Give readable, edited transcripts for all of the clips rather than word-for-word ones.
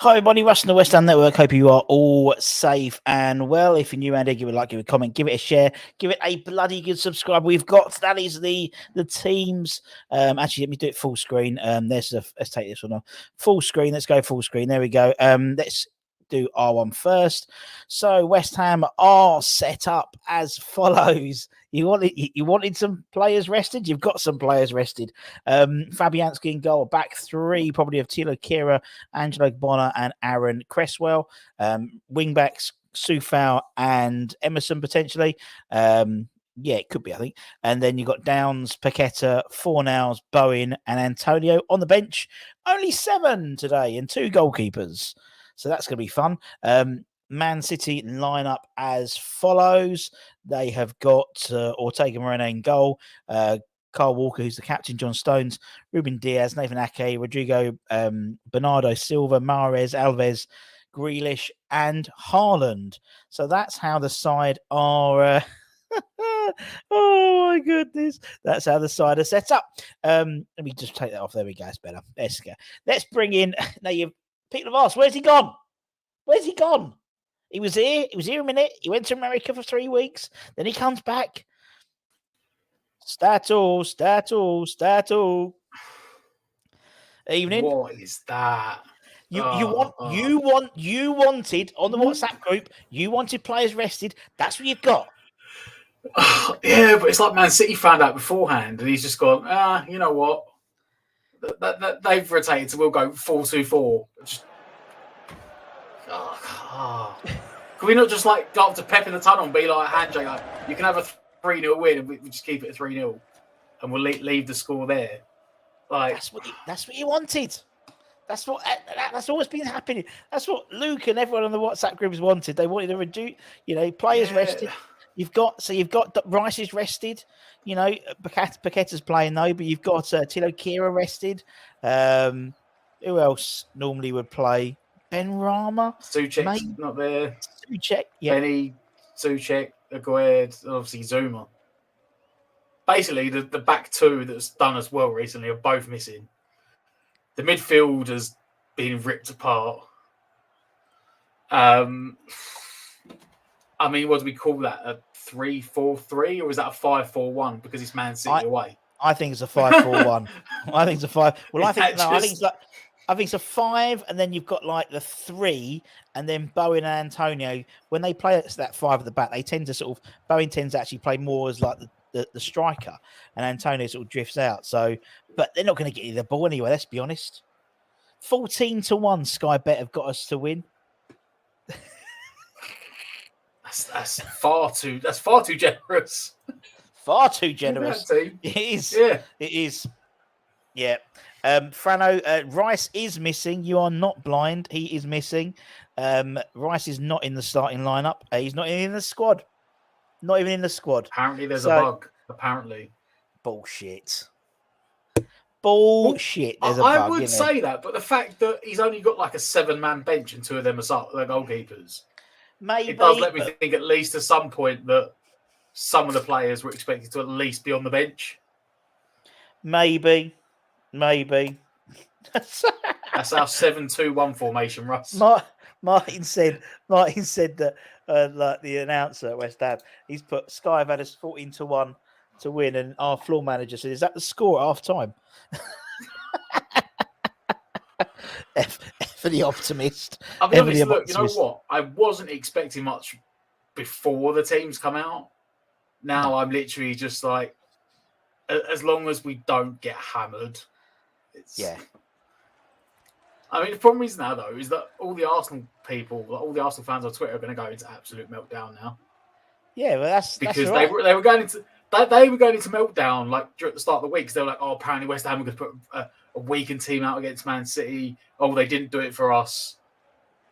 Hi, everybody. Russ from the West Ham Network. Hope you are all safe and well. If you're new around here, give it a like, give it a comment, give it a share, give it a bloody good subscribe. We've got that is the teams. Actually, let me do it full screen. Let's take this one off. Full screen. Let's go full screen. There we go. Let's do R1 first. So West Ham are set up as follows. You wanted some players rested. You've got some players rested. Fabianski in goal, back three probably of Tilo Kira, Angelo Bonner, and Aaron Cresswell. Wing backs Soufal and Emerson potentially. Yeah, it could be, I think. And then you've got Downs, Paqueta, Fornals, Bowen, and Antonio on the bench. Only 7 today and 2 goalkeepers. So that's going to be fun. Man City line up as follows. They have got Ortega Moreno in goal, Carl Walker, who's the captain, John Stones, Ruben Diaz, Nathan Ake, Rodrigo, Bernardo Silva, Mahrez, Alves, Grealish, and Haaland. So that's how the side are... oh my goodness. That's how the side are set up. Let me just take that off. There we go. It's better. Let's go. Let's bring in... Now, people have asked, where's he gone? Where's he gone? He was here. He was here a minute. He went to America for 3 weeks. Then he comes back. Stato. Evening. What is that? You wanted on the WhatsApp group. You wanted players rested. That's what you've got. Yeah, but it's like Man City found out beforehand, and he's just gone. You know what? That they've rotated, so we'll go 4-2-4. Can we not just like go up to Pep in the tunnel and be like handshake? Like, you can have a 3-0 win, and we just keep it a 3-0, and we'll leave the score there. Like that's what you wanted. That's always been happening. That's what Luke and everyone on the WhatsApp group has wanted. They wanted to reduce, players rested. You've got Rice is rested. Paqueta's playing though, but you've got Tilo Kira rested. Who else normally would play? Ben Rama, Souček's not there. Souček, yeah. Benny, Souček, Aguerd, obviously Zuma. Basically, the back two that's done as well recently are both missing. The midfield has been ripped apart. I mean, what do we call that? A 3-4-3, or is that a 5-4-1? Because it's Man City away. I think it's a 5-4-1. I think it's a 5. Well, I think it's a 5, and then you've got like the 3, and then Bowen and Antonio. When they play that 5 at the back, they tend to Bowen tends to actually play more as like the striker, and Antonio sort of drifts out. So, but they're not going to get you the ball anyway. Let's be honest. 14-1, Sky Bet have got us to win. That's far too generous. Far too generous. It is. Yeah. It is. Yeah. Frano, Rice is missing. You are not blind. He is missing. Rice is not in the starting lineup. He's not in the squad. Not even in the squad. Apparently there's a bug. Apparently. Bullshit. There's a bug. I would say that, but the fact that he's only got like a 7-man bench and 2 of them are goalkeepers. Maybe. It does let me think at least at some point that some of the players were expected to at least be on the bench. Maybe. That's our 7-2-1 formation, Russ. Martin said that like the announcer at West Ham, he's put Sky have had us 14-1 to win, and our floor manager said, "Is that the score at half time?" F for the optimist. I'll be honest, look, you know what? I wasn't expecting much before the teams come out. Now I'm literally just like, as long as we don't get hammered, yeah. I mean, the problem is now though is that all the Arsenal people, all the Arsenal fans on Twitter, are going to go into absolute meltdown now. Yeah, well, that's because right. they were going into meltdown like at the start of the week. Because they were like, "Oh, apparently West Ham were going to put a weakened team out against Man City. Oh, they didn't do it for us."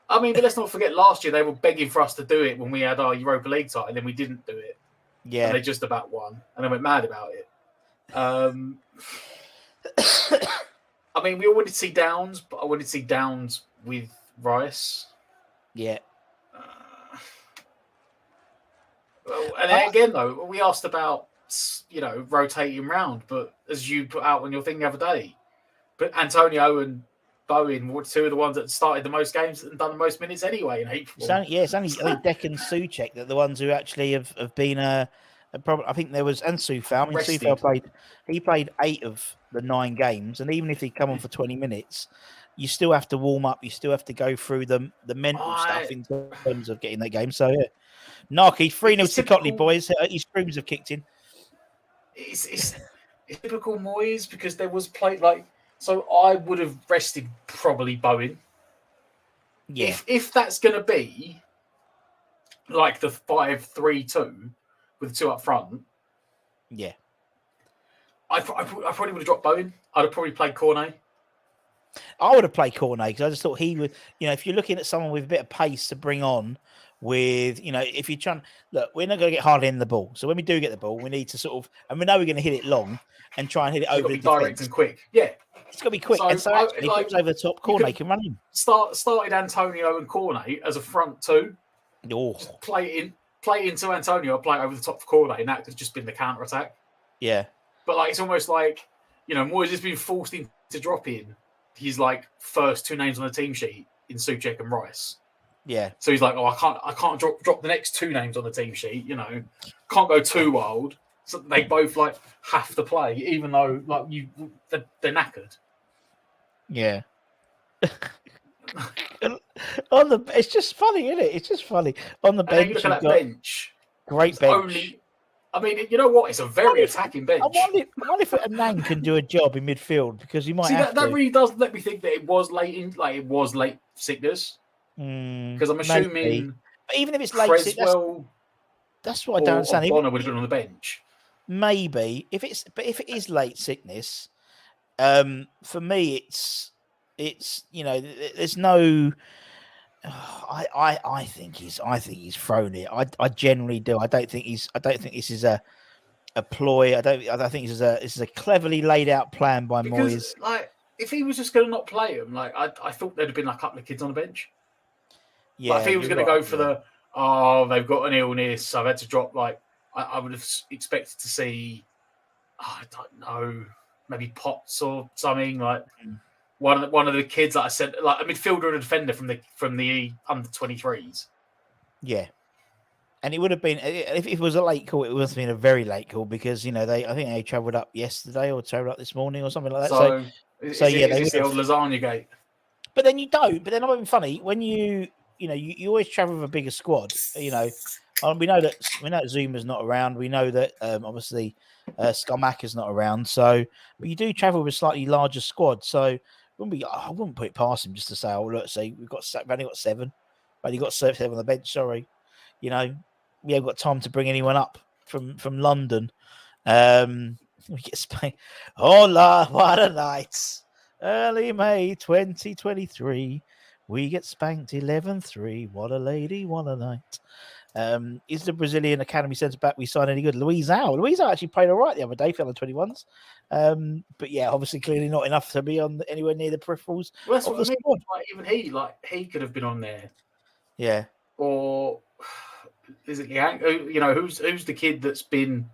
I mean, but let's not forget last year they were begging for us to do it when we had our Europa League title, and then we didn't do it. Yeah, and they just about won, and they went mad about it. I mean, we all wanted to see Downs, but I wanted to see Downs with Rice. Yeah. And then again, though, we asked about, rotating round, but as you put out on your thing the other day, but Antonio and Bowen were two of the ones that started the most games and done the most minutes anyway in April. It's only I think Deck and Suchek that the ones who actually have been a problem. I think there was and Sufal. I mean, Rested. Sufal played 8 of the 9 games, and even if he come on for 20 minutes, you still have to warm up. You still have to go through the mental stuff in terms of getting that game. So yeah, Narky 3-0 to Cotley boys. His screams have kicked in. It's typical Moyes because there was play so I would have rested probably Bowen. Yeah. If that's going to be like the 5-3-2 with the 2 up front, yeah, I probably would have dropped Bowen. I'd have probably played Cornet. I would have played Cornet because I just thought he would. If you're looking at someone with a bit of pace to bring on, with if you're trying, look, we're not going to get hardly in the ball. So when we do get the ball, we need to sort of, and we know we're going to hit it long and try and hit it over the defense. Direct and quick. Yeah, it's got to be quick. So, and so actually, if it was over the top, Cornet can run in. Started Antonio and Cornet as a front two. Oh. Play into Antonio, play over the top for Cornet, and that could just been the counter attack. Yeah, but it's almost like Moyes has been forced into drop in his first 2 names on the team sheet in Souček and Rice. Yeah. So he's like, I can't drop the next 2 names on the team sheet. Can't go too wild. So they both have to play, even though they're knackered. Yeah. It's just funny, isn't it? It's just funny on the bench. Look at that bench. Great bench. You know what? It's a very attacking bench. I wonder if Anang can do a job in midfield because he might. See, that really does let me think that it was late sickness. Because I'm assuming, maybe. But even if it's late sickness, that's what I don't understand. Bonner would have been on the bench. Maybe if it is late sickness, for me it's there's no. I think he's thrown it. I generally do. I don't think this is a ploy. I don't think this is a cleverly laid out plan by Moyes. If he was just going to not play him, I thought there'd have been a couple of kids on the bench. Yeah, if he was going to go for they've got an illness, I've had to drop. I would have expected to see, I don't know, maybe Potts or something one of the kids that I said, a midfielder and a defender from the under 23s. Yeah, and it would have been if it was a late call. It would have been a very late call because I think they travelled up yesterday or travelled up this morning or something like that. So it's the old lasagna gate. But then you don't. But then I'm funny when you always travel with a bigger squad. We know that Zuma's not around. We know that obviously Skamaka's not around. So, but you do travel with a slightly larger squad. So I wouldn't put it past him just to say, "Oh, look, see, we've only got 7. We've only got 7 on the bench." Sorry, we haven't got time to bring anyone up from London. We get spanked. Hola, what a night! Early May 2023. We get spanked 11-3. What a lady, what a night. Is the Brazilian Academy centre back we signed any good? Luizão actually played all right the other day for the 21s. But yeah, obviously clearly not enough to be on anywhere near the peripherals. Well, that's what I mean. Even he could have been on there. Yeah. Or is it Yang? Who's the kid that's been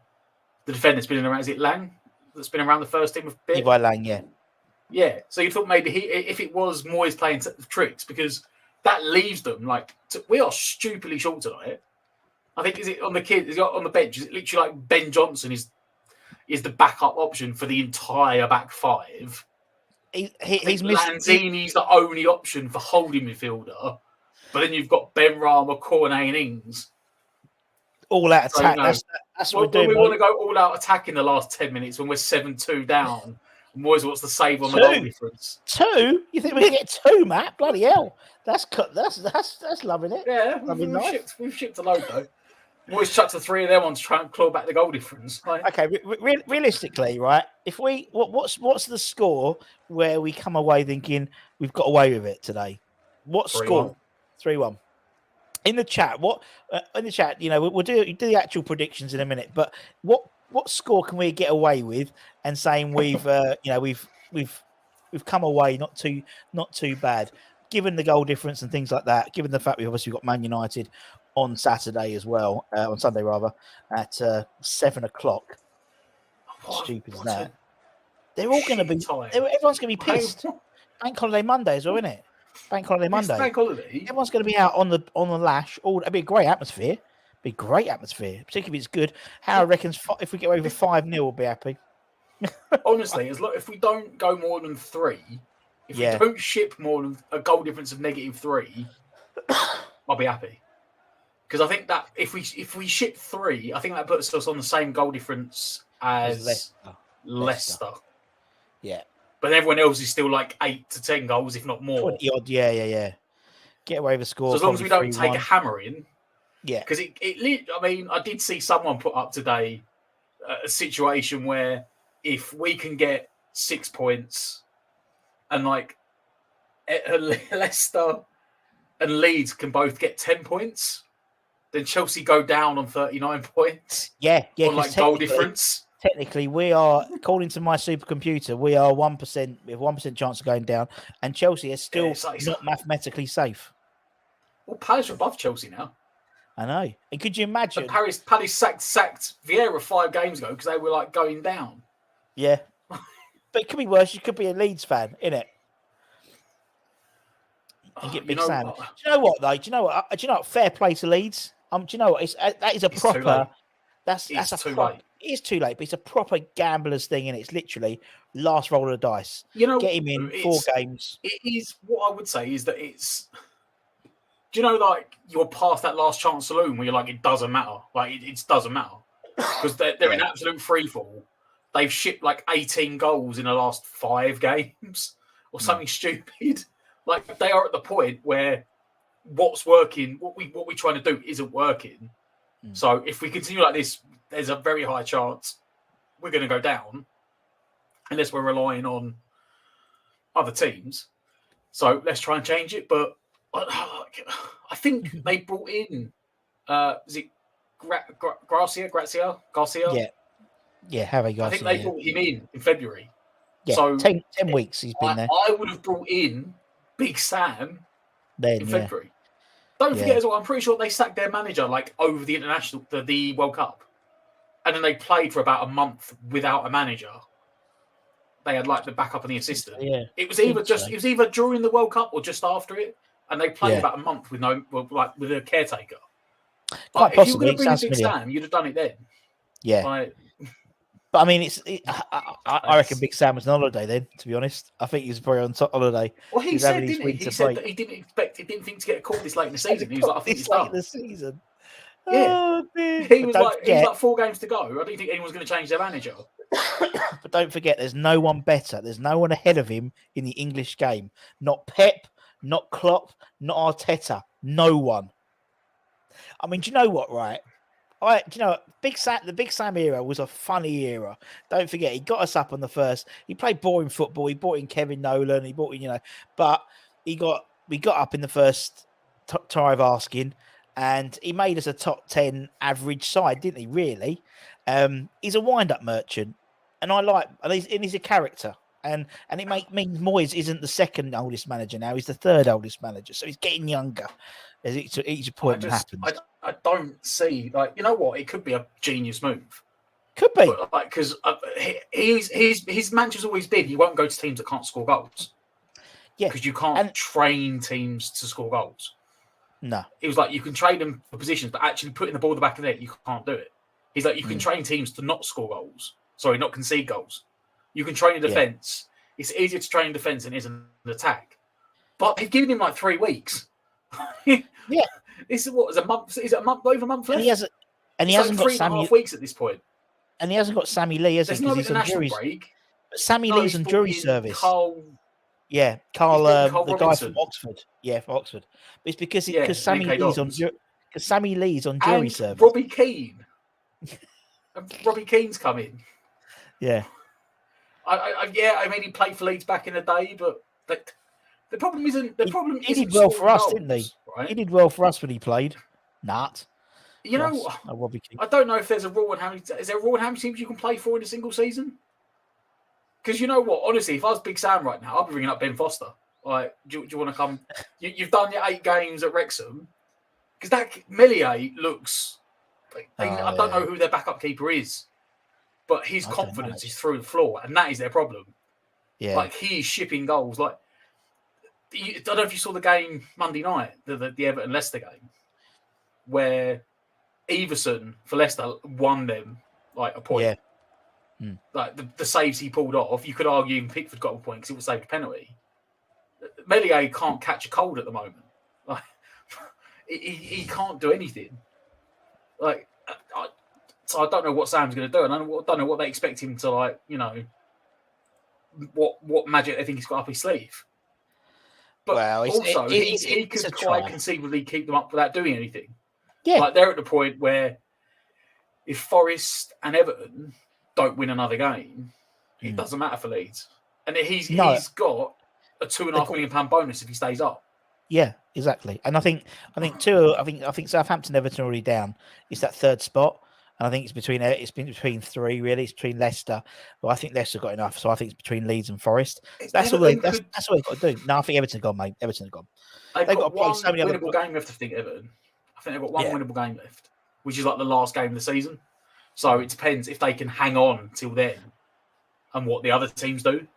the defender that's been around? Is it Lang that's been around the first team a bit? Levi Lang, yeah. Yeah, so you thought maybe if it was Moyes playing tricks, because that leaves them we are stupidly short tonight. I think is it on the bench? Is it literally Ben Johnson is the backup option for the entire back 5? He's missing. Lanzini's the only option for holding midfielder, but then you've got Ben Rama, Cornet, and Ings. All out attack. That's what we're doing. We want to go all out attack in the last 10 minutes when we're 7-2 down. Moyes wants to save on the goal difference. 2? You think we can get 2, Matt? Bloody hell! That's loving it. Yeah, we've shipped a load though. Moyes chucked the 3 of them on to try and claw back the goal difference. Okay, realistically, right? If what's the score where we come away thinking we've got away with it today? What 3-1. Score? 3-1. In the chat, we'll do the actual predictions in a minute. But what score can we get away with and saying we've come away not too bad, given the goal difference and things like that, given the fact we obviously got Man United on Saturday as well, on Sunday rather, at 7:00. How stupid is that? They're all going to be. Everyone's going to be pissed. Bank holiday Monday as well, isn't it? Bank holiday It's Monday. bank holiday. Everyone's going to be out on the lash. Oh, it'd be a great atmosphere. Be great atmosphere, particularly if it's good. Howard reckons if we get over 5-0, we'll be happy. Honestly, if we don't go more than 3, if we don't ship more than a goal difference of -3, I'll be happy. Because I think that if we ship 3, I think that puts us on the same goal difference as Leicester. Yeah. But everyone else is still like 8 to 10 goals, if not more. 20 odd, yeah. Get away with a score. So as long as we don't 3-1. take a hammering. Yeah. Because I mean, I did see someone put up today a situation where if we can get 6 points and like Leicester and Leeds can both get 10 points, then Chelsea go down on 39 points. Yeah. On like goal difference. Technically, we are, according to my supercomputer, we are 1%. We have 1% chance of going down, and Chelsea is still not mathematically safe. Well, Palace are above Chelsea now. I know. And could you imagine? Palace sacked Vieira 5 games ago because they were like going down. Yeah, but it could be worse. You could be a Leeds fan, innit? And get Big Sam. Do you know what though? Do you know what? Fair play to Leeds. Do you know what? That is a proper. That's a proper. It is too late, but it's a proper gambler's thing, and it's literally last roll of the dice. You know, get him in 4 games. It is what I would say is that it's. Do you know, like you're past that last chance saloon where you're like, it doesn't matter. Like it doesn't matter because they're in absolute freefall. They've shipped like 18 goals in the last 5 games or something stupid. Like they are at the point where what's working, what we're trying to do isn't working. So if we continue like this, there's a very high chance we're going to go down unless we're relying on other teams. So let's try and change it. But I think they brought in, is it Garcia? Yeah, Harry Garcia. I think they brought him in February. Yeah, so 10 weeks he's been there. I would have brought in Big Sam then, in February. Don't forget as well, I'm pretty sure they sacked their manager like over the the World Cup. And then they played for about a month without a manager. They had like the backup and the assistant. Yeah. It was either during the World Cup or just after it. And they played about a month with with a caretaker. Quite if possibly. you were going to bring in Big Sam, you'd have done it then. Yeah. But I mean, I reckon Big Sam was on holiday then. To be honest, I think he was probably on holiday. Well, he said, didn't he? He said that he didn't think to get a call this late in the season. He was like, I think it's late in the season. Yeah, he was like 4 games to go. I don't think anyone's going to change their manager. But don't forget, there's no one better. There's no one ahead of him in the English game. Not Pep, not Klopp, not Arteta. No one. I mean, do you know what? Right. The Big Sam era was a funny era. Don't forget, he got us up on the first. He played boring football. He brought in Kevin Nolan. He brought in, but we got up in the first tie of asking, and he made us a top 10 average side, didn't he? Really, he's a wind-up merchant, and he's a character, and it means Moyes isn't the second oldest manager now. He's the third oldest manager, so he's getting younger as each appointment happens. I don't see, you know what? It could be a genius move. Could be. Because his manager's always been, he won't go to teams that can't score goals. Yeah. Because you can't train teams to score goals. No. It was like, you can train them for positions, but actually putting the ball in the back of the net, you can't do it. He's like, you can train teams to not score goals. Sorry, not concede goals. You can train a defence. Yeah. It's easier to train defence than it is an attack. But they've given him 3 weeks. Yeah. This is a month. Is it a month? Not even a month left. And he hasn't got 3.5 weeks at this point. And he hasn't got Sammy Lee, has he? There's no international break. But Sammy Lee's on jury service. Carl, the guy from Oxford. Yeah, from Oxford. But it's because Sammy Lee's on jury service. Robbie Keane. Robbie Keane's come in. Yeah. I mean, he played for Leeds back in the day, but the problem isn't. He did well for us, didn't he? Right? He did well for us when he played. You know, I don't know if there's a rule on is there a rule on how many teams you can play for in a single season? Because you know what, honestly, if I was Big Sam right now, I'd be ringing up Ben Foster. Like, do you want to come? You've done your 8 games at Wrexham. Because that Melier looks. I don't know who their backup keeper is, but his confidence is through the floor, and that is their problem. Yeah, he's shipping goals. I don't know if you saw the game Monday night, the Everton Leicester game, where Everson for Leicester won them like a point. Yeah. Like the saves he pulled off, you could argue even Pickford got a point because it was saved a penalty. Melier can't catch a cold at the moment. Like he can't do anything. Like so I don't know what Sam's going to do, and I don't know what they expect him to like. What magic they think he's got up his sleeve. But also, he could quite conceivably keep them up without doing anything. Yeah, like they're at the point where if Forest and Everton don't win another game, it doesn't matter for Leeds, and he's got a £2.5 million bonus if he stays up. Yeah, exactly. And I think Southampton, Everton already down. It's that third spot, and I think it's between three really. It's between Leicester. Well, I think Leicester got enough, so I think it's between Leeds and Forest. That's all they've got to do. No, I think Everton gone, mate. Everton gone. They've got one winnable game left. I think Everton. I think they've got one winnable game left, which is like the last game of the season. So it depends if they can hang on till then, and what the other teams do.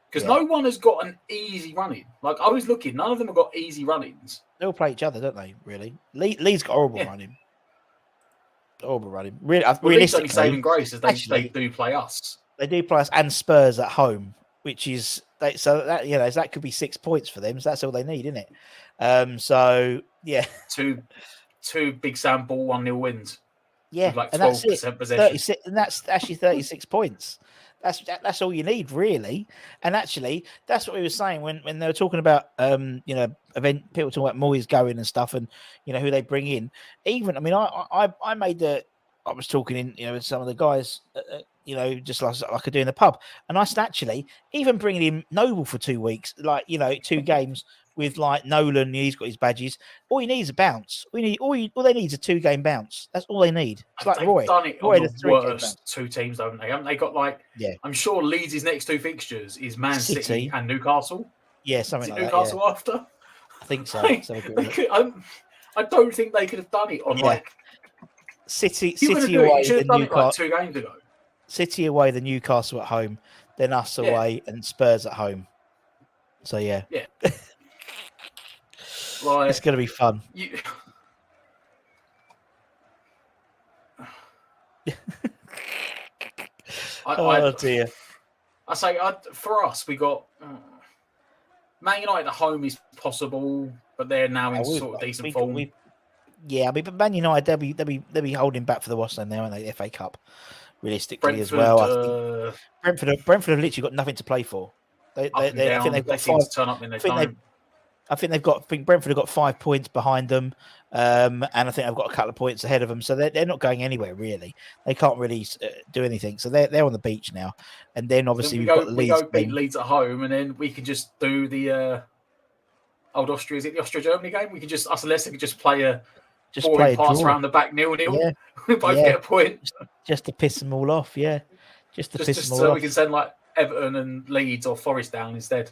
Because no one has got an easy running. Like I was looking, none of them have got easy run-ins. They all play each other, don't they? Really, Leeds got horrible running. Horrible running. Realistically, only saving grace is they do play us. They do play us and Spurs at home, which is that could be 6 points for them. So that's all they need, isn't it? So yeah, two Big Sam Ball 1-0 wins. Yeah, like and that's 12% possession. 36, and that's actually 36 points. That's all you need, really. And actually, that's what we were saying when they were talking about event people talking about Moyes going and stuff, and who they bring in. Even I made I was talking with some of the guys, just like I could do in the pub, and I said actually even bringing in Noble for 2 weeks, 2 games. With like Nolan, he's got his badges. All you need is a bounce. All they need is a 2-game bounce. That's all they need. It's like They've Roy. done it Roy on the worst 2 teams, haven't they? Haven't they got I'm sure Leeds' next 2 fixtures is Man City and Newcastle. Yeah, something like Newcastle that. after. I think so. I don't think they could have done it on City away. You should have done it like 2 games ago. City away, the Newcastle at home, then us away, and Spurs at home. So yeah. It's going to be fun. Dear. I say for us, we got Man United at home is possible, but they're now in sort of decent form. But Man United they'll be holding back for the West End now, aren't they? The FA Cup, realistically as well. I think Brentford have literally got nothing to play for. I think they've got 5 to turn up when they don't. I think Brentford have got 5 points behind them, and I think they've got a couple of points ahead of them. So they're not going anywhere really. They can't really do anything. So they're on the beach now, and then obviously we've got the Leeds. We go beat Leeds at home, and then we can just do the old Austria. Is it the Austria-Germany game? We can just us and Leicester can just play a boring pass around the back 0-0. Yeah. We both get a point just to piss them all off. Yeah, just to piss them all so off. We can send like Everton and Leeds or Forest down instead.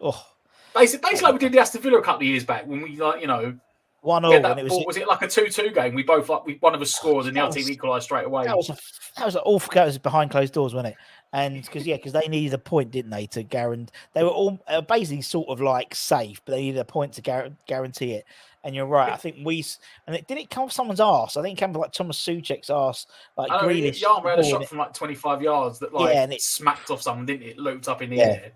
Oh. Basically, like we did the Aston Villa a couple of years back when we 1-0. Was it like a 2-2 game? We both one of us scored and the other team equalised straight away. That was awful. That was behind closed doors, wasn't it? And because they needed a point, didn't they, to guarantee? They were all basically sort of like safe, but they needed a point to guarantee it. And you're right. I think did it come off someone's arse? I think it came from like Thomas Souček's arse. Like Grealish. Yarmer had a shot from like 25 yards that and it smacked off someone, didn't it? Looped up in the air.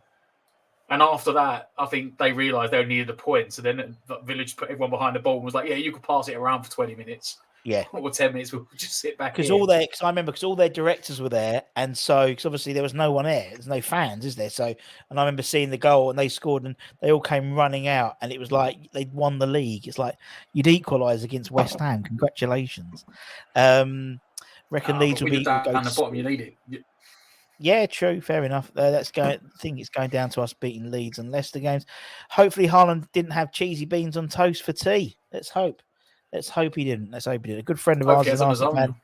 And after that, I think they realised they needed a point. So then Village put everyone behind the ball and was like, you could pass it around for 20 minutes. Yeah. Or 10 minutes, we'll just sit back because I remember all their directors were there. And so, because obviously there was no one there. There's no fans, is there? So, and I remember seeing the goal and they scored and they all came running out. And it was like they'd won the league. It's like you'd equalise against West Ham. Congratulations. Reckon Leeds will be down the bottom. You need it. Yeah, true. Fair enough. I think it's going down to us beating Leeds and Leicester games. Hopefully, Haaland didn't have cheesy beans on toast for tea. Let's hope he didn't. A good friend of ours is an Arsenal fan,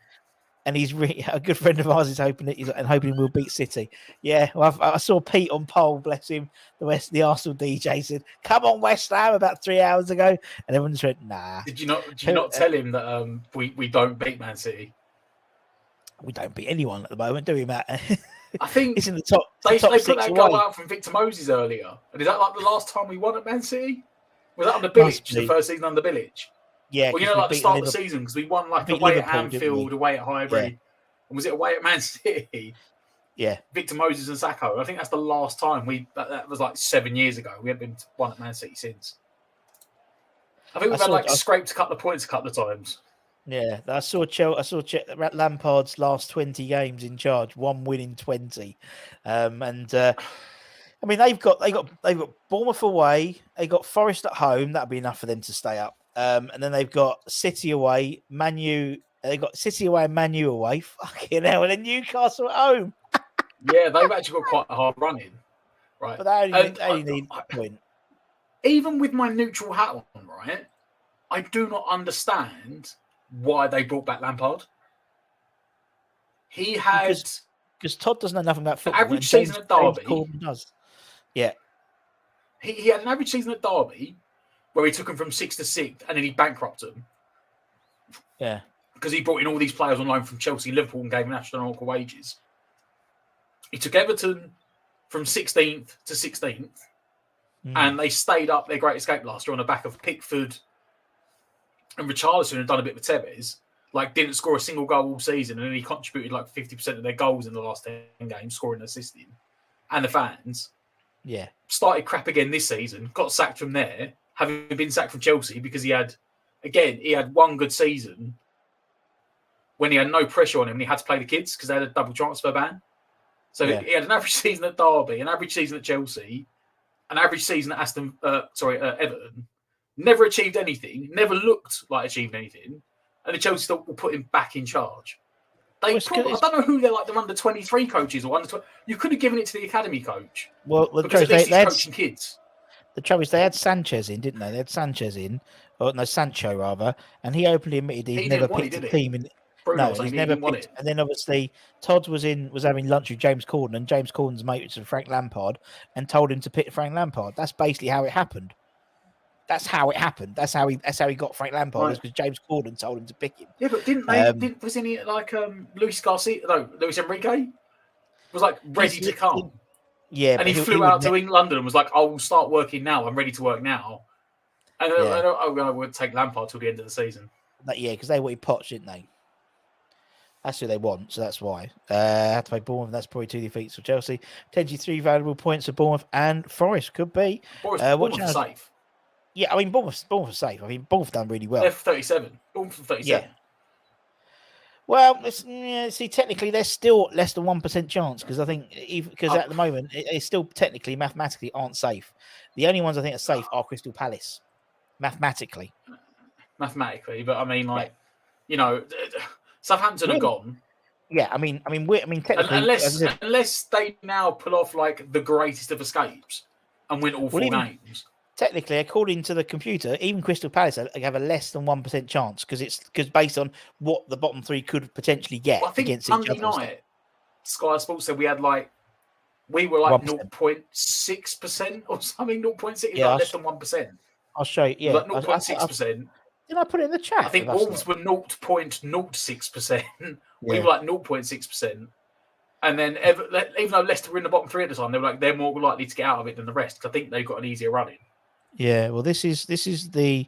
and he's a good friend of ours is hoping we'll beat City. Yeah, well, I saw Pete on poll, bless him, the Arsenal DJ said, "Come on, West Ham," about 3 hours ago, and everyone just went, "Nah." Did you not tell him that we don't beat Man City? We don't beat anyone at the moment, do we, Matt? I think it's in the top. they top put six that away. goal out from Victor Moses earlier. And is that like the last time we won at Man City? Was that under Must Bilic, be. the first season under Bilic? Yeah, Well, you because know, we like the beat start of Liverpool. the season, because we won like We beat away Liverpool, at didn't we? Anfield, away at Highbury. Yeah. And was it away at Man City? Yeah. Victor Moses and Sacco. I think that's the last time that was like 7 years ago. We haven't been won at Man City since. I think we've had scraped a couple of points a couple of times. Yeah, I saw Lampard's last 20 games in charge, 1 win in 20. I mean, they've got Bournemouth away, they got Forest at home, that'll be enough for them to stay up. And then they've got City away, they got City away and Man U away. Fucking hell, and then Newcastle at home. Yeah, they've actually got quite a hard run in, right? But they only need a point. Even with my neutral hat on, right, I do not understand why they brought back Lampard. He had because Todd doesn't know nothing about football. Average season at Derby. James does. Yeah, he had an average season at Derby where he took him from 6th to 6th, and then he bankrupted him. Yeah, because he brought in all these players on loan from Chelsea, Liverpool, and gave them astronomical wages. He took Everton from 16th to 16th, and they stayed up their great escape last year on the back of Pickford and Richarlison had done a bit with Tevez. Like, didn't score a single goal all season, and then he contributed like 50% of their goals in the last 10 games, scoring and assisting. And the fans started crap again this season, got sacked from there, having been sacked from Chelsea because he had one good season when he had no pressure on him and he had to play the kids because they had a double transfer ban. So he had an average season at Derby, an average season at Chelsea, an average season at Everton. Never achieved anything, never looked like achieved anything. And the Chelsea still will put him back in charge. I don't know who they're like, the under 23 coaches or under 20. You could have given it to the academy coach. Well, because at least he's coaching kids. The trouble is they had Sanchez in, didn't they? They had Sanchez in, or no, Sancho rather, and he openly admitted he'd never picked a team in. No, he's never picked. And then obviously Todd was having lunch with James Corden, and James Corden's mate was Frank Lampard, and told him to pick Frank Lampard. That's basically how it happened. That's how it happened. That's how he got Frank Lampard, right. Because James Corden told him to pick him. Yeah, but wasn't he like Luis Enrique was like ready to come. Yeah, and he flew out to London and was like, "I will start working now. I'm ready to work now." And I would take Lampard till the end of the season. Yeah, because they wanted Poch, didn't they? That's who they want, so that's why. Had to play Bournemouth. That's probably 2 defeats for Chelsea. Potentially 3 valuable points for Bournemouth and Forest could be. Bournemouth safe. Yeah, I mean Bournemouth safe. I mean Bournemouth done really well. They're 37. Bournemouth 37. Yeah. Well, see, technically they're still less than 1% chance because I think at the moment they still technically mathematically aren't safe. The only ones I think are safe are Crystal Palace, mathematically. But I mean, Southampton are gone. Yeah, I mean, technically, unless they now pull off like the greatest of escapes and win all 4 games. Technically, according to the computer, even Crystal Palace have a less than 1% chance because based on what the bottom 3 could potentially get against each other. Monday night, Sky Sports said we were like 0.6% or something. 0.6 is less than 1%. I'll show you. Yeah, like 0.6%. Did I put it in the chat? I think Wolves were 0.06%. We were like 0.6%. And then even though Leicester were in the bottom 3 at the time, they were like they're more likely to get out of it than the rest because I think they've got an easier run in. Yeah, well, this is the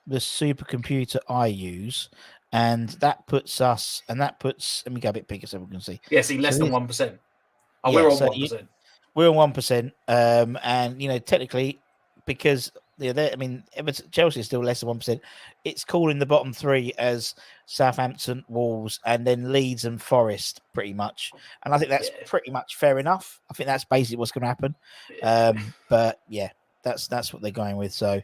supercomputer I use, and that puts us, let me go a bit bigger so we can see. Yeah, see, less than 1%. We're on 1%. We're on 1%, and technically, because Chelsea is still less than 1%. It's calling the bottom 3 as Southampton, Wolves, and then Leeds and Forest, pretty much. And I think that's pretty much fair enough. I think that's basically what's going to happen. But yeah. That's what they're going with. So,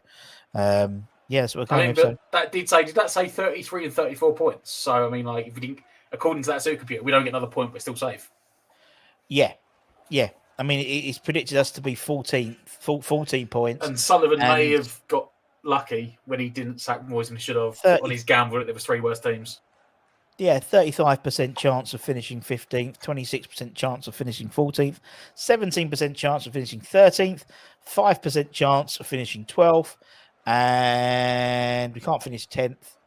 that's what we're going with. So. Did that say 33 and 34 points? So, I mean, like, if we didn't, according to that supercomputer, we don't get another point, we're still safe. Yeah. I mean, it's predicted us to be 14 points. And Sullivan may have got lucky when he didn't sack Moyes and he should have on his gamble that there was 3 worse teams. Yeah, 35% chance of finishing 15th, 26% chance of finishing 14th, 17% chance of finishing 13th, 5% chance of finishing 12th, and we can't finish 10th,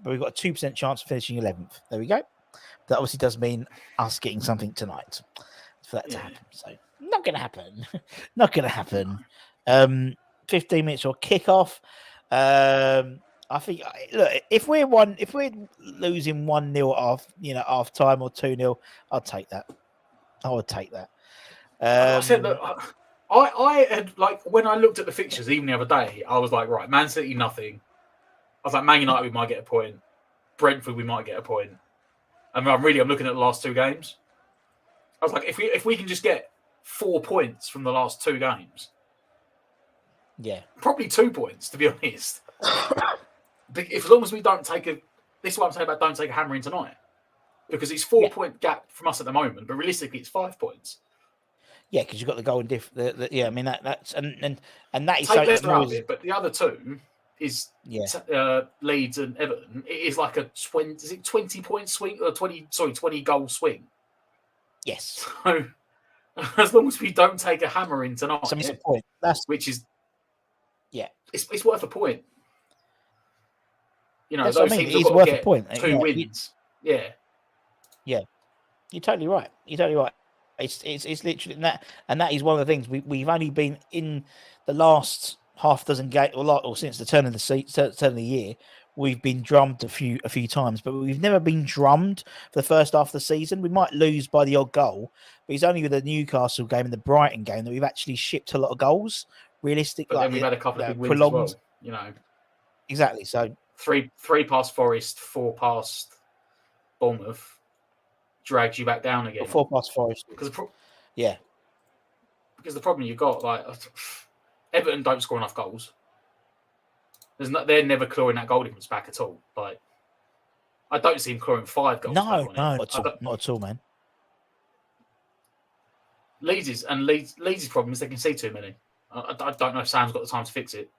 but we've got a 2% chance of finishing 11th. There we go. That obviously does mean us getting something tonight. for that to happen. So not going to happen. Not going to happen. 15 minutes or kickoff. I think look, if we're losing 1-0 half time or 2-0, I'll take that. I would take that. I said that I had, like, when I looked at the fixtures even the other day, I was like, right, Man City nothing. I was like, Man United we might get a point, Brentford we might get a point, and I'm looking at the last 2 games. I was like, if we can just get 4 points from the last 2 games, yeah, probably 2 points to be honest. If as long as we don't take this is what I'm saying about don't take a hammering tonight, because it's 4-point gap from us at the moment, but realistically it's 5 points. Yeah, because you've got the goal and yeah, I mean that's and that is take Leicester out of it, but the other 2 is Leeds and Everton. It is like a 20-point swing or 20 goal swing. Yes. So as long as we don't take a hammer in tonight, so it's a point. Which is it's worth a point. You know, that's those what I mean. teams It's worth a point. 2 wins. Yeah. You're totally right. It's literally that, and that is one of the things we've only been in the last half dozen games, or since the turn of the year, we've been drummed a few times, but we've never been drummed for the first half of the season. We might lose by the odd goal, but it's only with the Newcastle game and the Brighton game that we've actually shipped a lot of goals. Realistically, but then we've had a couple of big wins as well. You know, exactly. So 3 past Forest, 4 past Bournemouth. Drags you back down again. 4 past Forest. Because the problem you've got, like, Everton don't score enough goals. They're never clawing that goal difference back at all. Like, I don't see him clawing 5 goals. No, not at all, man. Leeds' problem is they can see too many. I don't know if Sam's got the time to fix it.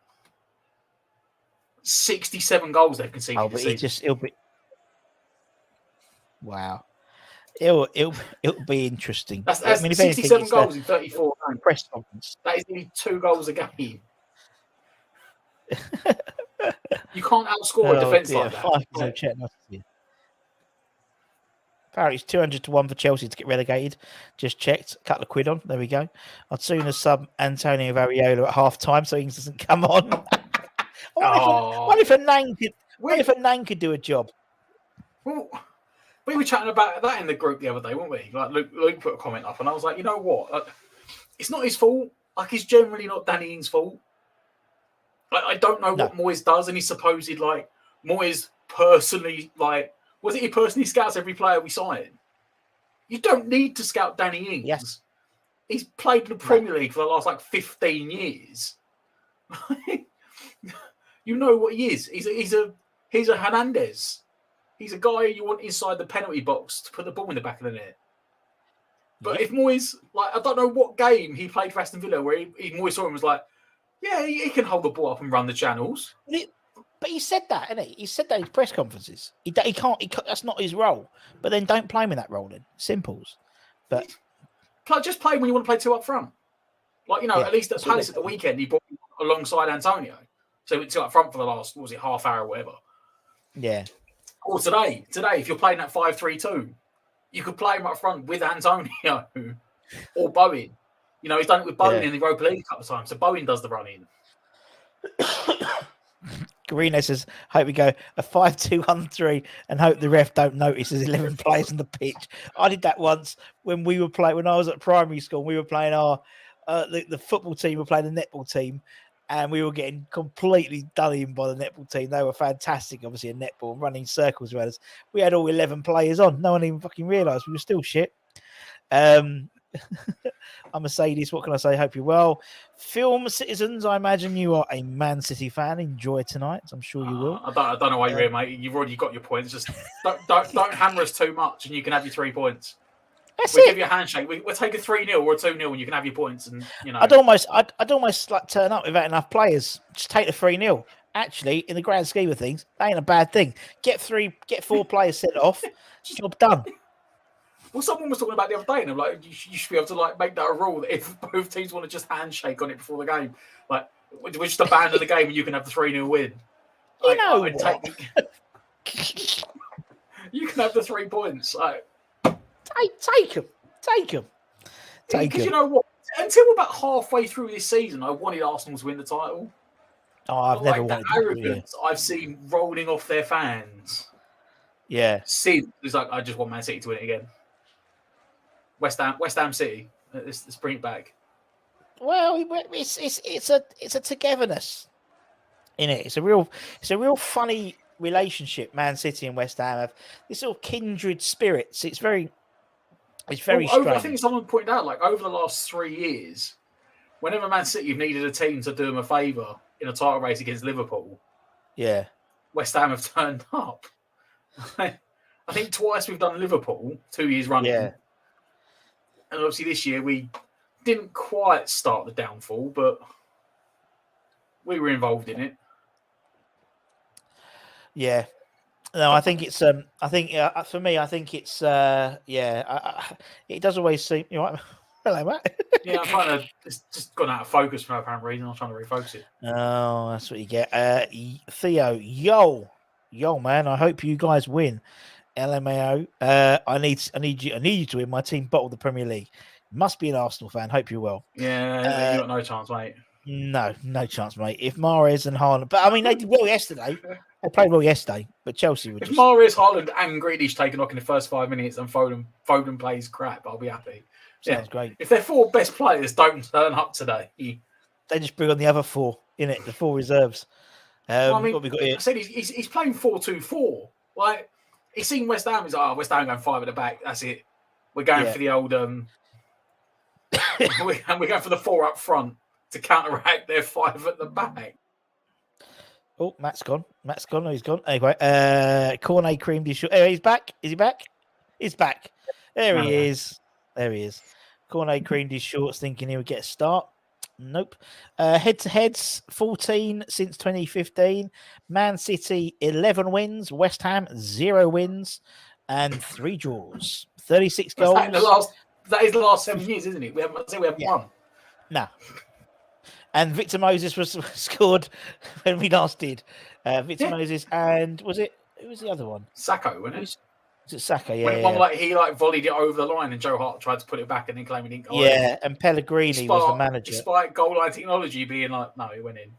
67 goals they've conceded. But it'll be. Wow. It'll be interesting. That's 67 goals in 34 games. Press conference. That is nearly 2 goals a game. You can't outscore a defence like that. Apparently it's 200-1 for Chelsea to get relegated. Just checked. A couple of quid on. There we go. I'd sooner sub Antonio Variola at half time so he doesn't come on. What if a Nang could do a job? Well, we were chatting about that in the group the other day, weren't we? Like Luke put a comment up, and I was like, you know what? Like, it's not his fault. Like, it's generally not Danny Ings' fault. Like, I don't know what Moyes does, and he's supposed like Moyes personally, like, was it he personally scouts every player we sign? You don't need to scout Danny Ings. Yes. He's played in the Premier League for the last 15 years. You know what he is. He's a Hernandez. He's a guy you want inside the penalty box to put the ball in the back of the net. But if Moyes, like, I don't know what game he played for Aston Villa where Moyes saw him and was like, yeah, he can hold the ball up and run the channels. But he said that, didn't he? He said that in his press conferences. He can't. That's not his role. But then don't play him in that role. Then simples. But just play when you want to play 2 up front. Like, you know, at least at Palace at the weekend, he brought alongside Antonio. So he went 2 up front for the last, what was it, half hour or whatever. Yeah. Or today, if you're playing that 5-3-2, you could play him up front with Antonio or Bowen. You know, he's done it with Bowen in the Europa League a couple of times, so Bowen does the running. Garino says, hope we go a 5-2-1-3 and hope the ref don't notice there's 11 players on the pitch. I did that once when we were playing, when I was at primary school, we were playing the football team, were playing the netball team, and we were getting completely done in by the netball team. They were fantastic, obviously, in netball, running circles around us. We had all 11 players on. No one even fucking realised we were still shit. I'm Mercedes. What can I say? Hope you're well. Film citizens, I imagine you are a Man City fan. Enjoy tonight. I'm sure you will. I don't know why you're here, mate. You've already got your points. Just don't hammer us too much, and you can have your 3 points. We'll give you a handshake. We'll take a 3-0 or a 2-0, and you can have your points. And you know, I'd almost like turn up without enough players. Just take the 3-0. Actually, in the grand scheme of things, that ain't a bad thing. Get 4 players sent off. Job done. Well, someone was talking about the other day, and I'm like, you should be able to like make that a rule that if both teams want to just handshake on it before the game, like we're just abandon the game and you can have the 3-0 win. Like, You you can have the 3 points. Like, take them. Because you know what? Until about halfway through this season, I wanted Arsenal to win the title. Oh, I've never wanted the arrogance I've seen rolling off their fans. Yeah. Since it's like I just want Man City to win it again. West Ham City. Let's bring it back. Well, it's a togetherness in it. It's a real funny relationship. Man City and West Ham have this sort of kindred spirits. It's very strange. I think someone pointed out, like over the last 3 years, whenever Man City have needed a team to do them a favour in a title race against Liverpool, yeah, West Ham have turned up. I think twice we've done Liverpool 2 years running. Yeah. And obviously this year we didn't quite start the downfall, but we were involved in it. Yeah. No, I think it's. I think for me, I think it's. It does always seem. You know, hello, Matt. Yeah, I'm trying to. It's just gone out of focus for no apparent reason. I'm trying to refocus it. Oh, that's what you get. Theo, yo, man. I hope you guys win. LMAO. I need you to win. My team bottled the Premier League. Must be an Arsenal fan. Hope you're well. Yeah, you got no chance, mate. No chance, mate. If Mahrez and Haaland, but I mean, they did well yesterday. They played well yesterday, but Chelsea would. If Mahrez, Haaland, and Grealish take a knock in the first 5 minutes and Foden plays crap, I'll be happy. Sounds great. If their 4 best players don't turn up today, they just bring on the other 4 in it, the 4 reserves. I mean, what we got here? I said he's playing 4-2-4. Like he's seen West Ham. He's like, West Ham going 5 at the back. That's it. We're going for the old. We're going for the 4 up front to counteract their 5 at the back. Oh, Matt's gone. Oh, he's gone. Anyway, Cornet creamed his short. Oh, he's back. Is he back? He's back. There he is. Cornet creamed his shorts thinking he would get a start. Nope. Head-to-heads, 14 since 2015. Man City, 11 wins. West Ham, 0 wins. And 3 draws. 36 goals. That is the last 7 years, isn't it? We haven't won. No. And Victor Moses was scored when we last did. Victor Moses, and who was the other one? Sacco, wasn't it? Was it Saka? Yeah. When he volleyed it over the line, and Joe Hart tried to put it back, and then claimed he didn't go. Yeah, and Pellegrini was the manager. Despite goal line technology being like, no, it went in.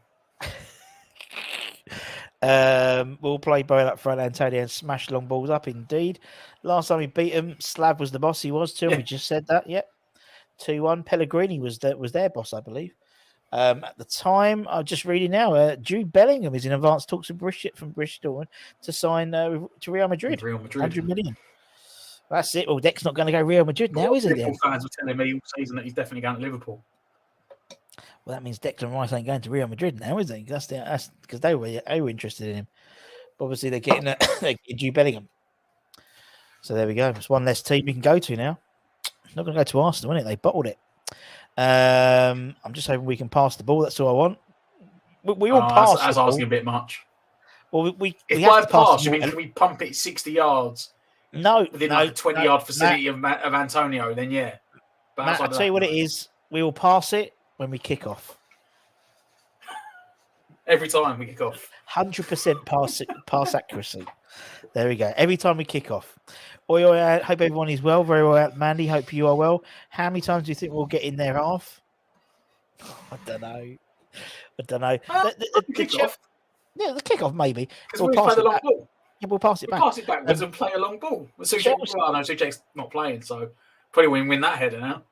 We'll play Bowen up front, Antonio, and smash long balls up. Indeed, last time we beat him, Slav was the boss. He was too. Yeah. We just said that. Yep, 2-1. Pellegrini was their boss, I believe. At the time, I'm just reading now. Jude Bellingham is in advanced talks with Bristol to sign to Real Madrid. 100 million. That's it. Well, Dec's not going to go Real Madrid now, is it? Liverpool fans were telling me all season that he's definitely going to Liverpool. Well, that means Declan Rice ain't going to Real Madrid now, is he? That's because they were interested in him. But obviously, they're getting Jude Bellingham. So there we go. It's one less team you can go to now. Not going to go to Arsenal, is it? They bottled it. I'm just hoping we can pass the ball. That's all I want. We all pass. That's asking a bit much. Well, if by pass, you mean can we pump it 60 yards? No, within like a 20-yard vicinity of Antonio, then yeah. But Matt, I'll tell you what it is. We will pass it when we kick off. Every time we kick off. 100% pass accuracy. There we go. Every time we kick off. Hope everyone is well. Very well, Mandy. Hope you are well. How many times do you think we'll get in their half? I don't know. The kickoff. Yeah, the kickoff maybe. We'll pass it back. Ball. Yeah, we'll pass it back. Pass it backwards and play a long ball. Suchek's not playing, so probably win that header now.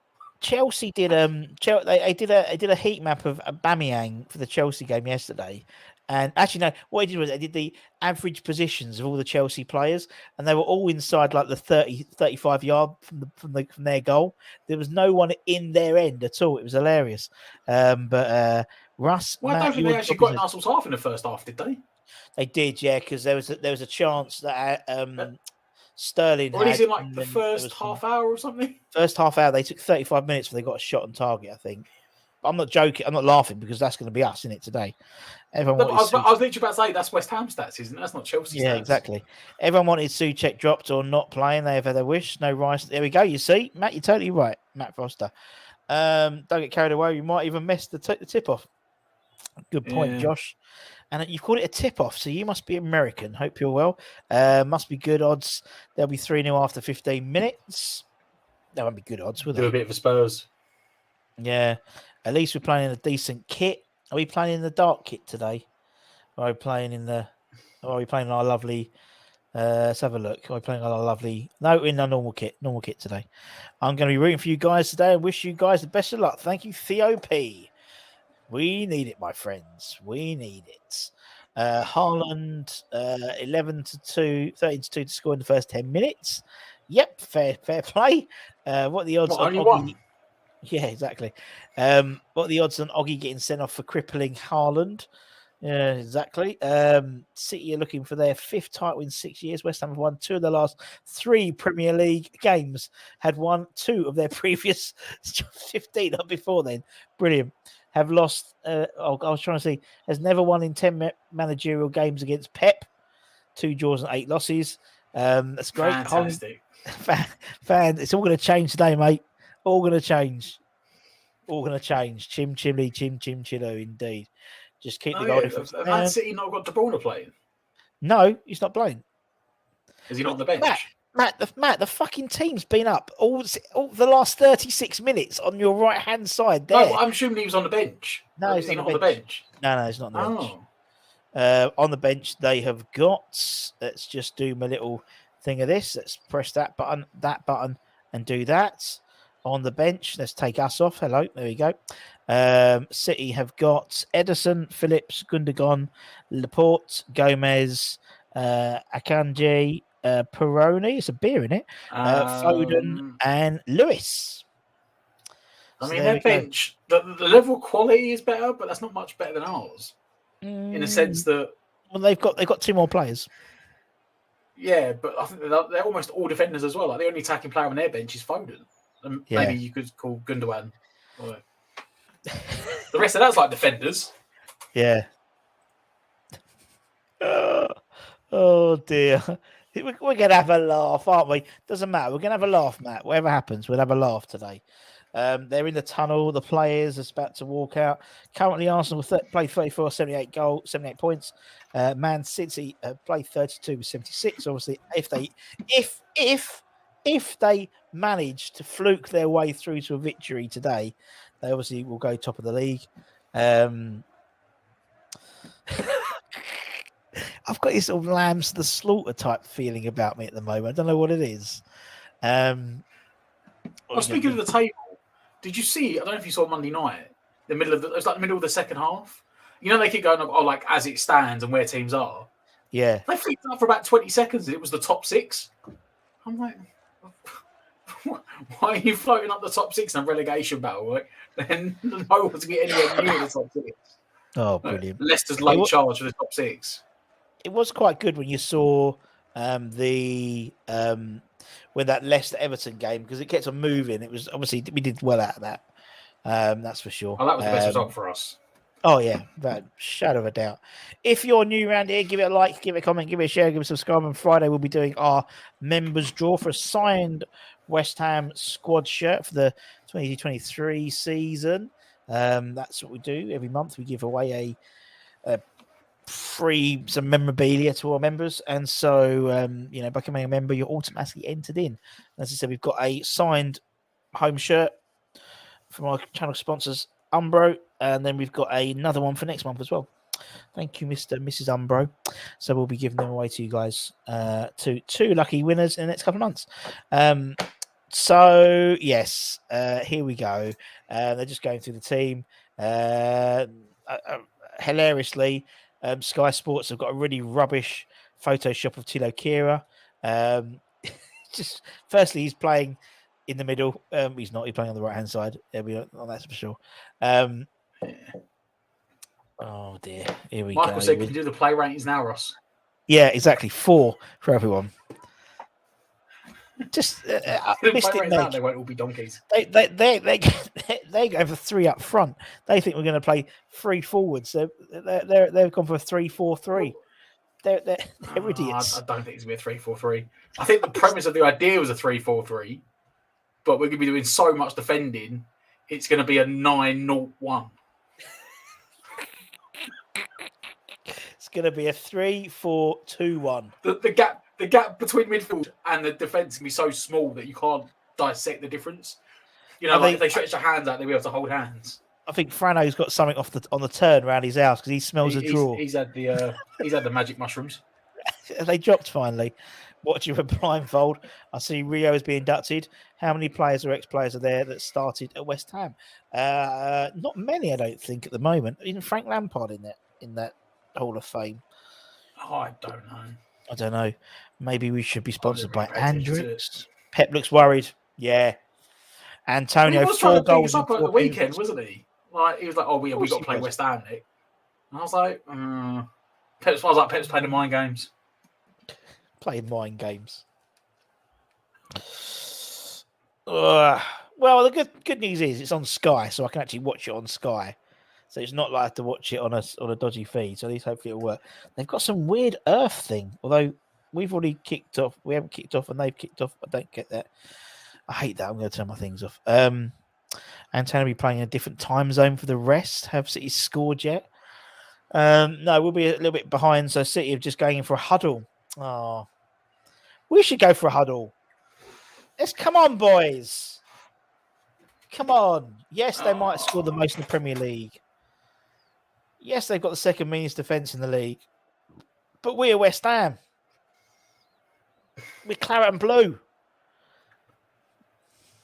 Chelsea did they did a heat map of Aubameyang for the Chelsea game yesterday. And actually, no, what I did was I did the average positions of all the Chelsea players, and they were all inside like the 30, 35 yard from their goal. There was no one in their end at all. It was hilarious. But Russ, well, I don't think they actually got in Arsenal's half in the first half, did they? They did, yeah, because there was a chance that Sterling. Or is it like the first half hour or something? First half hour, they took 35 minutes before they got a shot on target, I think. I'm not joking. I'm not laughing because that's going to be us, isn't it, today? I was literally about to say that's West Ham stats, isn't it? That's not Chelsea stats. Yeah, exactly. Everyone wanted Souček dropped or not playing. They have had their wish. No Rice. There we go. You see, Matt, you're totally right. Matt Foster. Don't get carried away. You might even miss the tip off. Good point, Josh. And you've called it a tip-off, so you must be American. Hope you're well. Must be good odds. There'll be 3-0 after 15 minutes. That won't be good odds, will they? Do a bit of a Spurs. Yeah, at least we're playing in a decent kit. Are we playing in the dark kit today? Or are we playing in the? Or are we playing our lovely? Let's have a look. Are we playing our lovely? No, in our normal kit. Normal kit today. I'm going to be rooting for you guys today and wish you guys the best of luck. Thank you, Theo P. We need it, my friends. We need it. Haaland, 11-2, 13-2 to score in the first 10 minutes. Yep, fair play. What are the odds What, on only Oggy? one? Yeah, exactly. What are the odds on Oggy getting sent off for crippling Haaland? Yeah, exactly. City are looking for their 5th title in 6 years. West Ham have won 2 of the last 3 Premier League games. Had won 2 of their previous 15 up before then. Brilliant. Have lost. I was trying to see. Has never won in 10 managerial games against Pep. 2 draws and 8 losses. That's great. Fantastic. Fan, it's all going to change today, mate. All going to change. All going to change. Chim chimney, chim chillo, indeed. Just keep the goal difference Have down. Man City not got De Bruyne playing? No, he's not playing. Is he not on the bench? Matt, the fucking team's been up all the last 36 minutes on your right hand side there. No, I'm assuming he was on the bench. No, is he not on the bench? No, he's not on the bench. Oh. On the bench, they have got. Let's just do my little thing of this. Let's press that button, and do that. On the bench, let's take us off. Hello, there we go. City have got Edison, Phillips, Gundogan, Laporte, Gomez, Akanji, Peroni. It's a beer in it. Foden and Lewis. I mean, their bench, the level of quality is better, but that's not much better than ours. In the sense that, well, they've got 2 more players. Yeah, but I think they're almost all defenders as well. Like the only attacking player on their bench is Foden, and maybe you could call Gundogan. The rest of that's like defenders. Yeah. Oh dear. We're going to have a laugh, aren't we? Doesn't matter. We're going to have a laugh, Matt. Whatever happens, we'll have a laugh today. They're in the tunnel. The players are about to walk out. Currently, Arsenal play 34, 78 points. Man City play 32 with 76. Obviously, if they manage to fluke their way through to a victory today, they obviously will go top of the league. I've got this sort of lambs to the slaughter type feeling about me at the moment. I don't know what it is. Speaking of the table, did you see? I don't know if you saw Monday night. It was like the middle of the second half. You know, they keep going, like as it stands and where teams are. Yeah. They flicked up for about 20 seconds. It was the top 6. I'm like, why are you floating up the top 6 in a relegation battle? Right? Then no one's getting anywhere near the top 6. Oh, brilliant. Leicester's late charge for the top 6. It was quite good when you saw when that Leicester Everton game, because it kept on moving. It was obviously we did well out of that. That's for sure. Oh, that was the best result for us. Oh yeah, without shadow of a doubt. If you're new around here, give it a like, give it a comment, give it a share, give it a subscribe. On Friday, we'll be doing our members draw for a signed West Ham squad shirt for the 2023 season. That's what we do every month. We give away a free some memorabilia to our members, and so by becoming a member, you're automatically entered in. As I said, we've got a signed home shirt from our channel sponsors Umbro, and then we've got another one for next month as well. Thank you, Mr. and Mrs. Umbro. So we'll be giving them away to you guys, to 2 lucky winners in the next couple of months. So yes, here we go. They're just going through the team. Hilariously, Sky Sports have got a really rubbish Photoshop of Tilo Kira. Just firstly, he's playing in the middle. He's not. He's playing on the right hand side. That's for sure. Oh dear. Here we go. Michael said, "Can you do the play ratings now, Ross?" Yeah, exactly. 4 for everyone. Just missed it. Now, they won't all be donkeys. They're going for 3 up front. They think we're going to play 3 forwards. They've gone for a 3-4-3. They're idiots. I don't think it's going to be a 3-4-3. I think the premise of the idea was a 3-4-3, but we're going to be doing so much defending, it's going to be a 9-0-1. It's going to be a 3-4-2-1. The gap between midfield and the defence can be so small that you can't dissect the difference. You know, like if they stretch their hands out, they'll be able to hold hands. I think Frano's got something on the turn around his house because he smells a draw. He's had the magic mushrooms. They dropped finally. Watching for blindfold, I see Rio is being inducted. How many players or ex-players are there that started at West Ham? Not many, I don't think, at the moment. Even Frank Lampard in that Hall of Fame. Oh, I don't know. I don't know. Maybe we should be sponsored by really Andrews. Pep looks worried. Yeah. Antonio, he was trying to pick us 4 up goals at the weekend, wasn't he? Like he was like, "Oh, we got to play was. West Ham, Nick." And I was like, Pep's playing the mind games. Playing mind games. Well, the good news is it's on Sky, so I can actually watch it on Sky. So it's not like I have to watch it on a dodgy feed. So at least hopefully it'll work. They've got some weird Earth thing, although we've already kicked off. We haven't kicked off, and they've kicked off. I don't get that. I hate that. I'm going to turn my things off. Antonio will be playing in a different time zone for the rest. Have City scored yet? No, we'll be a little bit behind. So City are just going in for a huddle. Oh, we should go for a huddle. Let's come on, boys. Come on. Yes, they might score the most in the Premier League. Yes, they've got the second meanest defence in the league. But we're West Ham. We're claret and blue.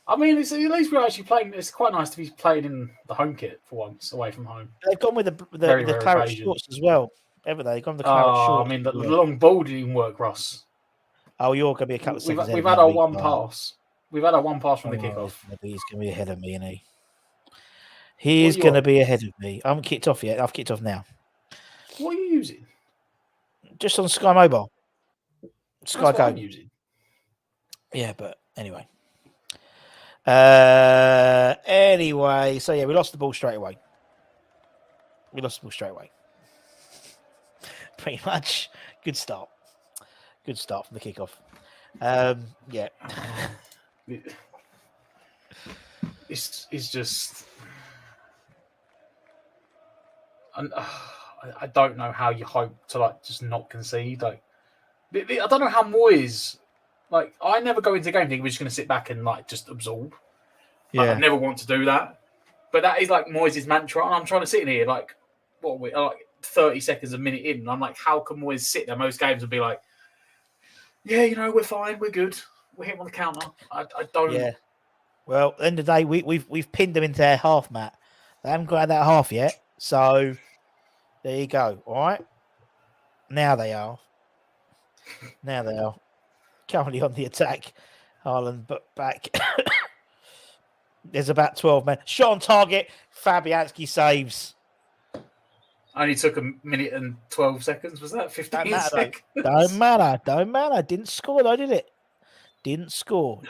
I mean, at least we're actually playing. It's quite nice to be playing in the home kit for once, away from home. They've gone with the claret shorts as well, haven't they? They've gone with the claret shorts. I mean, the long ball didn't even work, Ross. Oh, you're going to be a couple of seconds. We've had our one pass. We've had our one pass from the kickoff. He's going to be ahead of me, isn't he? He is going to be ahead of me. I haven't kicked off yet. I've kicked off now. What are you using? Just on Sky Mobile. Sky Go. I'm using. Yeah, but anyway. So yeah, we lost the ball straight away. Pretty much. Good start from the kickoff. Yeah. It's just. I don't know how you hope to just not concede. I don't know how Moyes. I never go into a game thinking we're just going to sit back and just absorb. I never want to do that. But that is Moyes' mantra, and I'm trying to sit in here what are we 30 seconds a minute in, and I'm like, how can Moyes sit there most games and be like, yeah, we're fine, we're good, we're hitting on the counter. I don't. Yeah. Well, at the end of the day, we've pinned them into their half, Matt. They haven't got out of that half yet, so there you go. All right. Now they are. Currently on the attack. Haaland, but back. There's about 12 men. Shot on target. Fabianski saves. Only took a minute and 12 seconds. Was that 15 seconds? Don't matter. Didn't score though, did it? Didn't score.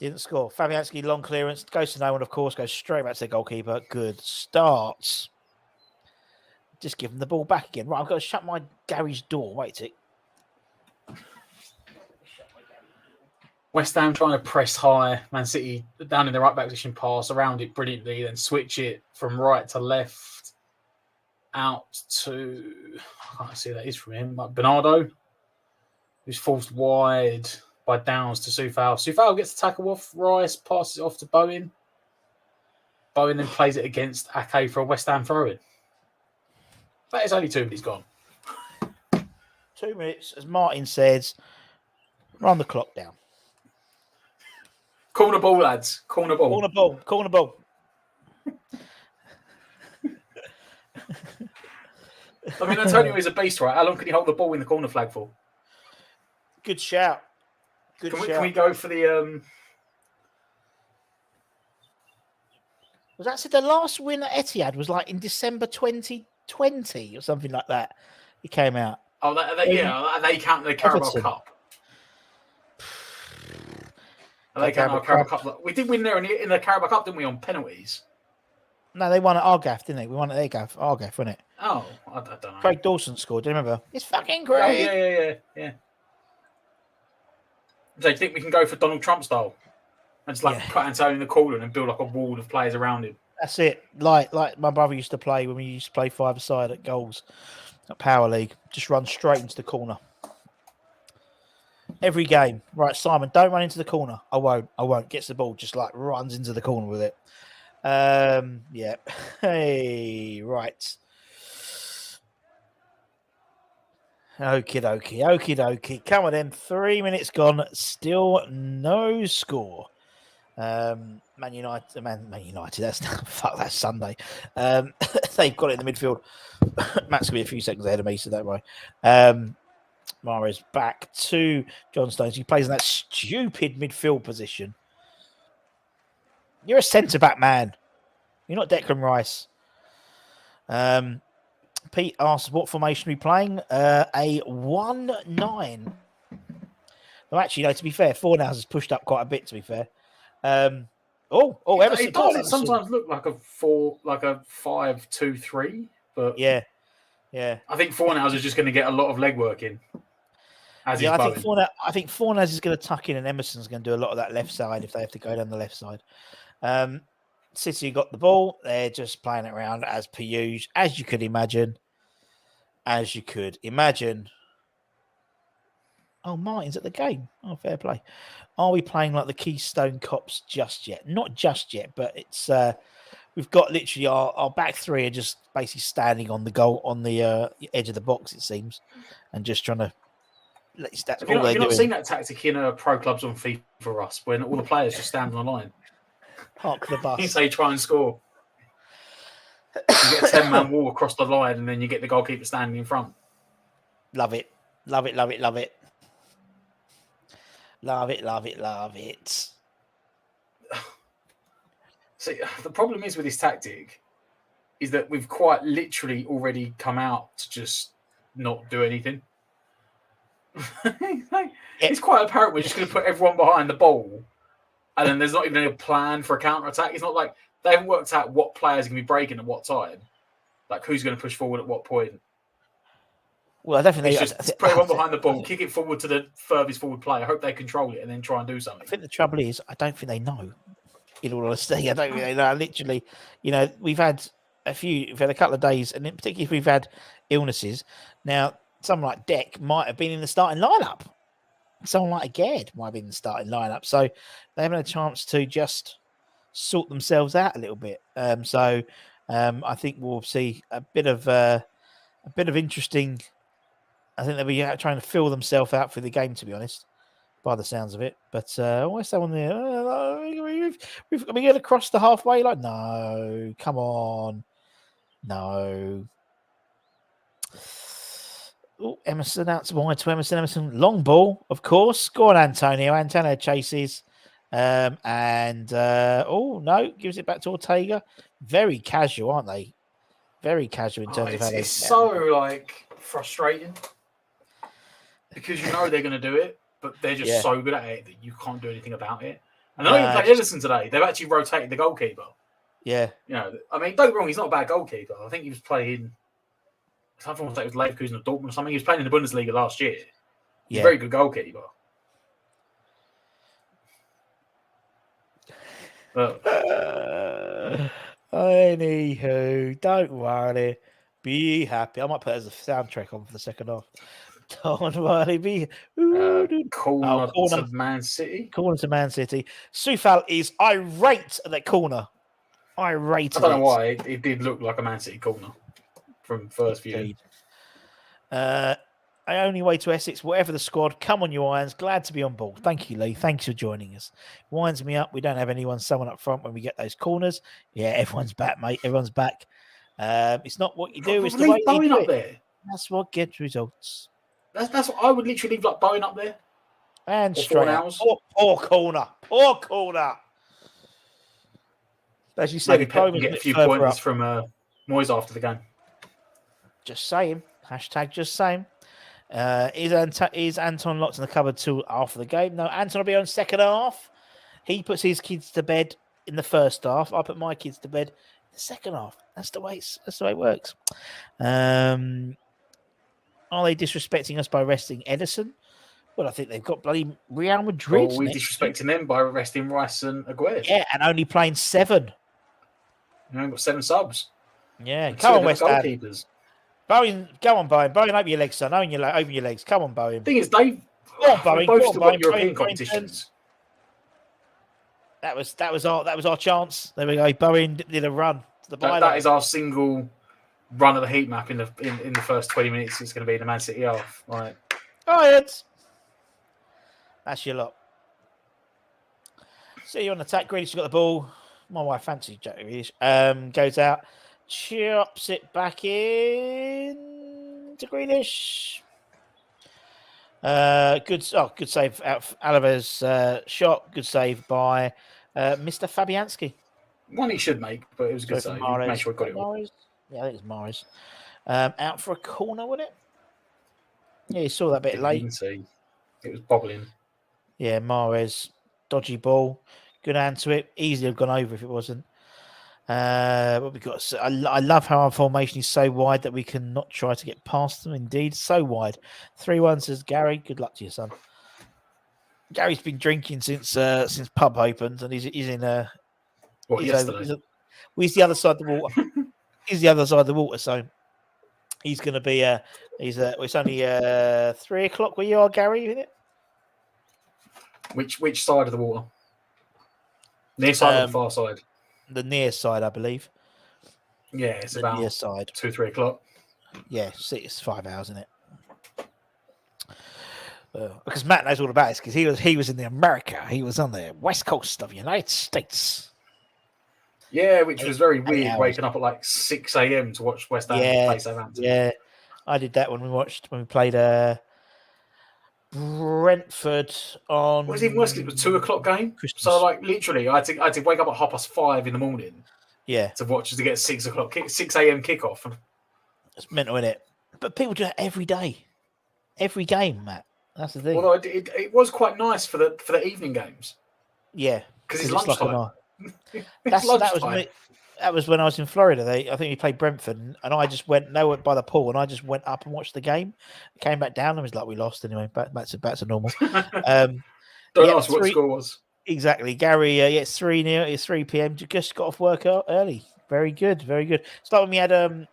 Fabianski, long clearance. Goes to no one, of course. Goes straight back to the goalkeeper. Good start. Just give him the ball back again. Right, I've got to shut my garage door. Wait a tick. West Ham trying to press high. Man City down in the right back position, pass around it brilliantly, then switch it from right to left out to, I can't see who that is from him, Bernardo, who's forced wide by Downs to Soufal. Soufal gets the tackle off Rice, passes it off to Bowen. Bowen then plays it against Ake for a West Ham throw-in. That is only 2 minutes gone. 2 minutes, as Martin says, run the clock down. Corner ball, lads. Corner ball. I mean, Antonio is a beast, right? How long can he hold the ball in the corner flag for? Good shout. Can we go for the... Was that said the last win at Etihad was in December 2020 or something like that? He came out. Oh, they count the Carabao Cup. They count the Carabao Cup. We did win there in the Carabao Cup, didn't we, on penalties? No, they won at Argaff, didn't they? We won at Argaff, wasn't it? Oh, I don't know. Craig Dawson scored. Do you remember? It's fucking great. Oh, yeah. So you think we can go for Donald Trump style and just put Antonio in the corner and build a wall of players around him? That's it. Like my brother used to play when we used to play five-a-side at goals at Power League. Just run straight into the corner. Every game. Right, Simon, don't run into the corner. I won't. Gets the ball, just like runs into the corner with it. Yeah. Hey, right. Okie dokie. Come on then. 3 minutes gone. Still no score. Man United. That's fuck. That's Sunday. They've got it in the midfield. Matt's gonna be a few seconds ahead of me, so don't worry. Mahrez back to John Stones. He plays in that stupid midfield position. You're a centre back, man. You're not Declan Rice. Pete asks, what formation are we playing? A 1-9. Well, actually, no, to be fair, Fornals has pushed up quite a bit, to be fair. Emerson. It does. It sometimes look like a 5-2-3, but yeah. I think Fornals is just going to get a lot of legwork in. I think Fornals is going to tuck in, and Emerson's going to do a lot of that left side if they have to go down the left side. City got the ball. They're just playing it around as per usual, as you could imagine. Oh, Martin's at the game. Oh, fair play. Are we playing like the Keystone Cops just yet? Not just yet, but it's we've got literally our back three are just basically standing on the goal on the edge of the box, it seems, and just trying to. That's have you not seen that tactic in pro clubs on FIFA for us when all the players just stand on the line? Park the bus. You say try and score. You get a 10-man wall across the line, and then you get the goalkeeper standing in front. Love it. See, the problem is with this tactic is that we've quite literally already come out to just not do anything. It's quite apparent we're just going to put everyone behind the ball, and then there's not even a plan for a counter-attack. It's not like they haven't worked out what players are going to be breaking at what time, like who's going to push forward at what point. Well, definitely. It's just put everyone behind the ball, kick it forward to the furthest forward player, hope they control it, and then try and do something. I think the trouble is, I don't think they know. In all honesty, I don't think they know. Literally, we've had a couple of days, and particularly if we've had illnesses. Now, someone like Deck might have been in the starting lineup. Someone like Gerd might have been in the starting lineup. So they haven't had a chance to just sort themselves out a little bit. I think we'll see a bit of interesting. I think they'll be trying to fill themselves out for the game, to be honest, by the sounds of it. But what's that one there? We're going to cross the halfway line. No, come on. No. Oh, Emerson out wide to Emerson. Emerson, long ball, of course. Go on, Antonio. Antonio chases. No, gives it back to Ortega. Very casual, aren't they? Very casual in terms of how they. It's so frustrating because they're going to do it, but they're just so good at it that you can't do anything about it. And I know you played Edison today. They've actually rotated the goalkeeper. Yeah. Don't get me wrong, he's not a bad goalkeeper. I think he was playing. I don't think it was Leverkusen or Dortmund or something. He was playing in the Bundesliga last year. He's a very good goalkeeper. Anywho, don't worry. Be happy. I might put it as a soundtrack on for the second half. Don't worry. Corner to Man City. Corner to Man City. Soufal is irate at that corner. I don't know why. It did look like a Man City corner from first view. Only way to Essex, whatever the squad. Come on, you Irons. Glad to be on board. Thank you, Lee. Thanks for joining us. Winds me up. We don't have someone up front when we get those corners. Yeah, everyone's back, mate. Everyone's back. It's not what you do. It's the way you do it. There. That's what gets results. That's what I would literally leave Bowen up there. And straight out. Poor corner. As you said, maybe Pep can get a few points from Moyes after the game. Just saying. Hashtag just saying. Is Anton locked in the cupboard till after the game? No, Anton will be on second half. He puts his kids to bed in the first half. I put my kids to bed in the second half. That's the way it works. Are they disrespecting us by resting Edison? Well, I think they've got bloody Real Madrid. Well, we're disrespecting them by resting Rice and Aguero. Yeah, and only playing 7. We've got 7 subs. Yeah, come on, West Ham. Goalkeepers. Bowen, go on, Bowen. Bowen, open your legs, son. Open your legs. Come on, Bowen. The thing is, Go on, We've Bowen. both Go on, still got Bowen. European Bowen competitions. That was our chance. There we go. Bowen did a run to the byline. That is our single run of the heat map in the first 20 minutes. It's going to be the Man City half. Right. Irons. That's your lot. See you on attack. Grealish got the ball. My wife fancies Jack Grealish. Goes out, chops it back in to Grealish. Good save out of Alaves shot. Good save by Mr. Fabianski. One he should make, but it was a good save. Make sure he got it all. Yeah, I think it's Mahrez. Out for a corner, wasn't it? Yeah, you saw that bit late. Didn't see. It was bobbling. Yeah, Mahrez, dodgy ball. Good hand to it. Easily have gone over if it wasn't. But we got. I love how our formation is so wide that we can not try to get past them. Indeed, so wide. 3-1 says Gary. Good luck to your son. Gary's been drinking since pub opened, and he's in a. What, yesterday? He's the other side of the water. He's the other side of the water, so he's going to be. It's only 3 o'clock where you are, Gary, isn't it? Which side of the water? Near side or the far side? The near side, I believe. Yeah, it's the about near side. 2-3 o'clock. Yeah, it's 5 hours, isn't it? Because Matt knows all about it, because he was in the America. He was on the west coast of the United States. Yeah, which was very weird, waking up at like 6 a.m. to watch West Ham play Southampton. Yeah, I did that when we played Brentford on. What was even worse? It was 2 o'clock game. Christmas. So like literally, I had to wake up at 5:30 in the morning. Yeah, to watch to get 6 o'clock, 6 a.m. kickoff. It's mental, isn't it? But people do that every day, every game, Matt. That's the thing. Well, it was quite nice for the evening games. Yeah, because it's lunchtime. That was when I was in Florida. I think we played Brentford, and I just went by the pool, and I just went up and watched the game. Came back down and was like, we lost anyway. Back to normal. Don't ask what the score was. Exactly, Gary. It's 3-0. It's 3 p.m. Just got off work early. Very good, very good. It's like when we had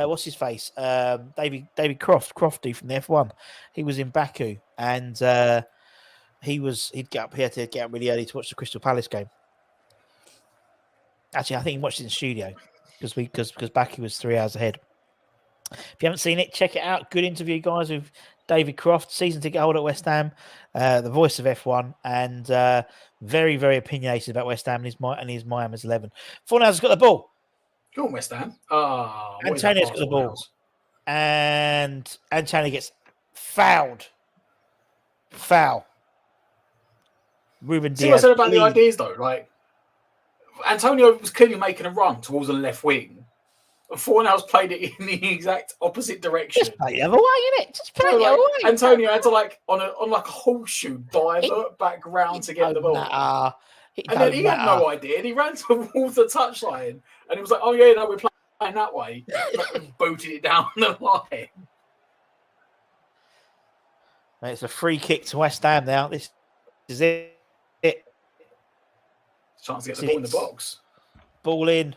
what's his face? David Crofty from the F1. He was in Baku, and he had to get up really early to watch the Crystal Palace game. Actually, I think he watched it in the studio because Baku was 3 hours ahead. If you haven't seen it, check it out. Good interview, guys, with David Croft, season ticket holder at West Ham, the voice of F1, and very, very opinionated about West Ham and his Miami's 11. Fornals got the ball. Go on, West Ham. Antonio's got the ball. And Antonio gets fouled. Foul. Ruben Diaz. See what I said about the ideas, though, right? Antonio was clearly making a run towards the left wing. Fornals played it in the exact opposite direction. Just play the other way, innit? Just play the other way. Antonio had to on like a horseshoe divert back round to get the ball. And then he had no idea. And he ran towards the touchline. And he was like, oh, yeah, no, we're playing that way. Booted it down the line. It's a free kick to West Ham now. This is it. Chance to get the ball in the box. Ball in.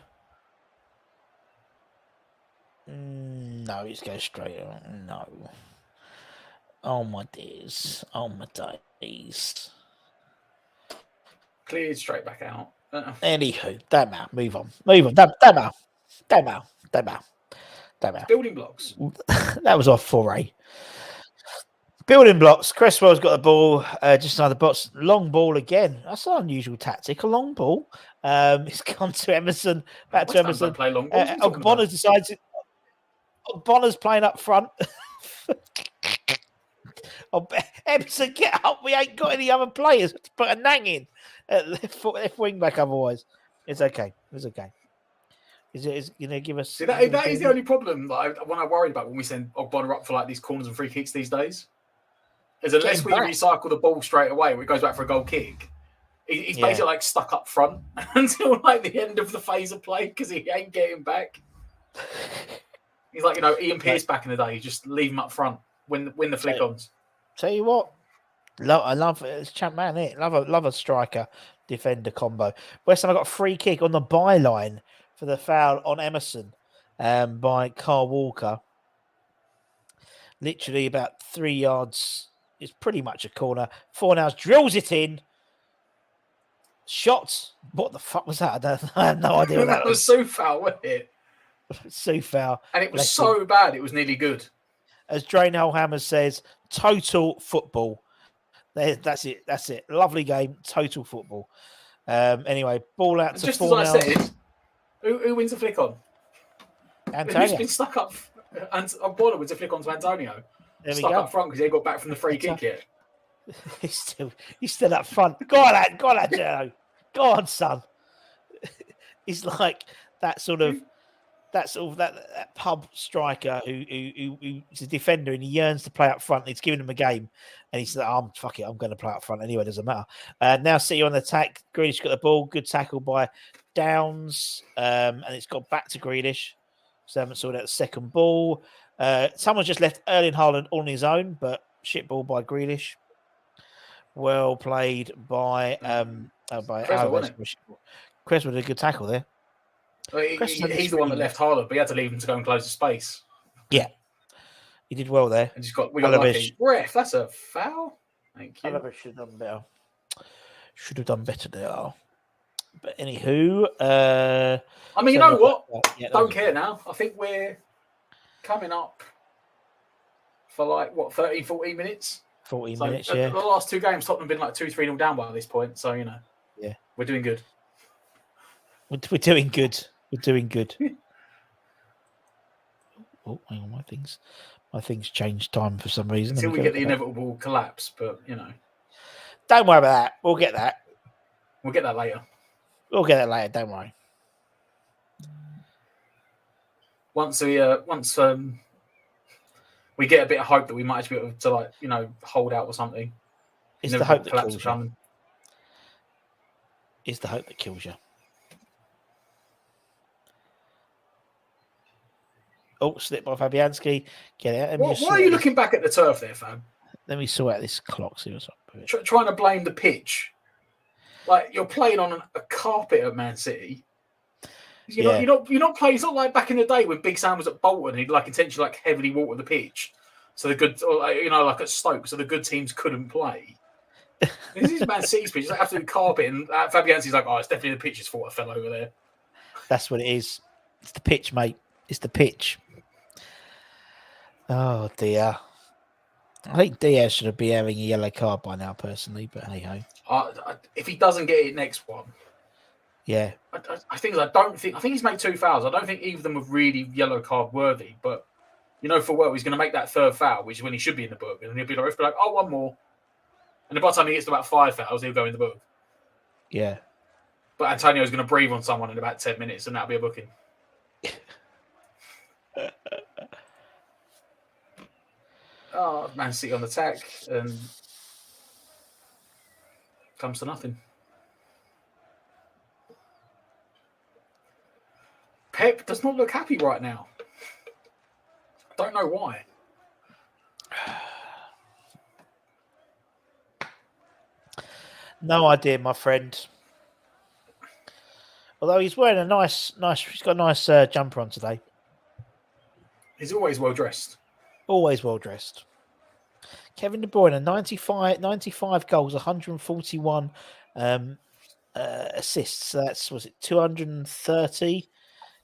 No, it's going straight on. No. Oh, my days. Oh, my days. Cleared straight back out. Anywho, don't matter. Move on. Don't matter. Building blocks. That was off foray. Building blocks. Cresswell's got the ball just inside the box. Long ball again. That's an unusual tactic. A long ball. It's gone to Emerson. Back to Emerson. Play long balls. Bonner decides Bonner's playing up front. Emerson, get up. We ain't got any other players to put a nang in at left wing back otherwise. It's okay. Is it going to give us... See, that is the only problem that when I worried about when we send Bonner up for like these corners and free kicks these days. Is unless we recycle the ball straight away, where it goes back for a goal kick, he's basically like stuck up front until like the end of the phase of play because he ain't getting back. He's like, Ian Pearce back in the day. You just leave him up front, win the flick-ons. Tell you what, I love it. It's champ man, isn't it? Love a striker defender combo. West Ham got a free kick on the byline for the foul on Emerson by Carl Walker. Literally about 3 yards It's pretty much a corner. Fornals drills it in. Shots. What the fuck was that? I have no idea what that That was was. so foul, wasn't it? So foul. And it was Bless so him. bad, it was nearly good. As Drain Hammer says, total football. That's it. That's it. Lovely game. Total football. Anyway, ball out And to just as I Fornals. said, who wins the flick on? Antonio. Who's been stuck up? And Bonner wins a flick on to Antonio. There we Stuck go. up front because he got back from the free kick yet. He's still up front. Go on, Joe. Go on, son. He's like that pub striker who's a defender and he yearns to play up front. It's giving him a game, and he said, "Oh, fuck it, I'm going to play up front anyway. It doesn't matter." Now City on the attack. Grealish got the ball. Good tackle by Downs, and it's got back to Grealish. So I haven't sorted out the second ball. Someone's just left Erling Haaland on his own, but shit ball by Grealish. Well played by Alves. Cresswell did a good tackle there. He's the one that left Haaland, but he had to leave him to go and close the space. Yeah, he did well there. And we got lucky. Ref, that's a foul. Thank you. Alves should have done better. Should have done better there. But anywho, I mean, you know what? Don't care now. I think we're coming up for like 13, 14 minutes. 14 minutes, yeah. The last two games, Tottenham have been like 2-3-0 down by this point. So, yeah, we're doing good. We're doing good. We're doing good. Oh, hang on, my things changed time for some reason. Until we get the inevitable collapse, but don't worry about that. We'll get that. We'll get that later. Don't worry. Once we get a bit of hope that we might actually be able to hold out or something. It's the hope that kills you. It's the hope that kills you. Oh, slip by Fabianski. Get out. Why are you looking back at the turf there, Fab? Let me sort out this clock. See what's up. Trying to blame the pitch. Like you're playing on a carpet at Man City. You're not playing. It's not like back in the day when Big Sam was at Bolton. He'd intentionally heavily water the pitch, so the good, like at Stoke, so the good teams couldn't play. This is Man City's pitch. It's absolute carpet, and Fabianski's like, "Oh, it's definitely the pitch's fault. I fell over there." That's what it is. It's the pitch, mate. It's the pitch. Oh dear. I think Diaz should be having a yellow card by now, personally. But anyhow, if he doesn't get it next one. Yeah, I think he's made 2 fouls. I don't think either of them were really yellow card worthy, but for well, he's going to make that third foul, which is when he should be in the book, and he'll be like, "Oh, one more," and by the time he gets to about 5 fouls, he'll go in the book. Yeah, but Antonio's going to breathe on someone in about 10 minutes, and that'll be a booking. Man City on the attack, and comes to nothing. Pep does not look happy right now. Don't know why. No idea, my friend. Although he's wearing a nice. He's got a nice jumper on today. He's always well dressed. Always well dressed. Kevin De Bruyne, 95 goals, 141 assists. So that's 230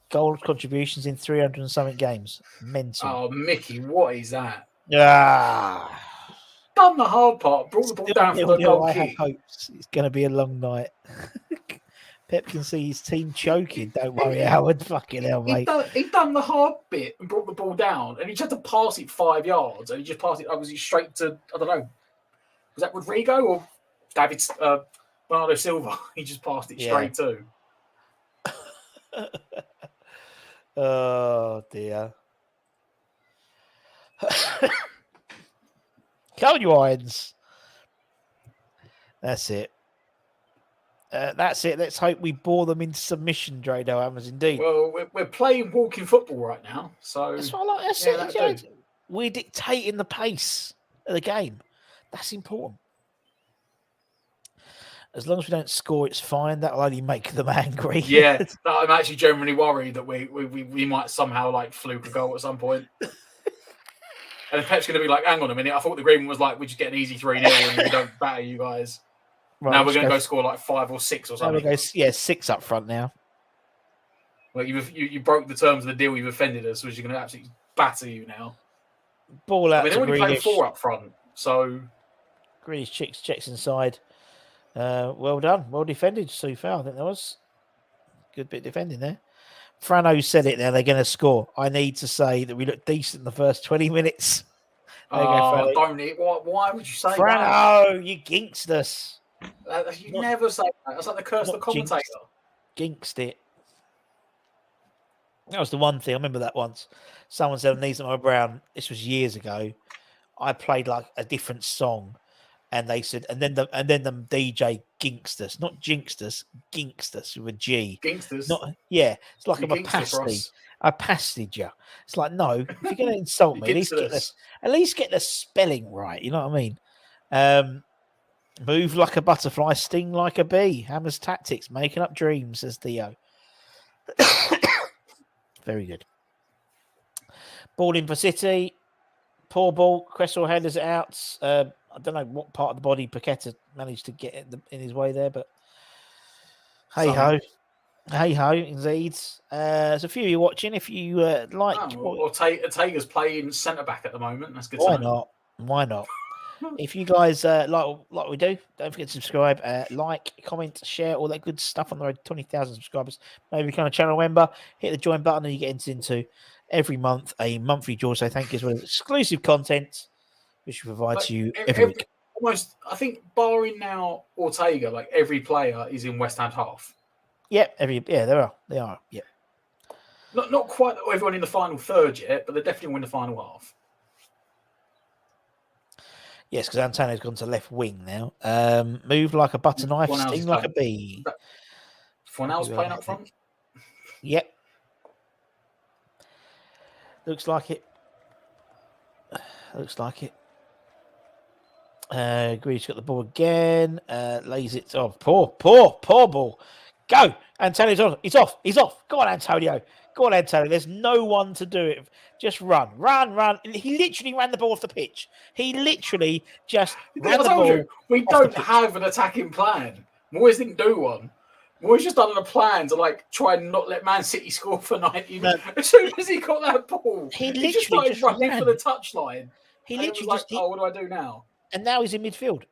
goal contributions in 300 and something games. Mental. Oh, Mickey, what is that? Done the hard part. Brought the ball down for the goal kick. I have hopes it's going to be a long night. Pep can see his team choking. Don't worry, Howard. Fucking hell, mate. He done the hard bit and brought the ball down, and he just had to pass it 5 yards, and he just passed it. Was it straight to? I don't know. Was that Rodrigo or David Bernardo Silva? He just passed it straight to. Oh dear. Come on, you irons. That's it. Let's hope we bore them into submission, Drado Hammers, indeed. Well, we're playing walking football right now, so that's what I like. That's it. We're dictating the pace of the game. That's important. As long as we don't score, it's fine. That'll only make them angry. Yeah, I'm actually genuinely worried that we might somehow fluke a goal at some point. And Pep's going to be like, hang on a minute. I thought the agreement was like, we just get an easy 3-0 and we don't batter you guys. Right, now we're going to go score like 5 or 6 or something. Now we'll 6 up front now. Well, you broke the terms of the deal. You've offended us, which is going to absolutely batter you now. Ball out. I mean, they're only playing 4 up front, so Grealish checks inside. Well done, well defended. So far, I think that was good bit of defending there. Frano said it there. They're going to score. I need to say that we looked decent in the first 20 minutes. Don't need. Why would you say Frano, you ginked us. You never say that. That's like the curse of the commentator. Ginked it. That was the one thing. I remember that once. Someone said, "Needs my Brown." This was years ago. I played like a different song, and they said, and then the DJ ginked us, not jinxed us, ginked us with a G. Ginksters. It's like I'm a pasty. I pasted you. It's like, no, if you're going to insult me, at least get the spelling right. You know what I mean? Move like a butterfly, sting like a bee. Hammer's tactics, making up dreams, says Theo. Very good. Ball in for City. Poor ball. Cresswell headers it out. I don't know what part of the body Paqueta managed to get in his way there, but hey-ho. Hey-ho, indeed. There's a few of you watching. If you like... Ortega's playing centre-back at the moment. That's good. Why not? If you guys like we do, don't forget to subscribe, like, comment, share, all that good stuff on the road to 20,000 subscribers. Maybe become a channel member, hit the join button, and you get into every month a monthly draw. So thank you, as well as exclusive content, which we provide to you every week. Almost, I think, barring now Ortega, like every player is in West Ham's half. Yep, they are. Yeah, not quite everyone in the final third yet, but they definitely win the final half. Yes, because Antonio's gone to left wing now. Move like a butter knife, sting like a bee. Fornell's playing up front? Yep. Looks like it. Greaves got the ball again. Lays it off. Poor ball. Go. Antonio's on. He's off. Go on, Antonio. There's no one to do it. Just run. He literally ran the ball off the pitch. He literally just ran the ball. We don't have an attacking plan. Moyes didn't do one. Moyes just done a plan to try and not let Man City score for 90 minutes. As soon as he got that ball, he just started running for the touchline. He literally was like, what do I do now? And now he's in midfield.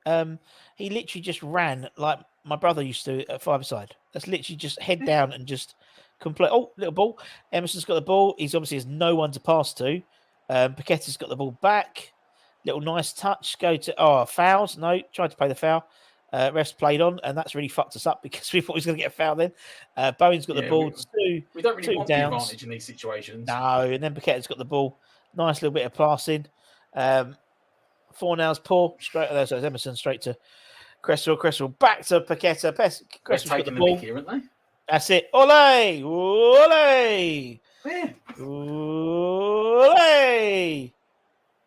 He literally just ran like my brother used to at five-a-side. That's literally just head down and just complete. Oh, little ball. Emerson's got the ball. He's obviously has no one to pass to. Paqueta's got the ball back. Little nice touch. Fouls. No, tried to play the foul. Refs played on, and that's really fucked us up because we thought he was going to get a foul then. Bowen's got the ball. We don't really want the advantage in these situations. No, and then Paqueta's got the ball. Nice little bit of passing. Fornell's poor. Straight there, so it's Emerson straight to Cresswell. Cresswell back to Paqueta. Cresswell's taking the mickey, aren't they? That's it. Ole! Yeah. Ole!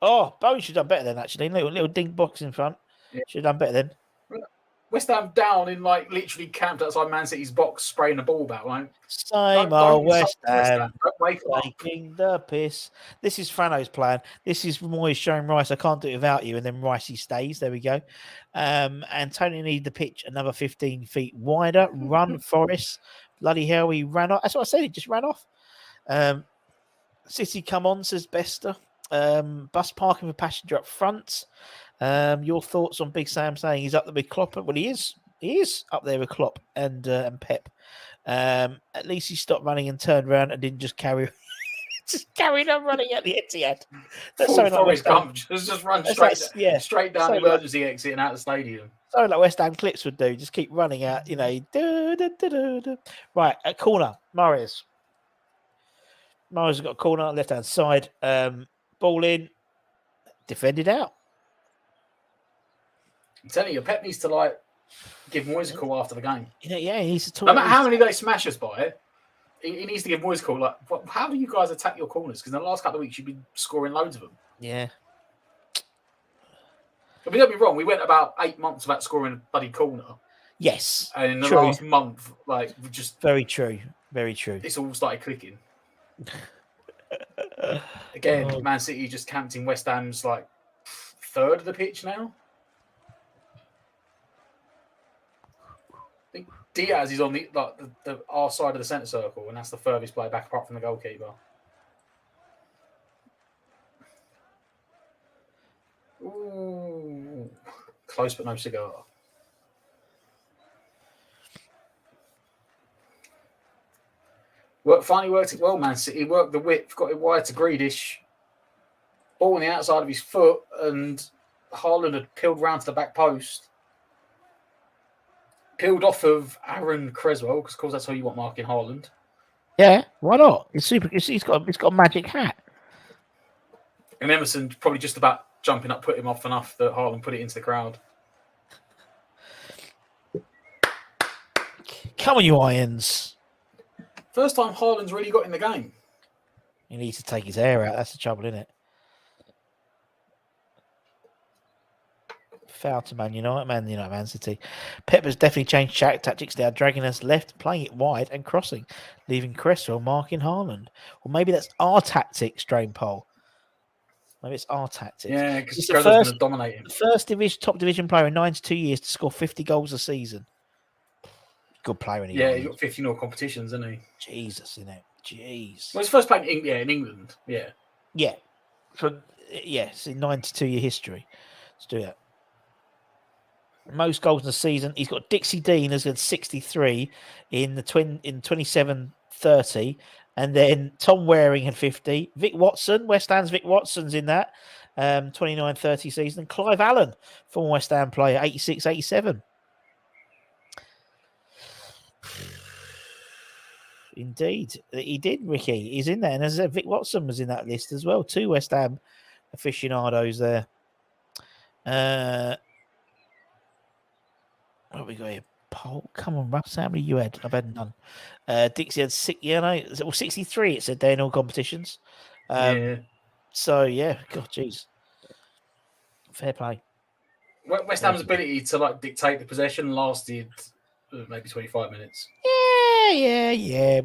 Oh, Bowen should have done better then, actually. Little ding box in front. Yeah. Should have done better then. West Ham down in literally camped outside Man City's box, spraying the ball back. Same old West Ham taking the piss. This is Frano's plan. This is Moyes showing Rice, I can't do it without you, and then Ricey stays. There we go. And Tony needed the pitch another 15 feet wider. Run, Forest. Bloody hell, he ran off. That's what I said. He just ran off. City come on, says Bester. Bus parking for passenger up front. Your thoughts on Big Sam saying he's up there with Klopp? Well, he is. He is up there with Klopp and Pep. At least he stopped running and turned around and didn't just carried on running at the Etihad. That's so Forrest Gump just run straight down the emergency exit and out of the stadium. So like West Ham Clips would do, just keep running out. Right, at corner, Marius has got a corner on the left hand side. Ball in, defended out. I'm telling you, Pep needs to give Moyes a call after the game. Yeah, he needs to talk. No matter how many they smash us by, he needs to give Moyes a call. How do you guys attack your corners? Because in the last couple of weeks, you've been scoring loads of them. Yeah. But don't be wrong, we went about 8 months without scoring a bloody corner. Yes. And in the last month, we just... Very true. Very true. It's all started clicking. Again, Man City just camped in West Ham's like third of the pitch now. I think Diaz is on the our side of the centre circle, and that's the furthest play back apart from the goalkeeper. Ooh, close but no cigar. Finally worked it well, Man City. Worked the width, got it wide to Grealish. Ball on the outside of his foot, and Haaland had peeled round to the back post. Peeled off of Aaron Creswell, because of course that's how you want marking Haaland. Yeah, why not? It's super. He's got a magic hat. And Emerson probably just about jumping up, put him off enough that Haaland put it into the crowd. Come on, you Irons. First time Haaland's really got in the game. He needs to take his hair out. That's the trouble, isn't it? Foul to Man United, Man City. Pep has definitely changed tactics now, dragging us left, playing it wide and crossing, leaving Cresswell marking Haaland. Or maybe that's our tactics, Drain Pole. Maybe it's our tactics. Yeah, because Cresswell's going to dominate him. Top division player in 92 years to score 50 goals a season. Good player in England. Yeah, he's got 50 more competitions, hasn't he? Jesus, isn't it? Jeez. Well, he's first playing in England. Yeah. Yeah. It's in 92-year history. Let's do that. Most goals in the season. He's got Dixie Dean has got 63 in 27-30. And then Tom Waring had 50. Vic Watson, West Ham's Vic Watson's in that 29-30 season. And Clive Allen, former West Ham player, 86-87. Indeed, he did, Ricky. He's in there. And as I said, Vic Watson was in that list as well. 2 West Ham aficionados there. What have we got here? Paul, come on, Russ. How many you had? I've had none. Dixie had 63. It said there in all competitions. Yeah. So yeah, God, jeez, fair play. West Ham's ability to dictate the possession lasted maybe 25 minutes. Yeah.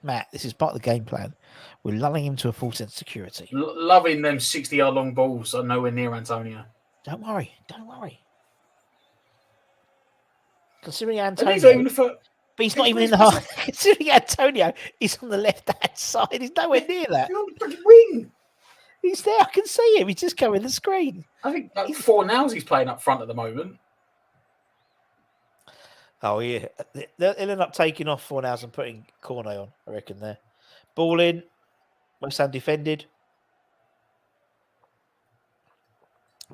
Matt, this is part of the game plan. We're lulling him to a full sense of security. Loving them 60-yard long balls are nowhere near Antonio. Don't worry. Considering Antonio, but he's not even in the half. Considering Antonio, he's on the left-hand side. He's nowhere near that. He's on the bloody wing. He's there. I can see him. He's just covering the screen. I think Fornals he's playing up front at the moment. Oh, yeah. They'll end up taking off Fornals and putting Cornet on, I reckon, there. Ball in. West Ham defended.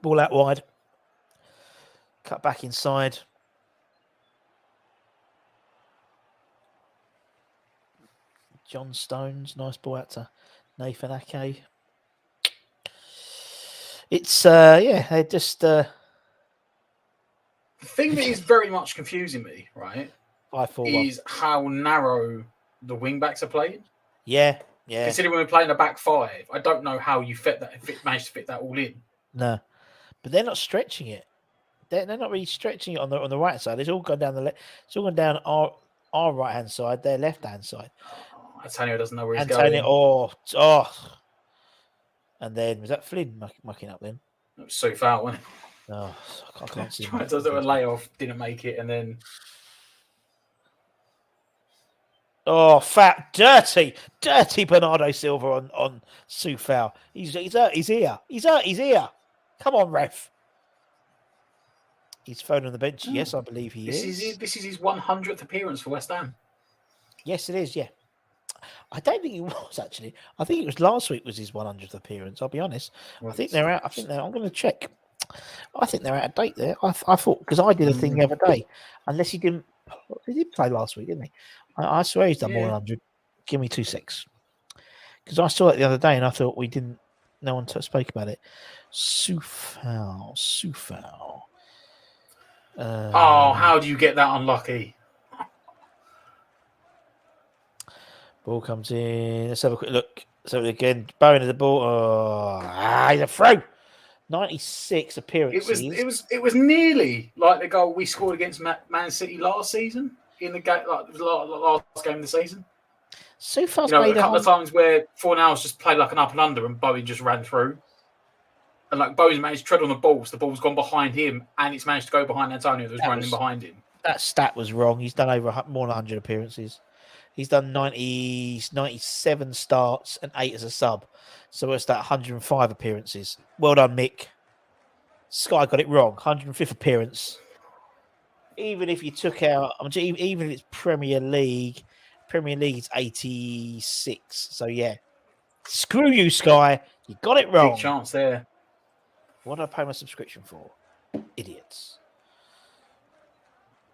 Ball out wide. Cut back inside. John Stones, nice ball out to Nathan Ake. It's, they're just... The thing that is very much confusing me, right, 5-4-1. is how narrow the wing-backs are playing. Yeah. Considering we're playing a back 5, I don't know how you managed to fit that all in. No. But they're not stretching it. They're not really stretching it on the right side. It's all gone down the left. It's all gone down our right-hand side, their left-hand side. Antonio doesn't know where he's going. Oh. And then, was that Flynn mucking up then? It was so foul, wasn't it? Oh, I can't see. Tried to do a layoff, didn't make it, and then... Oh, fat, dirty Bernardo Silva on Soufal. He's hurt his ear. He's hurt his ear. Come on, ref. He's phone on the bench. Yes, I believe he is. This is his 100th appearance for West Ham. Yes, it is, yeah. I don't think it was, actually. I think it was last week was his 100th appearance, I'll be honest. I think they're out. I'm going to check. I think they're out of date there. I thought, because I did a thing the other day, unless he did play last week, didn't he? I swear he's done more than 100. Give me 2 secs. Because I saw it the other day and I thought no one spoke about it. Soufal. How do you get that unlucky? Ball comes in. Let's have a quick look. So again, Bowen at the ball. Oh, he's a throw. 96 appearances. It was nearly like the goal we scored against Man City last season in the game, like the last game of the season. Soufar's You know, a made couple of times where Fornals just played like an up and under and Bowen just ran through. And like Bowen's managed to tread on the ball, so the ball's gone behind him and it's managed to go behind Antonio that was running behind him. That stat was wrong. He's done over more than 100 appearances. He's done 97 starts and 8 as a sub. So it's that 105 appearances. Well done, Mick. Sky got it wrong. 105th appearance. Even if you took out, even if it's Premier League is 86. So yeah, screw you, Sky. You got it wrong. Big chance there. What did I pay my subscription for? Idiots.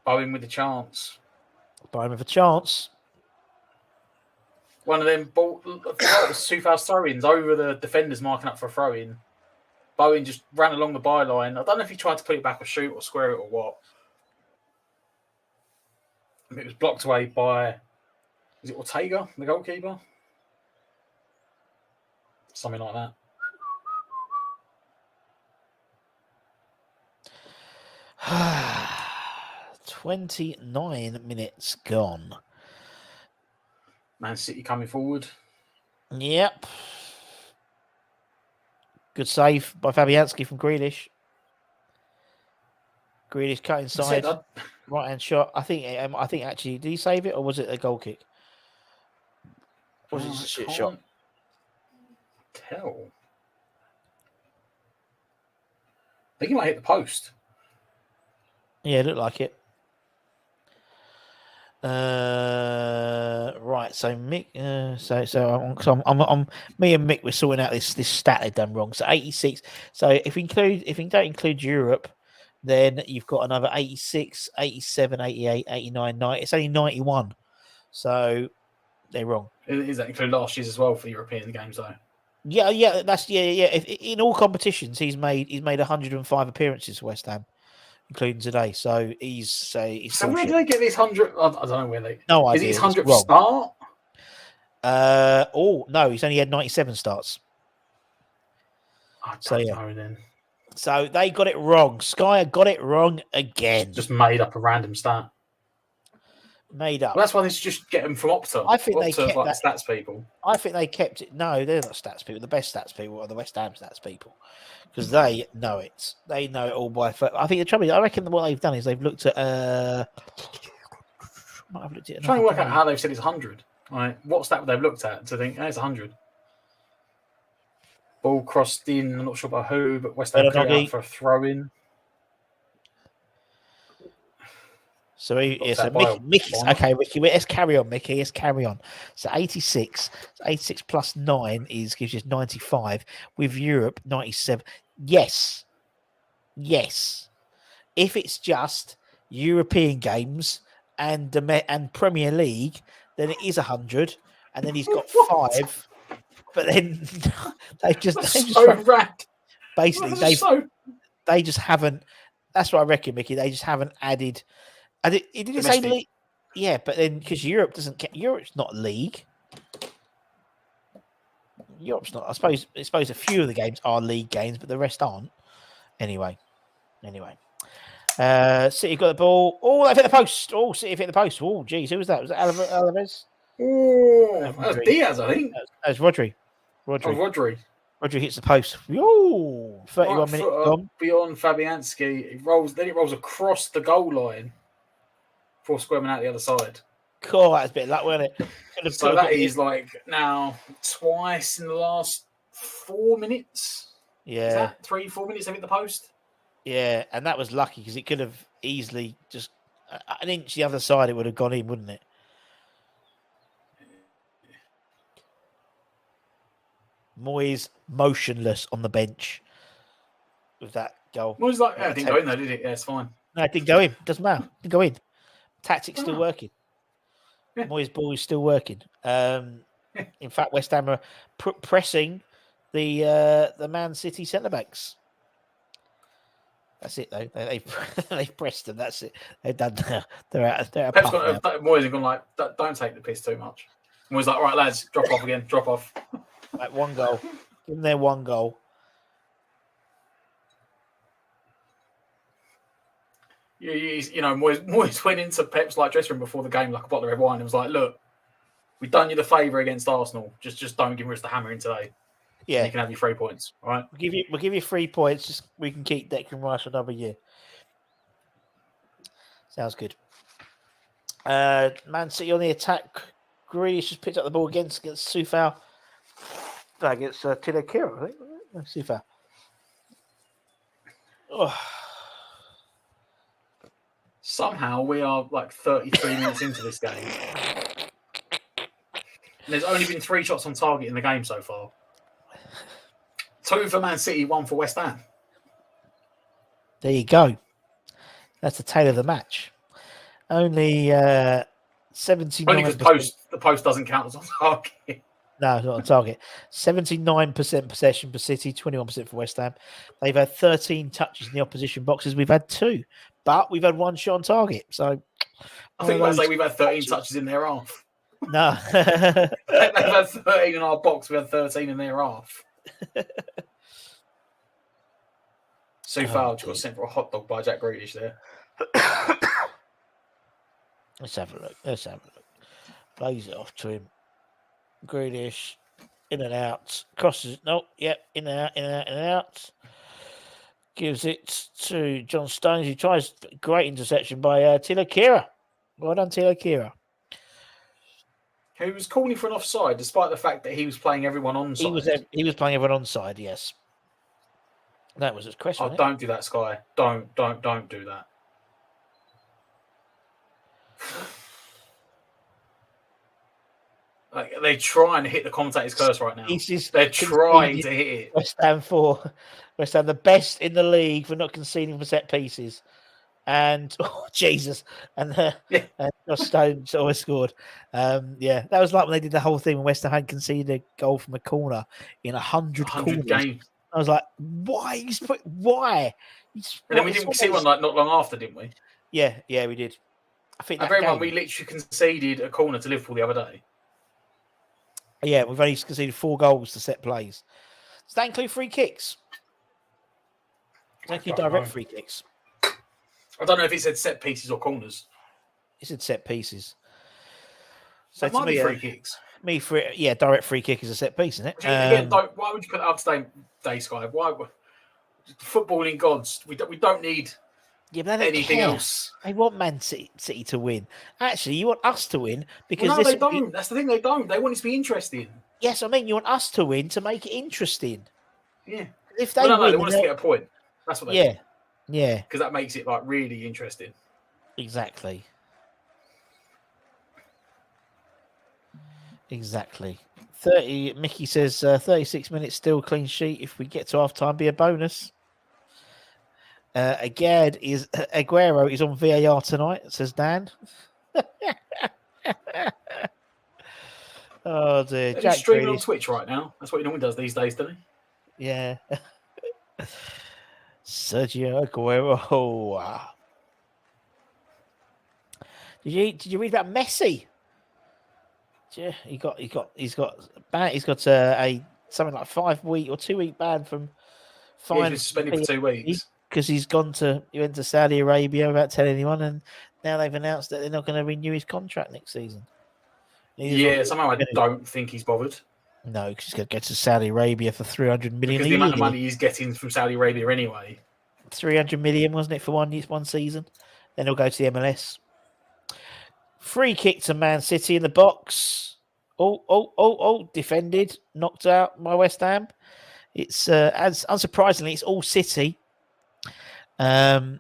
Bowen with the chance. Bowen with a chance. One of them ball, Soufar's throw-ins over the defenders marking up for a throw-in. Bowen just ran along the byline. I don't know if he tried to put it back or shoot or square it or what. It was blocked away by, is it Ortega, the goalkeeper? Something like that. 29 minutes gone. Man City coming forward. Yep. Good save by Fabianski from Grealish. Grealish cut inside. Right hand shot. I think actually, did he save it or was it a goal kick? Or was it just a shit shot? Tell. I think he might hit the post. Yeah, it looked like it. Right. So Mick. Me and Mick we're sorting out this stat they've done wrong. So 86. So if you don't include Europe, then you've got another 86, 87, 88, 89, 90. It's only 91. So they're wrong. Is that include last year's as well for European games though? Yeah. In all competitions, he's made 105 appearances for West Ham, including today. So he's so where do they get these 100? I don't know where they. No idea. Is it his 100th start? No, he's only had 97 starts. I don't know then. So they got it wrong. Sky got it wrong again. Just made up a random stat. Made up. Well, that's why they should just get them from Opta. I think Opta they kept like that. Stats people. I think they kept it. No, they're not stats people. The best stats people are the West Ham stats people because they know it. They know it all by. I think the trouble is, I reckon what they've done is they've looked at. Trying to work out how they've said it's 100. Right, what stat they've looked at to think it's 100. Ball crossed in. I'm not sure about who, but West Ham cleared out for a throw-in. So Mickey's okay. Ricky, let's carry on, Mickey. Let's carry on. So 86 plus 9 gives you 95. With Europe, 97. Yes. If it's just European games and Premier League, then it is 100, and then he's got 5. But then they just haven't. That's what I reckon, Mickey. They just haven't added. It didn't say league. Yeah, but then because Europe doesn't get Europe's not league. Europe's not. I suppose a few of the games are league games, but the rest aren't. Anyway. City got the ball. Oh, they've hit the post. Oh, City hit the post. Oh, geez, who was that? Was it Alaves? Oh, that was Diaz, I think. That was Rodri. Rodri hits the post. Yo, 31 minutes gone. Beyond Fabianski, it rolls across the goal line before squirming out the other side. Cool, that's a bit of luck, wasn't it? So that is like now twice in the last 4 minutes. Yeah. Is that 3-4 minutes they've hit the post? Yeah, and that was lucky because it could have easily just an inch the other side, it would have gone in, wouldn't it? Moyes motionless on the bench with that goal. Moyes like, it didn't go in though, did it? Yeah, it's fine. No, it didn't go in. Doesn't matter. It didn't go in. Tactics still working. Yeah. Moyes' ball is still working. In fact, West Ham are pressing the Man City centre backs. That's it though. They've pressed them. That's it. They've done. They're out. Moyes have gone like, don't take the piss too much. Moyes like, all right, lads, drop off again. Drop off. Like one goal. Give them their one goal. You know, Moyes went into Pep's like dressing room before the game like a bottle of red wine and was like, look, We've done you the favour against Arsenal. Just don't give us the hammering today. Yeah, and you can have your 3 points. All right. we'll give you 3 points. Just we can keep Declan Rice for another year. Sounds good. Man City on the attack. Grealish just picked up the ball against Sufal. Against Tilo Kira, I think. Sufal. Oh. Somehow we are like 33 minutes into this game. And there's only been 3 shots on target in the game so far. 2 for Man City, 1 for West Ham. There you go. That's the tale of the match. Only 79%. Only because the post doesn't count as on target. No, not on target. 79% possession for City, 21% for West Ham. They've had 13 touches in the opposition boxes. We've had 2, but we've had 1 shot on target. So I think I'd say we've had 13 touches in their half. No. They've had 13 in our box. We had 13 in their half. Sufal just got sent for a hot dog by Jack Grealish there. Let's have a look. Plays it off to him. Grealish, in and out. Crosses. No, yep, in and out. Gives it to John Stones. He tries great interception by Tilo Kira. Well done, Tilo Kira. Who was calling for an offside, despite the fact that he was playing everyone onside. He was playing everyone onside. Yes, that was his question. Oh, don't do that, Sky. Don't do that. Like, they're trying to hit the commentator's curse right now. They're trying to hit it. West Ham, the best in the league for not conceding for set pieces. And Jesus, and Josh Stones always scored. That was like when they did the whole thing when West Ham had conceded a goal from a corner in 100 corners. Games. I was like, why? Why? And then we didn't see one like not long after, didn't we? Yeah, we did. I think we literally conceded a corner to Liverpool the other day. Yeah, we've only conceded 4 goals to set plays. Does that include free kicks? Does that include direct free kicks? I don't know if it said set pieces or corners. It said set pieces. So to me, free kicks. Direct free kick is a set piece, isn't it? Again, why would you put that up today, Sky? Why? Footballing gods. We don't need anything else. They want Man City to win. Actually, you want us to win because no, they don't. That's the thing. They don't. They want it to be interesting. Yes, I mean you want us to win to make it interesting. Yeah. If they win, they want us to get a point. That's what they want. Yeah. Because that makes it like really interesting. Exactly. 30. Mickey says 36 minutes still clean sheet. If we get to half time, be a bonus. Aguero is on VAR tonight, says Dan. Oh dear. He's streaming on Twitch right now. That's what he normally does these days, doesn't he? Yeah. Sergio Aguero. Did you read about Messi? Yeah, he's got a something like 5 week or 2 week ban from fine. He's been suspended for 2 weeks because he went to Saudi Arabia without telling anyone, and now they've announced that they're not going to renew his contract next season. Somehow I don't think he's bothered. No, because he's going to go to Saudi Arabia for 300 million. Because the amount of money he's getting from Saudi Arabia anyway. 300 million, wasn't it, for one season? Then he'll go to the MLS. Free kick to Man City in the box. Defended, knocked out by West Ham. It's as unsurprisingly, it's all City. Ball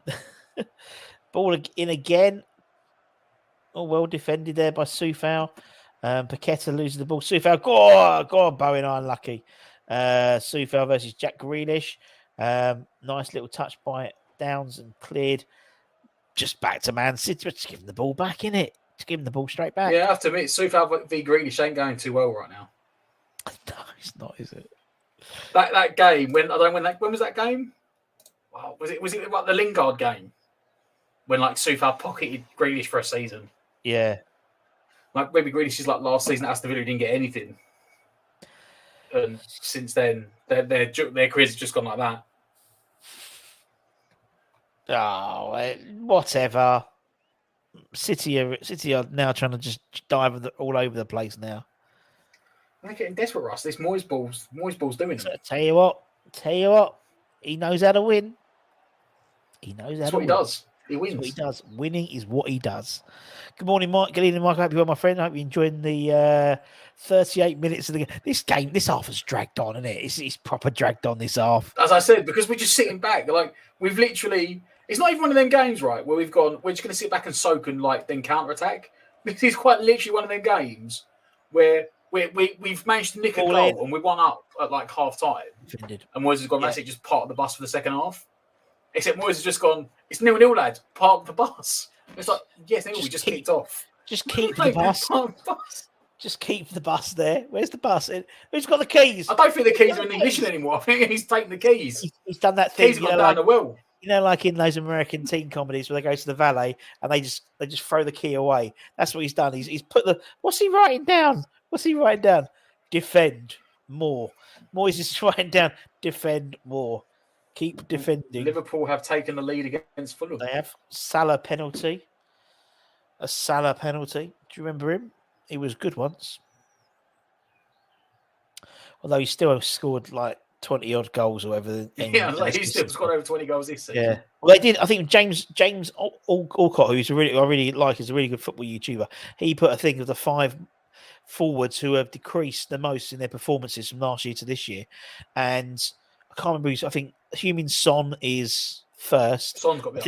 in again. Well defended there by Sufal. Paqueta loses the ball. Sufal, go on, Bowen, unlucky. Sufal versus Jack Grealish. Nice little touch by Downs and cleared. Just back to Man City. Just give him the ball back, innit? Just give him the ball straight back. Yeah, I have to admit, Sufal v Grealish ain't going too well right now. No, it's not, is it? That game, when was that game? Wow, was it like the Lingard game? When like Sufal pocketed Grealish for a season. Yeah. Like maybe Grealish is like last season at Aston Villa didn't get anything. And since then, their careers have just gone like that. Oh, whatever. City are now trying to just dive all over the place now. They're getting desperate, Russ. This Moyes ball's doing So, them. tell you what, he knows how to win. He knows how That's to what he win. does. He That's what he wins. does. Winning is what he does. Good morning, Mike. Good evening, Mike. I hope you're well, my friend. I hope you're enjoying the 38 minutes of the game. This game, this half has dragged on, isn't it? It's proper dragged on this half. As I said, because we're just sitting back. Like, we've literally... It's not even one of them games, right, where we're just going to sit back and soak and, like, then counter-attack. This is quite literally one of them games where we've managed to nick a goal and we won up at, like, half-time. Defended. And Moyes has gone, that's it, just park the bus for the second half. Except Moyes has just gone, it's 0-0, lads. Park the bus. It's like, yes, we just kicked off. Just keep the bus. Just keep the bus there. Where's the bus? Who's got the keys? I don't think the keys are in the ignition anymore. I think he's taken the keys. He's done that thing. Keys have gone down the well. You know, like in those American teen comedies where they go to the valet and they just throw the key away. That's what he's done. He's put the... What's he writing down? Defend more. Moyes is writing down, defend more. Keep defending. Liverpool have taken the lead against Fulham. They have. Salah penalty. A Salah penalty. Do you remember him? He was good once. Although he still scored like 20 odd goals or whatever. Yeah, he's still scored over 20 gols this season. Yeah. Well, they did. I think James Alcott, who's I really like, is a really good football YouTuber. He put a thing of the 5 forwards who have decreased the most in their performances from last year to this year. And I can't remember who's, I think Heung-min Son is first. Son's got me up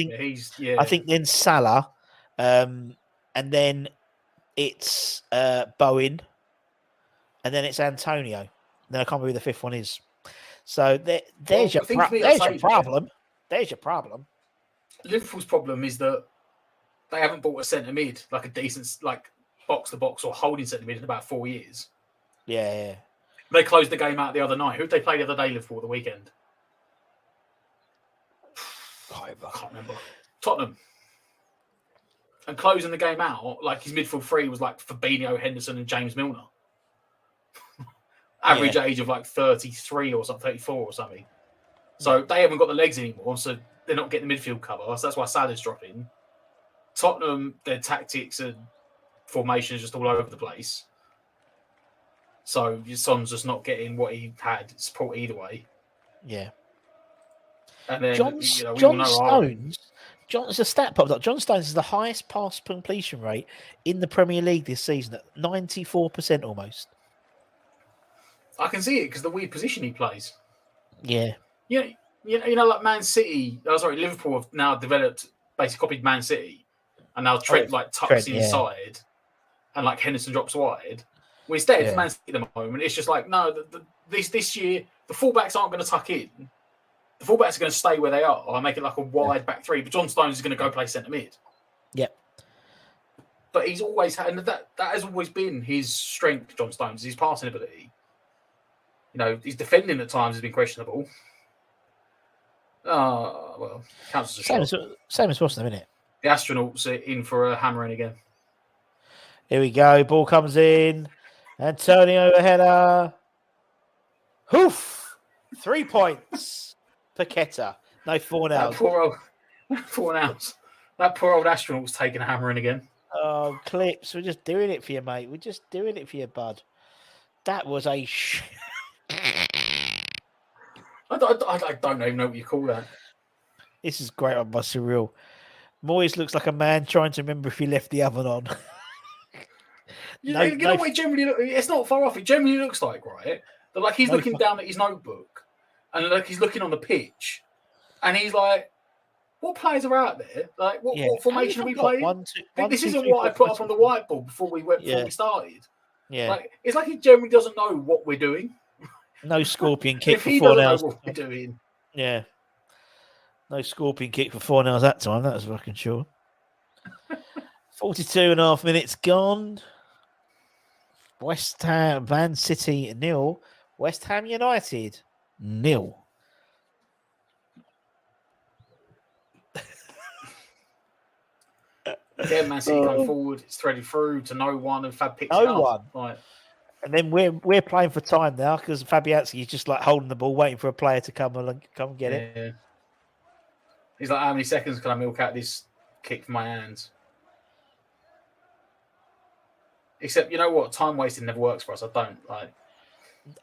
there. I think then Salah, and then it's Bowen, and then it's Antonio. Then I can't remember who the 5th one is. So there's your problem. There's your problem. Liverpool's problem is that they haven't bought a centre mid, like a decent, like box to box or holding centre mid in about 4 years. Yeah. They closed the game out the other night. Who did they play the other day, Liverpool, the weekend? I can't remember. Tottenham. And closing the game out, like his midfield 3 was like Fabinho, Henderson, and James Milner. Average age of like 33 or something, 34 or something. So they haven't got the legs anymore, so they're not getting the midfield cover. So that's why Salah's dropping. Tottenham, their tactics and formation is just all over the place. So your son's just not getting what he had support either way. Yeah. And then John Stones. It's a stat popped up. John Stones is the highest pass completion rate in the Premier League this season at 94% almost. I can see it because the weird position he plays. Yeah. You know, like Man City. Liverpool have now developed, basically copied Man City, and now Trent tucks inside, and like Henderson drops wide. Well, instead for Man City at the moment, it's just like no. This year, the fullbacks aren't going to tuck in. The fullbacks are going to stay where they are. I make it like a wide back 3, but John Stones is going to go play centre mid. Yep. But he's always had, and that has always been his strength. John Stones, his passing ability. You know, his defending at times has been questionable. Well, counts as a shot. Same as Boston, isn't it? The Astronauts are in for a hammering again. Here we go. Ball comes in. Antonio header. Hoof! 3 points. Paqueta. No 4 now. That poor old Astronaut's taking a hammering again. Oh, Clips. We're just doing it for you, mate. We're just doing it for you, bud. That was a... I don't even know what you call that. This is great on my surreal. Moyes looks like a man trying to remember if he left the oven on. You know what it generally it's not far off. It generally looks like, right? That like he's looking down at his notebook and like he's looking on the pitch and he's like, what players are out there? Like what formation are we playing? This isn't what I put up on the whiteboard before we started. Yeah. Like it's like he generally doesn't know what we're doing. No scorpion kick for 4 hours. What we're doing. Yeah. No scorpion kick for 4 hours that time. That was fucking sure. 42.5 minutes gone. West Ham, Man City 0. West Ham United 0. Yeah, Man City going forward. It's threaded through to no one, and Fab picks it up. Right. And then we're playing for time now because Fabianski is just like holding the ball, waiting for a player to come and get it. Yeah. He's like, how many seconds can I milk out this kick from my hands? Except, you know what? Time wasting never works for us. I don't like.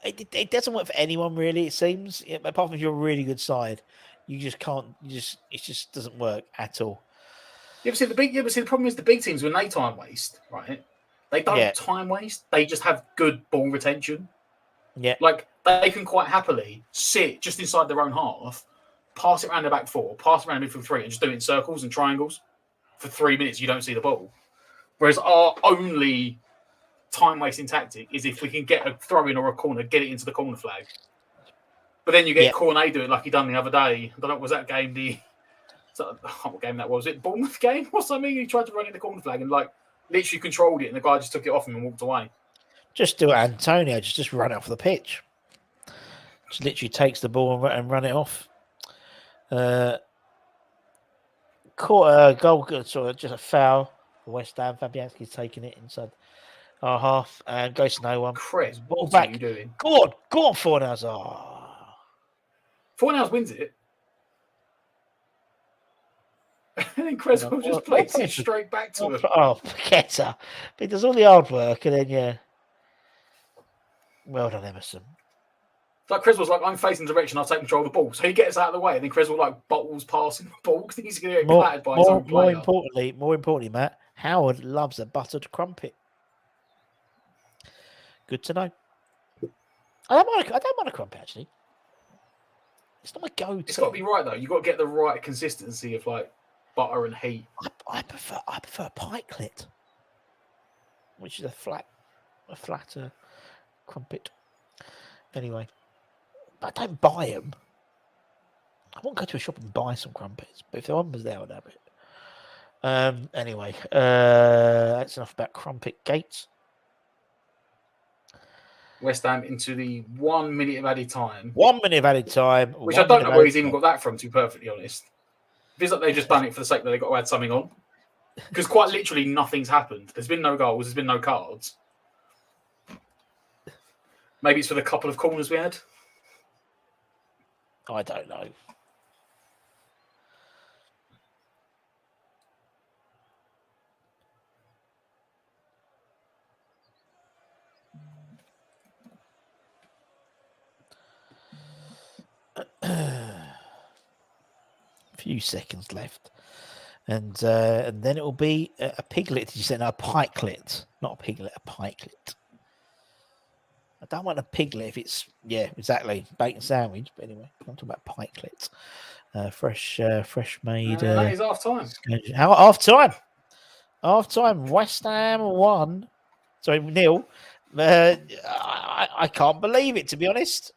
It doesn't work for anyone really. It seems, apart from if you're a really good side, you just can't. It just doesn't work at all. You ever see the problem is the big teams when they time waste, right? They don't time waste. They just have good ball retention. Yeah, like they can quite happily sit just inside their own half, pass it around the back four, pass it around the midfield three, and just do it in circles and triangles for 3 minutes. You don't see the ball. Whereas our only time wasting tactic is if we can get a throw in or a corner, get it into the corner flag. But then you get Cornet do it like he done the other day. I don't know, was that game what game that was? It Bournemouth game or something? He tried to run in the corner flag and like literally controlled it, and the guy just took it off him and walked away. Just do it, Antonio. Just run it off the pitch. Just literally takes the ball and run it off. Goal, sort of just a foul for West Ham. Fabianski's taking it inside our half and goes to no one. Chris, ball what back. are you doing? Go on, Fornals. Fornals wins it. And then Creswell just plays it straight back to him. Oh, Paqueta. He does all the hard work and then, well done, Emerson. Like Creswell's like, I'm facing the direction, I'll take control of the ball. So he gets out of the way, and then Creswell like bottles passing the ball because he's going to get clattered by his own player. More importantly, Matt, Howard loves a buttered crumpet. Good to know. I don't mind a crumpet, actually. It's not my go-to. It's got to be right, though. You've got to get the right consistency of like butter and heat. I prefer pikelet, which is a flatter crumpet. Anyway, I don't buy them. I won't go to a shop and buy some crumpets, but if the one was there, I'd have it. Anyway, that's enough about crumpet gates. West Ham into the 1 minute of added time. 1 minute of added time. Which I don't know where he's even got that from, to be perfectly honest. It feels like they've just done it for the sake that they've got to add something on. Because quite literally nothing's happened. There's been no goals. There's been no cards. Maybe it's for the couple of corners we had. I don't know. Few seconds left, and then it will be a piglet. Did you say no? A pikelet, not a piglet, a pikelet. I don't want a piglet if it's exactly bacon sandwich. But anyway, I'm talking about pikelets. Fresh made. That is half time. Half time. Half time. West Ham 1. Sorry, 0. I can't believe it, to be honest.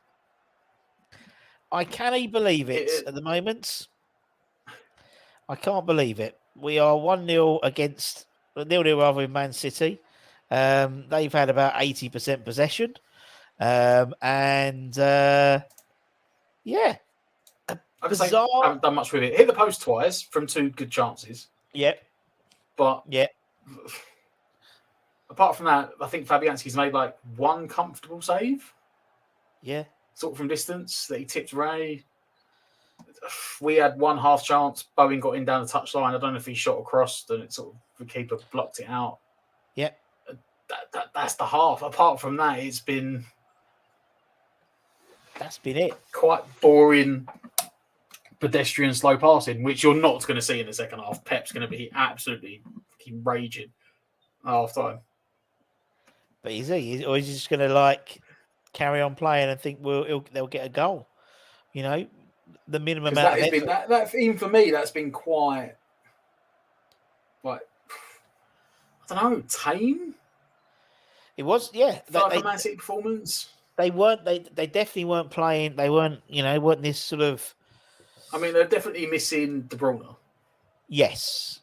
I can't believe it at the moment. I can't believe it. We are 1-0 against 0-0 rather in Man City. They've had about 80% possession. I haven't done much with it. Hit the post twice from 2 good chances. Yep. But apart from that, I think Fabianski's made like 1 comfortable save. Yeah. Sort of from distance that he tipped Ray. We had 1 half chance. Bowen got in down the touchline. I don't know if he shot across, and it sort of the keeper blocked it out. Yeah. That's the half. Apart from that, that's been it. Quite boring, pedestrian, slow passing, which you're not going to see in the second half. Pep's going to be absolutely raging at half time. But is he? Or is he just going to carry on playing and think they'll get a goal? You know, the minimum amount of that even for me, that's been quite I don't know, tame. It was, yeah. A Man City performance. They weren't. They definitely weren't playing. They weren't. Weren't this sort of. I mean, they're definitely missing De Bruyne. Yes.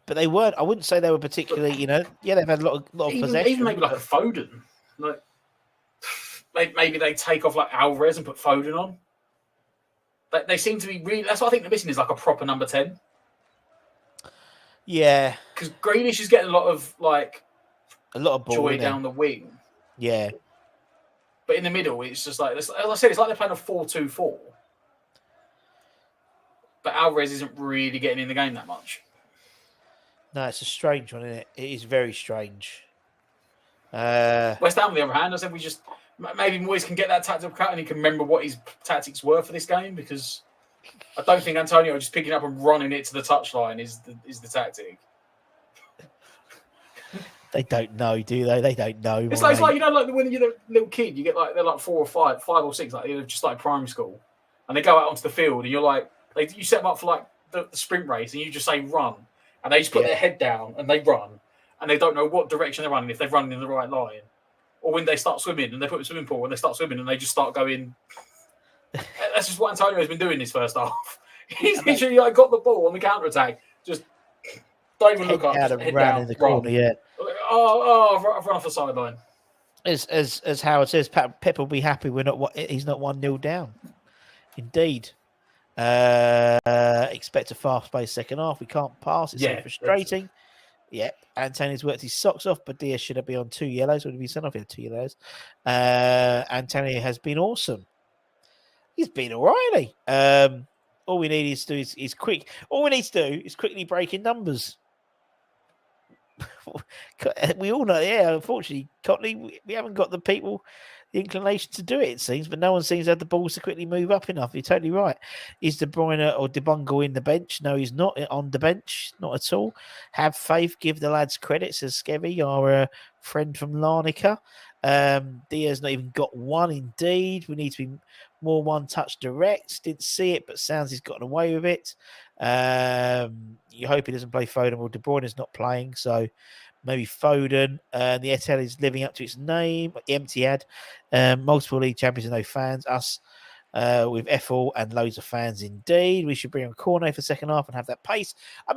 But they weren't. I wouldn't say they were particularly. They've had a lot of possession. Even maybe like a Foden. Maybe they take off like Alvarez and put Foden on. They seem to be really. That's what I think they're missing is like a proper number 10. Yeah, because Grealish is getting a lot of ball, joy down the wing. Yeah, but in the middle, it's just like as I said, it's like they're playing a 4-2-4. But Alvarez isn't really getting in the game that much. No, it's a strange one, isn't it? It is very strange. West Ham, on the other hand, I said we just maybe Moyes can get that tactical cut and he can remember what his tactics were for this game, because I don't think Antonio just picking up and running it to the touchline is the tactic. They don't know, do they? They don't know. It's like you know, like when you're a little kid, you get like they're like 4 or 5 or 6, like they've just like primary school, and they go out onto the field, and you're like, you set them up for like the sprint race, and you just say run, and they just put their head down and they run, and they don't know what direction they're running, if they're running in the right line, or when they start swimming and they put a swimming pool and they start swimming and they just start going. That's just what Antonio's been doing this first half. He's literally like got the ball on the counter attack, just don't even look up, just head down, in the corner, yeah. I've run off the sideline. As Howard says, Pep will be happy he's not 1-0 down. Indeed. Expect a fast-paced second half. We can't pass. It's so frustrating. Yeah, Antonio's worked his socks off, but Diaz should have been on 2 yellows. Would have been sent off? He had 2 yellows. Antonio has been awesome. He's been all right. All we need is to do is quick. All we need to do is quickly break in numbers. We all know, unfortunately, Cotley, we haven't got the inclination to do it seems, but no one seems to have the balls to quickly move up enough. You're totally right. Is De Bruyne or De Bungle in the bench? No, he's not on the bench, not at all. Have faith, give the lads credit, says Skevy, our friend from Larnaca. Diaz not even got one, indeed. We need to be more one-touch direct. Didn't see it, but sounds he's gotten away with it. You hope he doesn't play Foden. Well, De Bruyne is not playing, so maybe Foden. The ETL is living up to its name. Etihad, multiple league champions and no fans. Us with Ethel and loads of fans indeed. We should bring on Cornet for second half and have that pace. To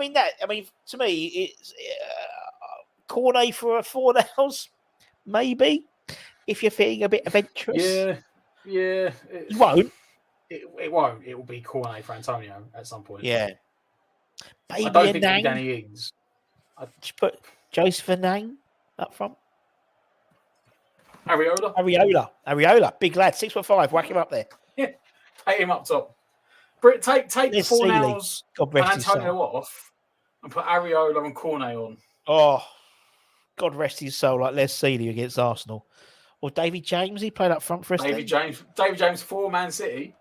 me, it's Cornet for a 4 nails, maybe, if you're feeling a bit adventurous. Yeah. It won't. It won't. It will be Cornet for Antonio at some point. Yeah. Maybe I don't think it'll be Danny Ings. Just put Joseph Nang up front. Areola. Big lad, 6'5". Whack him up there. Yeah. Take him up top. Take There's 4 Seeley. nails God and rest his Antonio soul. off and put Areola and Cornet on. Oh, God rest his soul, like Les Seeley against Arsenal. Or David James, he played up front for us. David James for Man City.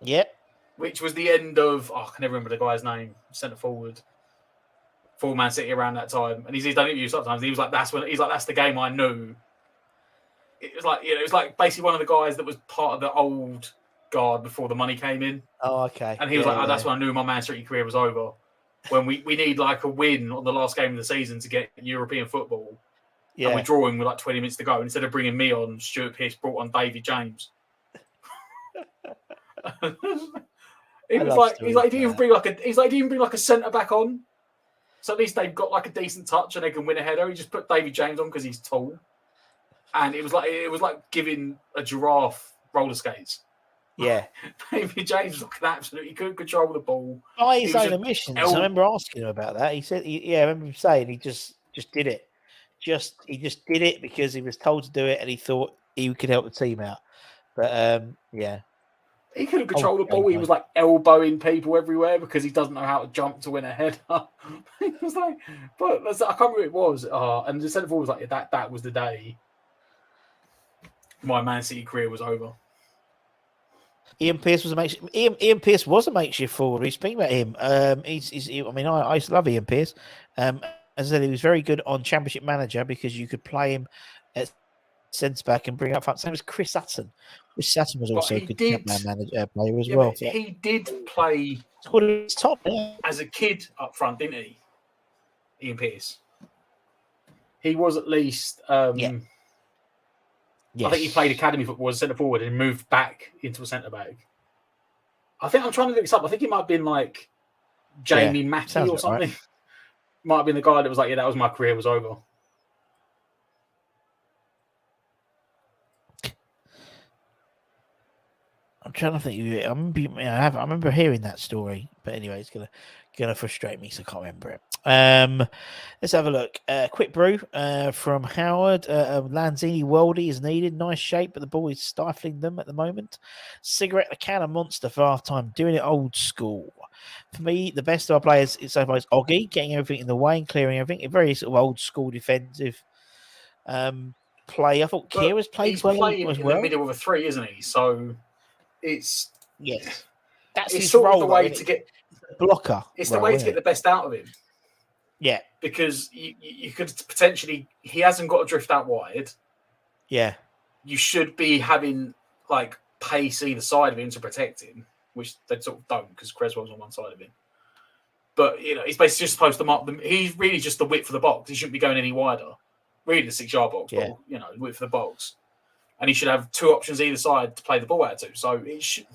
Yep. Which was the end of, I can never remember the guy's name, centre forward for Man City around that time. And he's done interviews sometimes. He was like, that's the game I knew. It was like basically one of the guys that was part of the old guard before the money came in. Oh, okay. And he was that's when I knew my Man City career was over. When we need like a win on the last game of the season to get European football. Yeah. And we're drawing with like 20 minutes to go. And instead of bringing me on, Stuart Pearce brought on David James. He didn't even bring like a centre back on. So at least they've got like a decent touch and they can win a header. He just put David James on because he's tall. And it was like giving a giraffe roller skates. Yeah. David James was like he couldn't control the ball. By his own admissions. I remember asking him about that. He said I remember him saying he just did it. He just did it because he was told to do it and he thought he could help the team out. But yeah. He couldn't control the ball. He was like elbowing people everywhere because he doesn't know how to jump to win a header. He was like, but I can't remember who it was. And the centre forward was like, that was the day my Man City career was over. Ian Pearce was a makeshift forward. We speak about him. I used to love Ian Pearce. As I said, he was very good on Championship Manager because you could play him at centre back and bring up front. Same as Chris Sutton. Chris Sutton was also a good player as well. He did play top as a kid up front, didn't he? Ian Pearce. He was at least. Yes. I think he played academy football as a centre forward and moved back into a centre back. I think I'm trying to look this up. I think it might have been like Jamie Matty or something. Right. Might have been the guy that was like, that was my career was over. I'm trying to think. I remember hearing that story, but anyway, it's gonna frustrate me, so I can't remember it. Let's have a look. Quick brew from Howard. Lanzini Worldy is needed. Nice shape, but the ball is stifling them at the moment. Cigarette, a can of Monster for half time. Doing it old school. For me, the best of our players is so far is Oggy, getting everything in the way and clearing everything. A very sort of old school defensive play. I thought But Kira's played he's well playing as in well. the middle of a three, isn't he? So it's Yes, that's it's his sort role. of the way though, to get blocker. it's the role, way to isn't get it? the best out of him. Yeah, Because you could potentially, he hasn't got to drift out wide. yeah, You should be having like pace either side of him to protect him, which they sort of don't because Creswell's on one side of him. But he's basically just supposed to mark them. He's really just the width of the box. He shouldn't be going any wider. Really, the 6-yard box, yeah. but width of the box, and he should have 2 options either side to play the ball out to. So it should,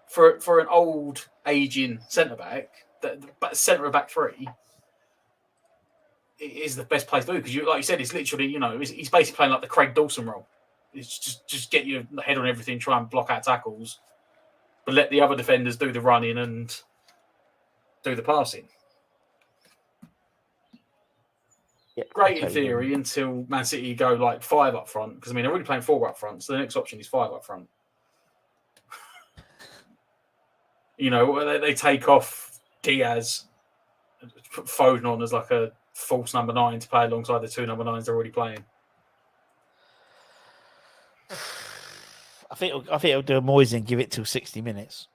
for an old aging centre back, the centre back 3 is the best place to do because like you said, it's literally he's basically playing like the Craig Dawson role. It's just get your head on everything, try and block out tackles, but let the other defenders do the running and do the passing. Yeah, Great in theory until Man City go like 5 up front because they're already playing 4 up front, so the next option is 5 up front. They take off Diaz, put Foden on as like a false number 9 to play alongside the 2 number 9s they're already playing. I think it'll do a Moyes and give it till 60 minutes.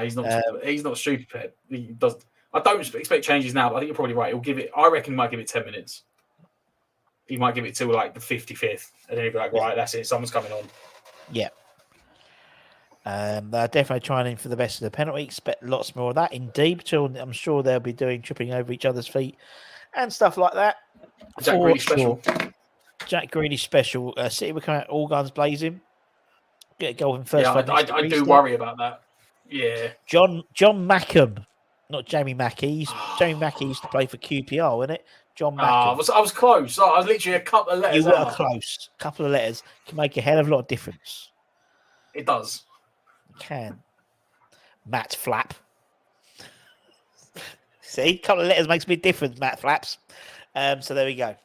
He's not stupid, Pep. He does. I don't expect changes now, but I think you're probably right. I reckon he might give it 10 minutes. He might give it till like the 55th, and then he'll be like, right, that's it. Someone's coming on. Yeah. They're definitely trying for the best of the penalty. Expect lots more of that. Indeed, I'm sure they'll be doing tripping over each other's feet and stuff like that. Jack Grealish special. Jack Grealish special. City will come out all guns blazing. Get a goal in first. Yeah, I do worry about that. Yeah. John Mackham, not Jamie Mackey. Jamie Mackey used to play for QPR, wasn't it? John Mackham. I was close. I was literally a couple of letters. You were close. A couple of letters can make a hell of a lot of difference. It does. It can. Matt Flap. See, a couple of letters makes a big difference, Matt Flaps. So there we go.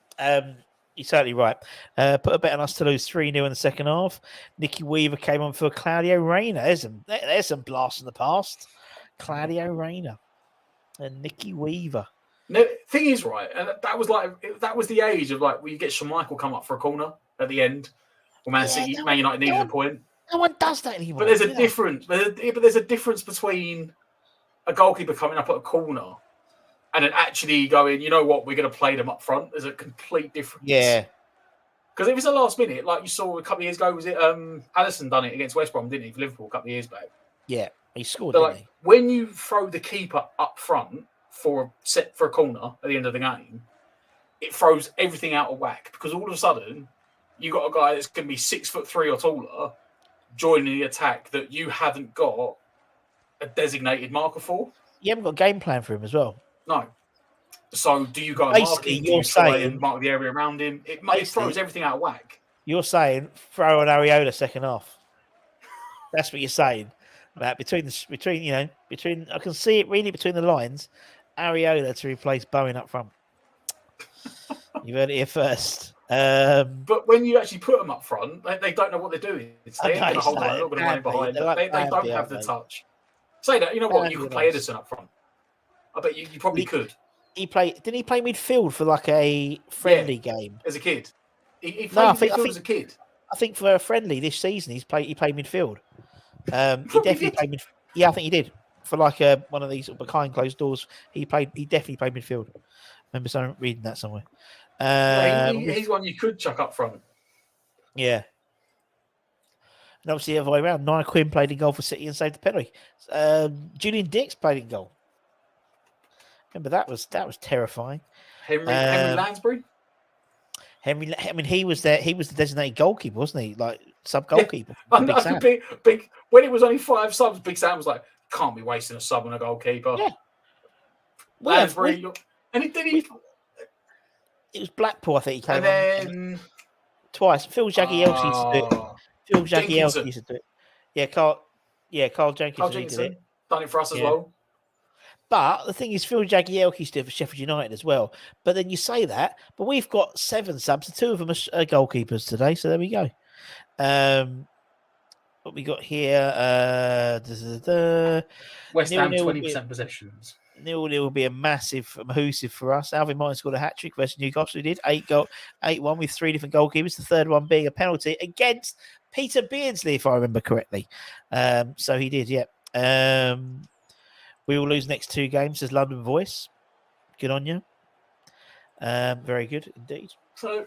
You're certainly right. Put a bet on us to lose 3-0 in the second half. Nicky Weaver came on for Claudio Reyna. There's some blasts in the past. Claudio Reyna and Nicky Weaver. No, thing is, right, and that was the age of like where you get Schmeichel come up for a corner at the end. Well, Man United needed a point. No one does that anymore. But there's a difference. But there's a difference between a goalkeeper coming up at a corner and then actually going, you know what, we're going to play them up front. There's a complete difference. Yeah. Because if it's a last minute, like you saw a couple of years ago, was it Alisson done it against West Brom, didn't he, for Liverpool a couple of years back? Yeah, he scored, But didn't he? When you throw the keeper up front for a corner at the end of the game, it throws everything out of whack because all of a sudden you got a guy that's going to be 6'3" or taller joining the attack that you haven't got a designated marker for. You haven't got a game plan for him as well. No. So do you go and mark him? Do you try and mark the area around him? It throws everything out of whack. You're saying throw on Areola second half. That's what you're saying. About between I can see it really between the lines. Areola to replace Bowen up front. You heard it here first. But when you actually put them up front, they don't know what they're doing. They ain't going to hold the line, they're not going to run behind. They don't have the touch. Say that, you know what? You could play Edison up front. I bet you probably could. Didn't he play midfield for like a friendly game as a kid? He played midfield as a kid. I think for a friendly this season, he played midfield. He definitely played midfield. Yeah, I think he did for like one of these behind closed doors. He definitely played midfield. I remember someone reading that somewhere. He's one you could chuck up front. Yeah. And obviously the other way around, Nina Quinn played in goal for City and saved the penalty. Julian Dix played in goal. Remember that was terrifying. Henry Lansbury. He was there. He was the designated goalkeeper, wasn't he? Like sub goalkeeper. Yeah. Big. When it was only 5 subs, Big Sam was like, "Can't be wasting a sub on a goalkeeper." Yeah. Lansbury, and it was Blackpool. I think he came and then twice. Phil Jagielka used to do it. Phil Jagielka used to do it. Yeah, Carl Jenkins did it. Done it for us as well. But the thing is, Phil Jagielka used to do it for Sheffield United as well. But then you say that, but we've got 7 subs, and 2 of them are goalkeepers today. So there we go. what we got here? West Ham 0-0 20% possessions. 0-0 will be a massive mahoosive for us. Alvin Martin scored a hat-trick versus Newcastle. He did 8-1 with 3 different goalkeepers. The third one being a penalty against Peter Beardsley, if I remember correctly. So he did, yeah. We will lose next 2 games, says London Voice. Good on you. Very good indeed. So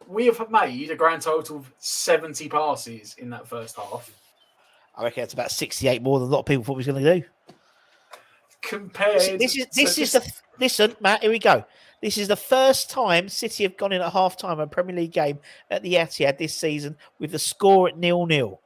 we have made a grand total of 70 passes in that first half. I reckon it's about 68 more than a lot of people thought we was going to do. Compared Listen, Matt, here we go. This is the first time City have gone in at half-time a Premier League game at the Etihad this season with the score at 0-0.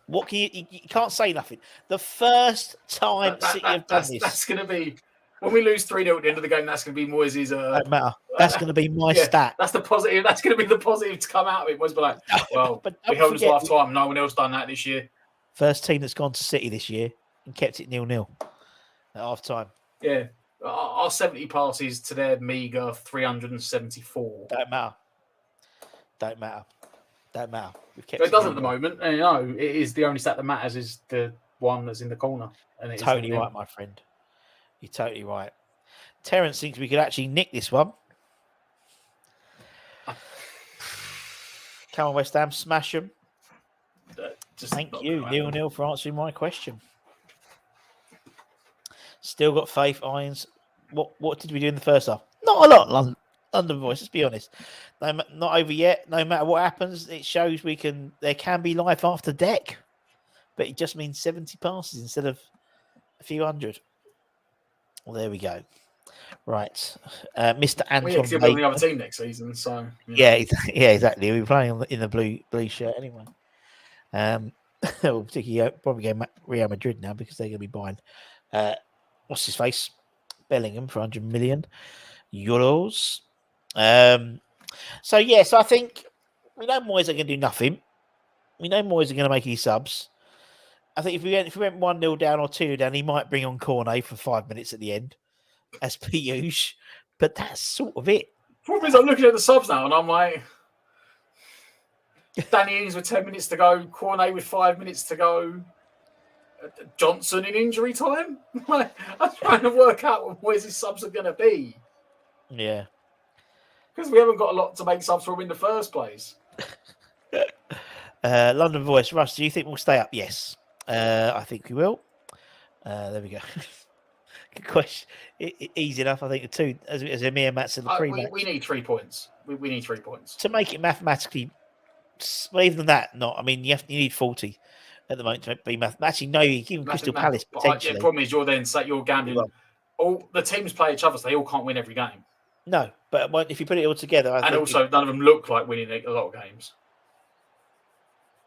What can you can't say nothing. The first time City have done this. That's going to be, when we lose 3-0 at the end of the game, that's going to be Moyes'... Don't matter. That's going to be my stat. That's the positive. That's going to be the positive to come out of it. Was like, well, but we held us last time. No one else done that this year. First team that's gone to City this year and kept it 0-0 at half-time. Yeah. Our 70 passes to their meagre 374. Don't matter. We've kept it doesn't at the moment. And, it is the only stat that matters is the one that's in the corner. And it's totally right, my friend. You're totally right. Terence thinks we could actually nick this one. Come on, West Ham, smash them. Thank you, 0-0 for answering my question. Still got faith, Irons. What did we do in the first half? Not a lot, London Voice. Let's be honest. Not over yet. No matter what happens, it shows there can be life after deck. But it just means 70 passes instead of a few hundred. Well, there we go. Right, Mr. Anton. We're building the other team next season, so yeah, exactly. We're playing in the blue shirt anyway. Particularly probably go Real Madrid now because they're going to be buying what's his face, Bellingham for 100 million euros. So I think we know Moyes are going to do nothing. We know Moyes are going to make any subs. I think if we went 1-0 down or 2-0 down, he might bring on Cornet for 5 minutes at the end, as per usual. But that's sort of it. Problem is, I'm looking at the subs now, and I'm like, Danny Ings with 10 minutes to go, Cornet with 5 minutes to go, Johnson in injury time. I'm trying to work out what Moyes' subs are going to be. Yeah. Because we haven't got a lot to make subs from in the first place. London Voice, Russ, do you think we'll stay up? Yes. I think we will. There we go. Good question. Easy enough. I think the two, as Amir and Matt said, we need 3 points. We need 3 points. To make it mathematically, well, even that, not. I mean, you need 40 at the moment to be mathematically. No, even Crystal Palace potentially. The problem is you're gambling. All the teams play each other, so they all can't win every game. No, but if you put it all together, none of them look like winning a lot of games.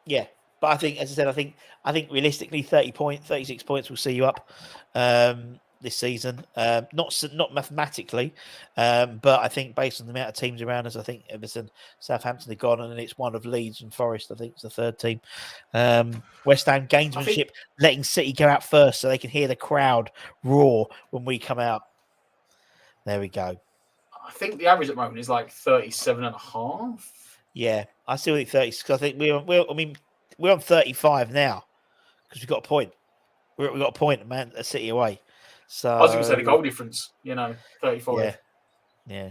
Yeah, but I think, as I said, I think realistically, 36 points will see you up this season. Not mathematically, but I think based on the amount of teams around us, I think Everton, Southampton are gone, and it's one of Leeds and Forest. I think it's the third team. West Ham gamesmanship, letting City go out first so they can hear the crowd roar when we come out. There we go. I think the average at the moment is like 37.5. Yeah, I still think 30 because I think we're on 35 now because we've got a point. We've got a point, man, at City away. So I was going to say the goal difference, 35. Yeah.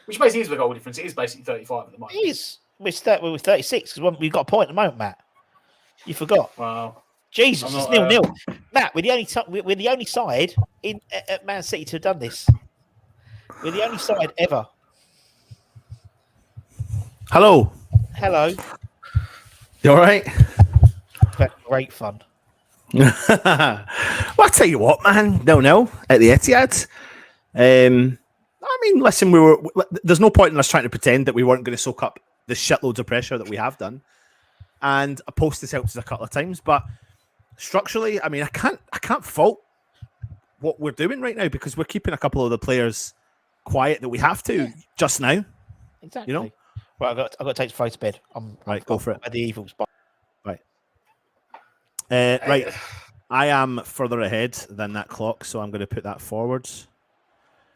Which basically is the goal difference. It is basically 35 at the moment. It is. We're 36 because we've got a point at the moment, Matt. You forgot. Wow. Jesus, it's 0-0. Matt, we're the only side at Man City to have done this. We're the only side ever. Hello. You all right? Great fun. Well, I tell you what, man. No, at the Etihad. I mean, listen, there's no point in us trying to pretend that we weren't going to soak up the shitloads of pressure that we have done. And a post has helped us a couple of times, but structurally, I mean, I can't fault what we're doing right now because we're keeping a couple of the players quiet that we have to just now. Exactly. Right, I've got to take the photo to bed. Go for it. The evils. Right. Right. I am further ahead than that clock, so I'm going to put that forwards.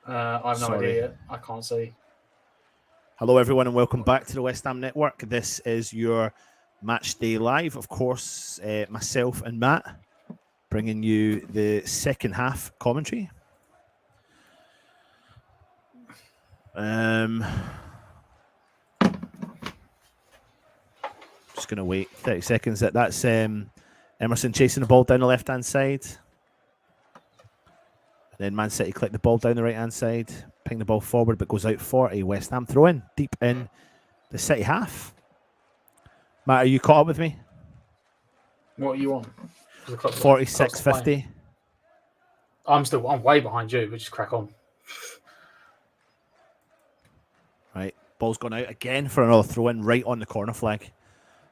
I have no idea yet. I can't see. Hello, everyone, and welcome back to the West Ham Network. This is your Matchday Live. Of course, myself and Matt bringing you the second half commentary. Just going to wait 30 seconds. That's Emerson chasing the ball down the left-hand side. Then Man City click the ball down the right-hand side, ping the ball forward, but goes out for a West Ham throw-in deep in the City half. Matt, are you caught up with me? What are you on? 46.50. I'm way behind you. We'll just crack on. Right, ball's gone out again for another throw-in right on the corner flag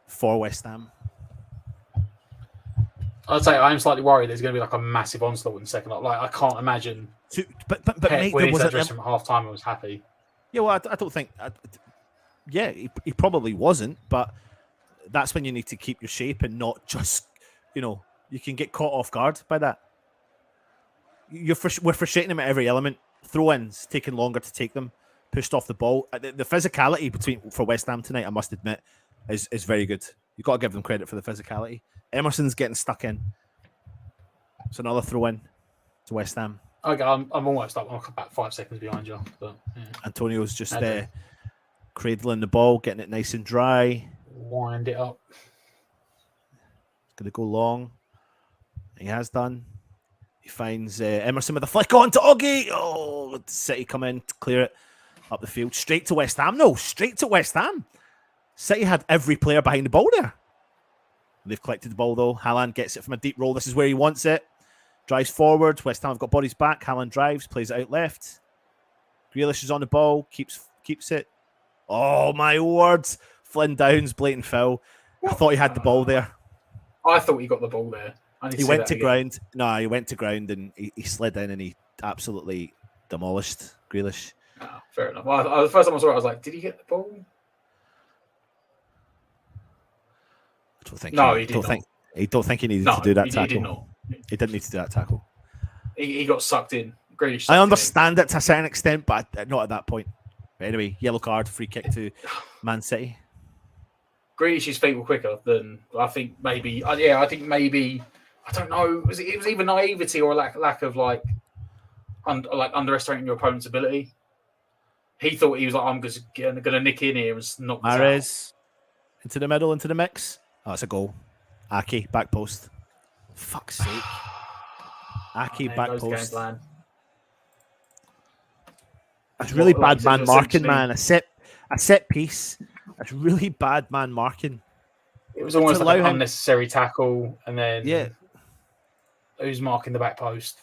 for West Ham. I'd say I'm slightly worried there's going to be like a massive onslaught in the second half. Like I can't imagine. But Pep mate, went there into was that dressing room at half time and was happy. Yeah, well, I don't think. Yeah, he probably wasn't, but that's when you need to keep your shape and not just, you can get caught off guard by that. We're frustrating him at every element. Throw-ins taking longer to take them, pushed off the ball. The physicality for West Ham tonight, I must admit, is very good. You've got to give them credit for the physicality. Emerson's getting stuck in. It's another throw-in to West Ham. Okay, I'm almost up. I'm about 5 seconds behind you. But, yeah. Antonio's just cradling the ball, getting it nice and dry. Wind it up. It's going to go long. He has done. He finds Emerson with a flick on to Oggy. Oh, City come in to clear it up the field. Straight to West Ham. No, straight to West Ham. City had every player behind the ball there. They've collected the ball, though. Haaland gets it from a deep roll. This is where he wants it. Drives forward. West Ham have got bodies back. Haaland drives, plays it out left. Grealish is on the ball, keeps it. Oh, my words. Flynn Downs, blatant foul. I thought he had the ball there. I thought he got the ball there. He went to ground. No, he went to ground and he slid in and he absolutely demolished Grealish. Oh, fair enough. Well, the first time I saw it, I was like, did he get the ball? I don't think he don't think he needed to do that tackle. He did not. He didn't need to do that tackle. He got sucked in. Grealish. I understand it to a certain extent, but not at that point. But anyway, yellow card, free kick to Man City. Grealish's feet were quicker than I think. Maybe. I don't know. It was either naivety or a lack of underestimating your opponent's ability. He thought he was like, I'm just going to nick in here and knock this Mahrez into the middle, into the mix. Oh, it's a goal. Aki, back post. Fuck's sake. Aki, back post. That's really bad man marking, man. A set piece. That's really bad man marking. It was almost like an unnecessary tackle, and then who's marking the back post?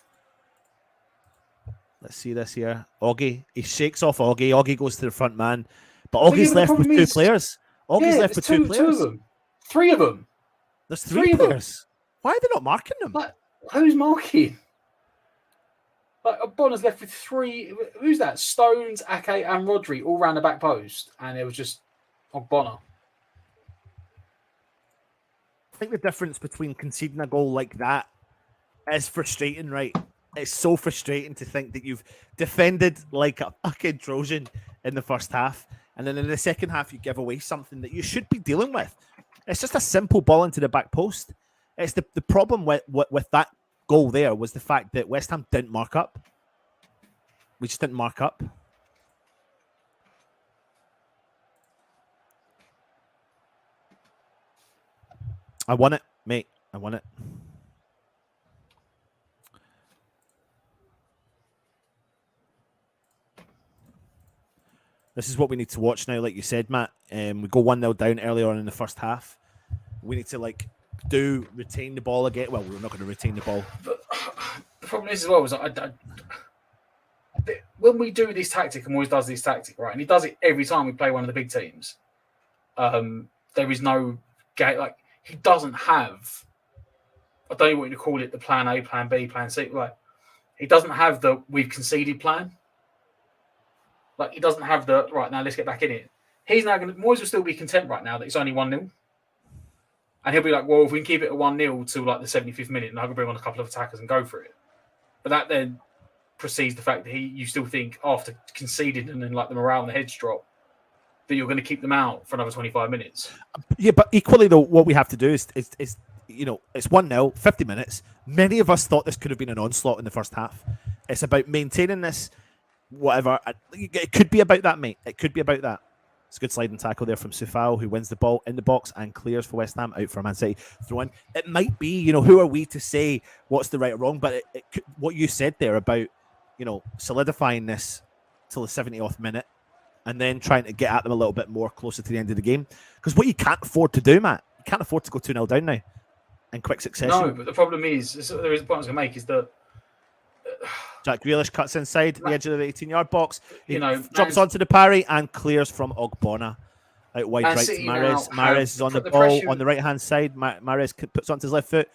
Let's see this here. Oggy. He shakes off Oggy. Oggy goes to the front man. But Oggy's left with two players. Oggy's left with two players. Two of them. Three of them. There's three players. Why are they not marking them? Like, who's marking? Like, Bonner's left with three. Who's that? Stones, Ake, and Rodri all round the back post. And it was just Bonner. I think the difference between conceding a goal like that is frustrating, right? It's so frustrating to think that you've defended like a fucking Trojan in the first half, and then in the second half you give away something that you should be dealing with. It's just a simple ball into the back post. It's the problem with that goal there was the fact that West Ham didn't mark up. We just didn't mark up. I won it, mate. I won it. This is what we need to watch now, like you said, Matt. We go 1-0 down earlier on in the first half. We need to retain the ball again. Well, we're not going to retain the ball. But the problem is as well is when we do this tactic, and always does this tactic, right? And he does it every time we play one of the big teams. There is no game. Like, he doesn't have. I don't know what you call it. The plan A, plan B, plan C. Like, he doesn't have the we've conceded plan. Like, he doesn't have the right now. Let's get back in it. He's now going to. Moyes will still be content right now that it's only 1-0, and he'll be like, "Well, if we can keep it at 1-0 to like the 75th minute, and I can bring on a couple of attackers and go for it." But that then precedes the fact that you still think after conceding and then like the morale and the heads drop, that you're going to keep them out for another 25 minutes. Yeah, but equally though, what we have to do is it's 1-0, 50 minutes. Many of us thought this could have been an onslaught in the first half. It's about maintaining this, whatever. It could be about that, mate. It could be about that. It's a good sliding tackle there from Sufal, who wins the ball in the box and clears for West Ham, out for Man City. Throw in. It might be, who are we to say what's the right or wrong? But what you said there about, solidifying this till the 70th minute and then trying to get at them a little bit more closer to the end of the game. Because what you can't afford to do, Matt, you can't afford to go 2-0 down now in quick succession. No, but the problem is, there is a point I was going to make, is that Jack Grealish cuts inside the edge of the 18-yard box. He jumps Man, onto the parry and clears from Ogbonna. Out wide right to Mahrez. Mahrez is on the ball on the right-hand side. Mahrez puts onto his left foot,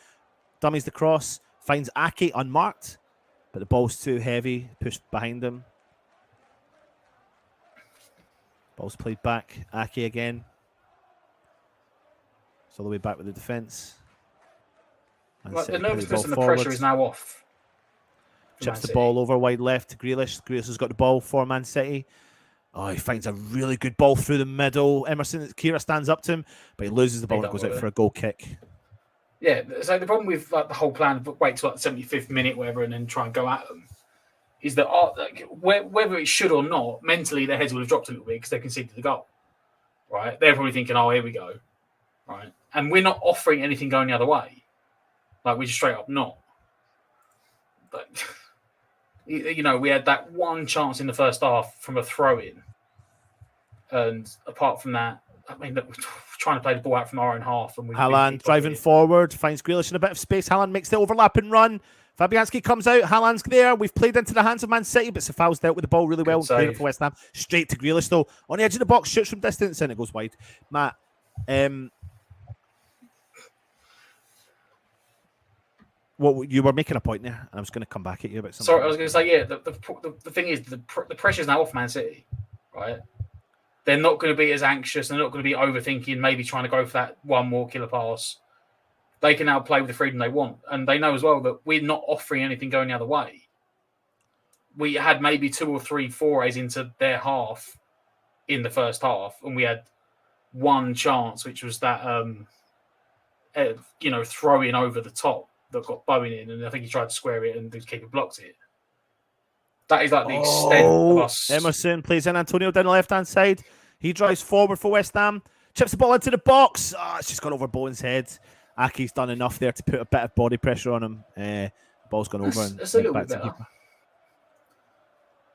dummies the cross, finds Ake unmarked, but the ball's too heavy, pushed behind him. Ball's played back. Ake again. It's all the way back with the defence. The nervousness and the pressure is now off. Chips the ball over wide left to Grealish. Grealish has got the ball for Man City. Oh, he finds a really good ball through the middle. Kira stands up to him, but he loses the ball and goes out for a goal kick. Yeah, so the problem with the whole plan of wait till the 75th minute, whatever, and then try and go at them, is that whether it should or not, mentally their heads will have dropped a little bit because they conceded the goal. Right? They're probably thinking, oh, here we go. Right? And we're not offering anything going the other way. Like, we're just straight up not. But, we had that one chance in the first half from a throw-in. And apart from that, we're trying to play the ball out from our own half. And Haaland driving forward, finds Grealish in a bit of space. Haaland makes the overlap and run. Fabianski comes out. Haaland's there. We've played into the hands of Man City, but Safal's dealt with the ball really well. Cleared it for West Ham. Straight to Grealish, though. On the edge of the box, shoots from distance, and it goes wide. Matt, you were making a point there, and I was going to come back at you about something. Sorry, I was going to say, yeah, the thing is, the pressure's now off Man City, right? They're not going to be as anxious. They're not going to be overthinking, maybe trying to go for that one more killer pass. They can now play with the freedom they want. And they know as well that we're not offering anything going the other way. We had maybe 2 or 3 forays into their half in the first half, and we had one chance, which was that, throw-in over the top that got Bowen in, and I think he tried to square it, and the keeper blocked it. That is like the extent of us. Emerson plays in Antonio down the left-hand side. He drives forward for West Ham. Chips the ball into the box. It's just gone over Bowen's head. Ake's done enough there to put a bit of body pressure on him. Ball's gone over. It's a little bit better.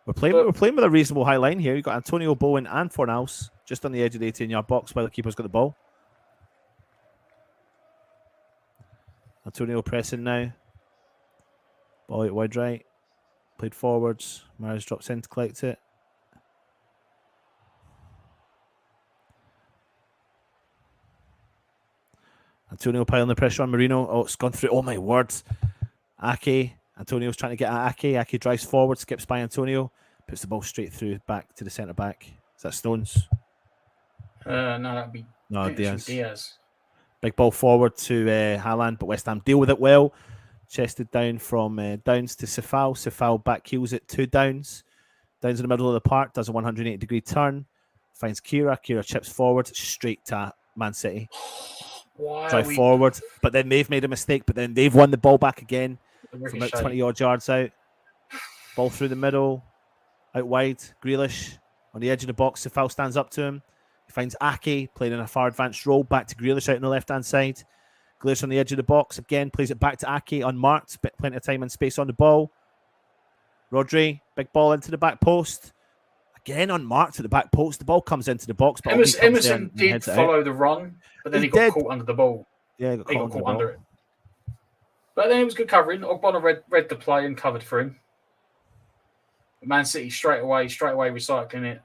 We're playing with a reasonable high line here. You've got Antonio, Bowen and Fornals just on the edge of the 18-yard box while the keeper's got the ball. Antonio pressing now. Ball out wide right. Played forwards. Mahrez drops in to collect it. Antonio piling the pressure on Marino. Oh, it's gone through. Oh, my word. Ake. Antonio's trying to get at Ake. Ake drives forward, skips by Antonio. Puts the ball straight through back to the centre-back. Is that Stones? No, that'd be Diaz. Big ball forward to Haaland, but West Ham deal with it well. Chested down from Downs to Safal. Safal back heels it to Downs. Downs in the middle of the park, does a 180-degree turn. Finds Kira. Kira chips forward, straight to Man City. Drive forward, but then they've made a mistake, but then they've won the ball back again from about 20-odd yards out. Ball through the middle, out wide. Grealish on the edge of the box. Safal stands up to him. He finds Ake playing in a far advanced role. Back to Grealish out on the left-hand side. Grealish on the edge of the box. Again, plays it back to Ake, unmarked. Plenty of time and space on the ball. Rodri, big ball into the back post. Again, unmarked at the back post. The ball comes into the box. But Emerson did follow the run, but then he got caught under the ball. Yeah, he got caught under it. But then it was good covering. Ogbonna read the play and covered for him. Man City straight away recycling it.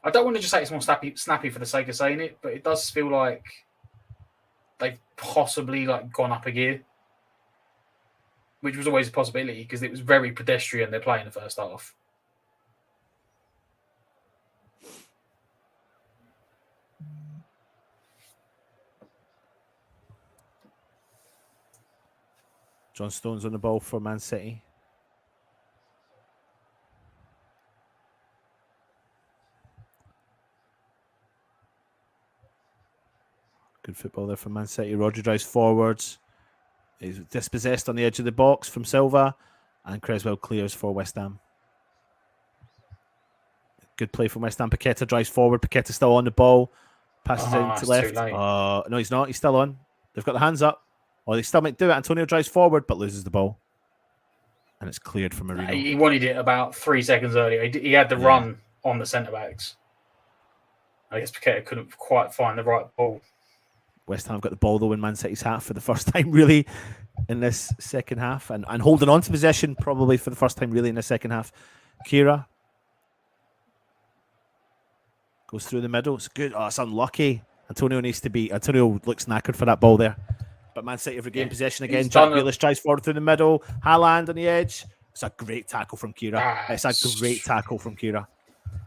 I don't want to just say it's more snappy for the sake of saying it, but it does feel like they've possibly gone up a gear, which was always a possibility because it was very pedestrian their play in the first half. John Stones on the ball for Man City. Good football there from Man City. Rodri drives forwards. He's dispossessed on the edge of the box from Silva, and Creswell clears for West Ham. Good play from West Ham. Paqueta drives forward. Paqueta's still on the ball. Passes out to left. No, he's not. He's still on. They've got the hands up. They still might do it. Antonio drives forward, but loses the ball. And it's cleared from Marino. He wanted it about 3 seconds earlier. He had the run on the centre-backs. I guess Paqueta couldn't quite find the right ball. West Ham got the ball, though, in Man City's half for the first time, really, in this second half. And holding on to possession, probably for the first time, really, in the second half. Kira goes through the middle. It's good. Oh, it's unlucky. Antonio looks knackered for that ball there. But Man City have regained possession again. Jack Grealish drives forward through the middle. Haaland on the edge. It's a great tackle from Kira. It's a great tackle from Kira.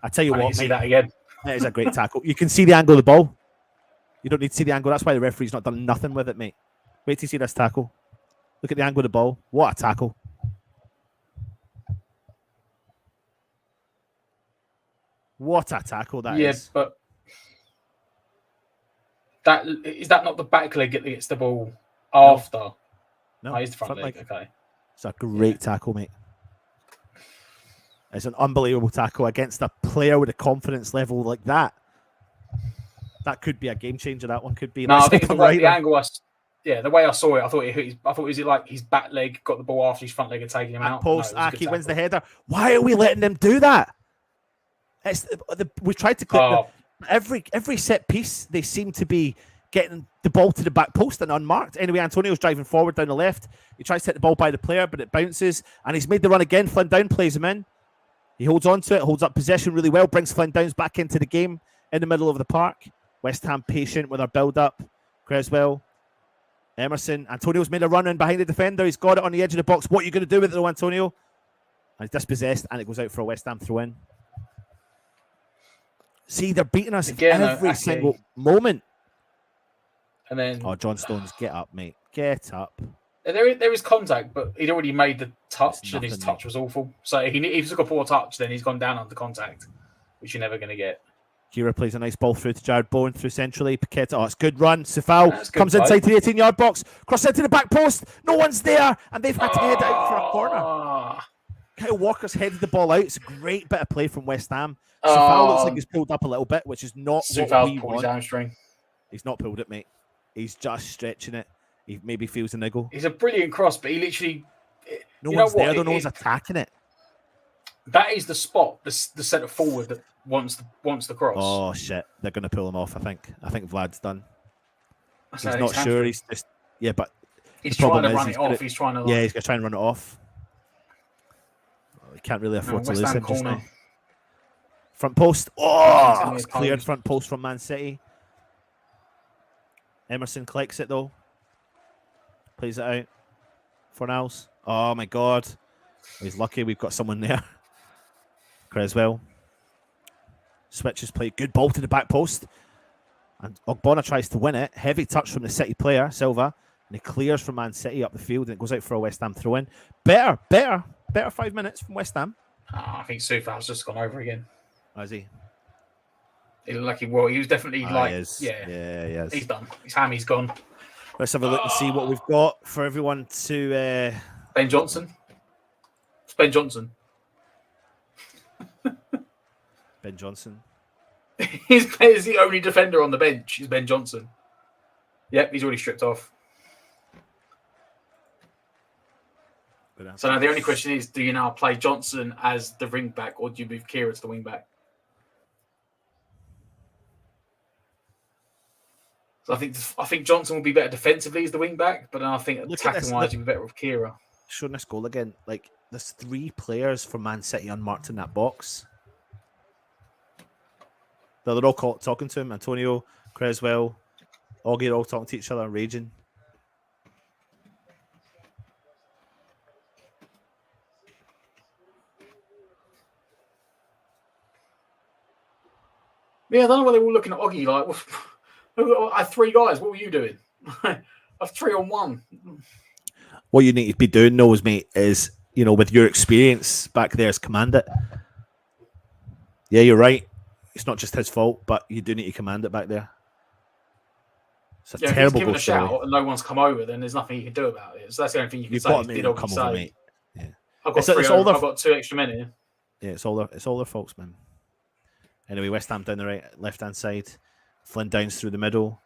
I tell you what, see that again. It is a great tackle. You can see the angle of the ball. You don't need to see the angle. That's why the referee's not done nothing with it, mate. Wait till you see this tackle. Look at the angle of the ball. What a tackle. What a tackle that is. Yeah, but is that not the back leg that gets the ball after? No, it's the front leg. Okay. It's a great tackle, mate. It's an unbelievable tackle against a player with a confidence level like that. That could be a game changer. That one could be. No, I think the angle. The way I saw it, I thought it was like his back leg got the ball after his front leg had taken him out. Post, Aki wins the header. Why are we letting them do that? We tried to clip every set piece. They seem to be getting the ball to the back post and unmarked. Anyway, Antonio's driving forward down the left. He tries to hit the ball by the player, but it bounces, and he's made the run again. Flynn Down plays him in. He holds on to it, holds up possession really well, brings Flynn Downs back into the game in the middle of the park. West Ham patient with our build-up. Creswell, Emerson. Antonio's made a run in behind the defender. He's got it on the edge of the box. What are you going to do with it, though, Antonio? And he's dispossessed, and it goes out for a West Ham throw-in. See, they're beating us again, every single moment. And then, John Stones, get up, mate. Get up. There is contact, but he'd already made the touch, and his touch was awful. So if he took a poor touch, then he's gone down under contact, which you're never going to get. Kira plays a nice ball through to Jared Bowen through centrally. Paqueta, it's good run. Sefal comes inside to the 18-yard box. Cross into the back post. No one's there, and they've had to head out for a corner. Kyle Walker's headed the ball out. It's a great bit of play from West Ham. Sefal looks like he's pulled up a little bit, which is not what we want. His hamstring. He's not pulled it, mate. He's just stretching it. He maybe feels a niggle. He's a brilliant cross, but he literally... No one's there, though. No one's attacking it. That is the spot, the centre forward that wants the cross. Oh, shit. They're going to pull him off, I think. I think Vlad's done. He's not sure. He's just... Yeah, but... He's trying to run it off. He's trying to... Yeah, he's going to try and run it off. He can't really afford to lose him just now. Front post. Oh, it's cleared front post from Man City. Emerson collects it, though. Plays it out. Fornals. Oh, my God. He's lucky we've got someone there. Creswell. Switches play. Good ball to the back post. And Ogbonna tries to win it. Heavy touch from the City player, Silva. And he clears from Man City up the field. And it goes out for a West Ham throw-in. Better 5 minutes from West Ham. I think Sufal's just gone over again. Has he? He looked like he was definitely he is. He is. He's done. His hammy's gone. Let's have a look and see what we've got for everyone to... Ben Johnson. It's Ben Johnson. Ben Johnson. He's the only defender on the bench. He's Ben Johnson. Yep, he's already stripped off. So now the only question is, do you now play Johnson as the wing back, or do you move Kira to the wing back? So I think Johnson will be better defensively as the wing back, but then I think attacking wise, he'll be better with Kira. Showing this goal again, like there's 3 players for Man City unmarked in that box. They're all talking to him. Antonio, Creswell, Augie are all talking to each other and raging. Yeah, I don't know why they're all looking at Augie like, I have 3 guys. What were you doing? I have 3 on 1. What you need to be doing, though, mate, is, with your experience back there, is command it. Yeah, you're right. It's not just his fault, but you do need to command it back there. It's a Yeah, if he's terrible given goal a straight away. shout and no one's come over, then there's nothing you can do about it. So that's the only thing you can You've say. got Is, to make did them Oggy come over, say, mate. Yeah. I've got It's all their I've got 2 extra men here. Yeah, it's all their faults, man. Anyway, West Ham down the left hand side. Flynn Downs through the middle.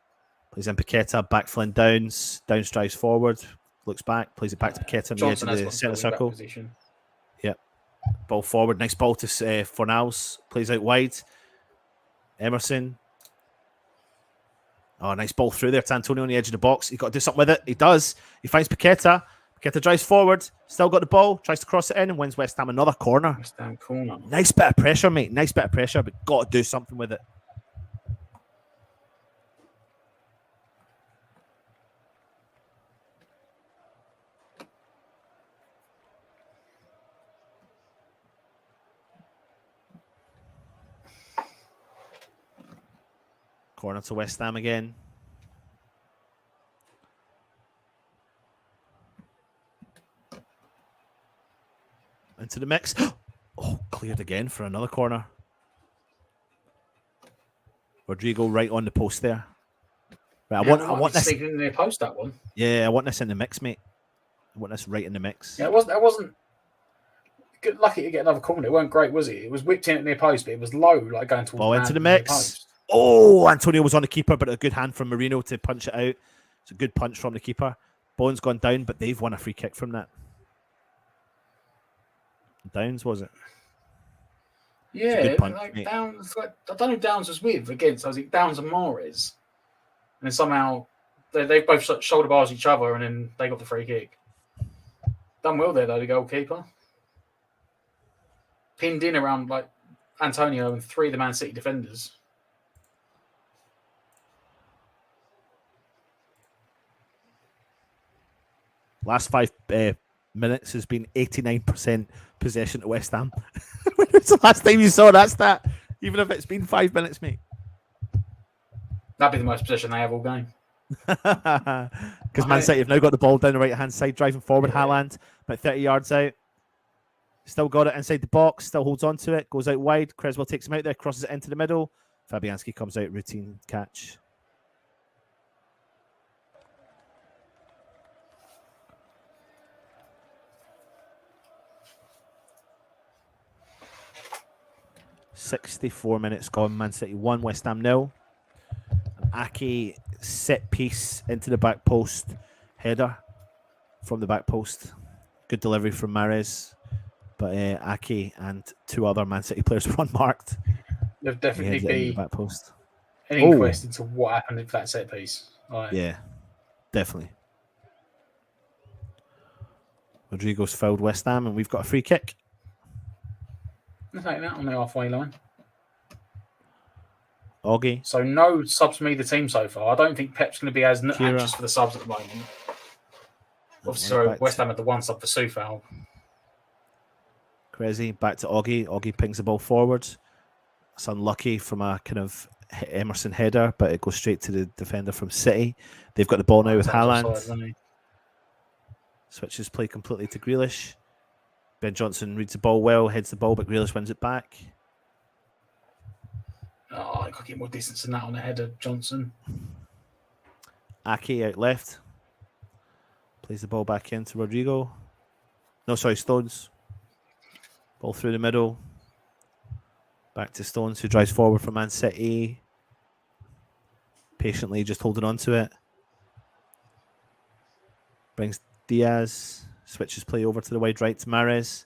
Plays in Paqueta, back Flynn Downs. Downs drives forward, looks back, plays it back to Paqueta on the edge Johnson of has the got centre the wing back circle. position. Yep. Ball forward, nice ball to Fornals. Plays out wide. Emerson. Oh, nice ball through there to Antonio on the edge of the box. He's got to do something with it. He does. He finds Paqueta. Paqueta drives forward. Still got the ball. Tries to cross it in and wins West Ham another corner. West Ham corner. Nice bit of pressure, mate. Nice bit of pressure, but got to do something with it. Corner to West Ham again. Into the mix. Oh, cleared again for another corner. Rodrigo right on the post there. Right, I want this sneaking in the post, that one. Yeah, I want this in the mix, mate. I want this right in the mix. Yeah, it wasn't good, lucky to get another corner. It weren't great, was it? It was whipped in at near post, but it was low, like going towards ball into the near mix. post. Oh, Antonio was on the keeper, but a good hand from Marino to punch it out. It's a good punch from the keeper. Bone's gone down, but they've won a free kick from that. Downs, was it? Yeah, good punch, like mate. Downs. Like, I don't know who Downs was with against. I was like Downs and Mahrez, and then somehow they both shoulder bars each other, and then they got the free kick. Done well there though, the goalkeeper. Pinned in around like Antonio and 3 of the Man City defenders. Last 5 minutes has been 89% possession to West Ham. When was the last time you saw that stat? Even if it's been 5 minutes, mate. That'd be the most possession they have all game. Because Man City have now got the ball down the right-hand side, driving forward. Yeah. Haaland, about 30 yards out. Still got it inside the box, still holds on to it, goes out wide. Creswell takes him out there, crosses it into the middle. Fabianski comes out, routine catch. "64 minutes gone, Man City 1, West Ham 0. Ake set piece into the back post, header from the back post. Good delivery from Mahrez, but Ake and 2 other Man City players were unmarked. There'll definitely be the back post. An inquest into what happened with that set piece. Right. Yeah, definitely. Rodrigo's fouled West Ham, and we've got a free kick. Let's take that on the halfway line. Oggy. So no subs from either team so far. I don't think Pep's going to be as anxious for the subs at the moment. Obviously, West Ham had the 1 sub for Soufal. Crazy. Back to Oggy. Oggy pings the ball forward. It's unlucky from a kind of Emerson header, but it goes straight to the defender from City. They've got the ball now with Haaland. Switches play completely to Grealish. Ben Johnson reads the ball well, heads the ball, but Grealish wins it back. Oh, I got to get more distance than that on the header, Johnson. Ake out left. Plays the ball back into Rodrigo. No, sorry, Stones. Ball through the middle. Back to Stones, who drives forward for Man City. Patiently just holding on to it. Brings Diaz. Switches play over to the wide right to Mahrez.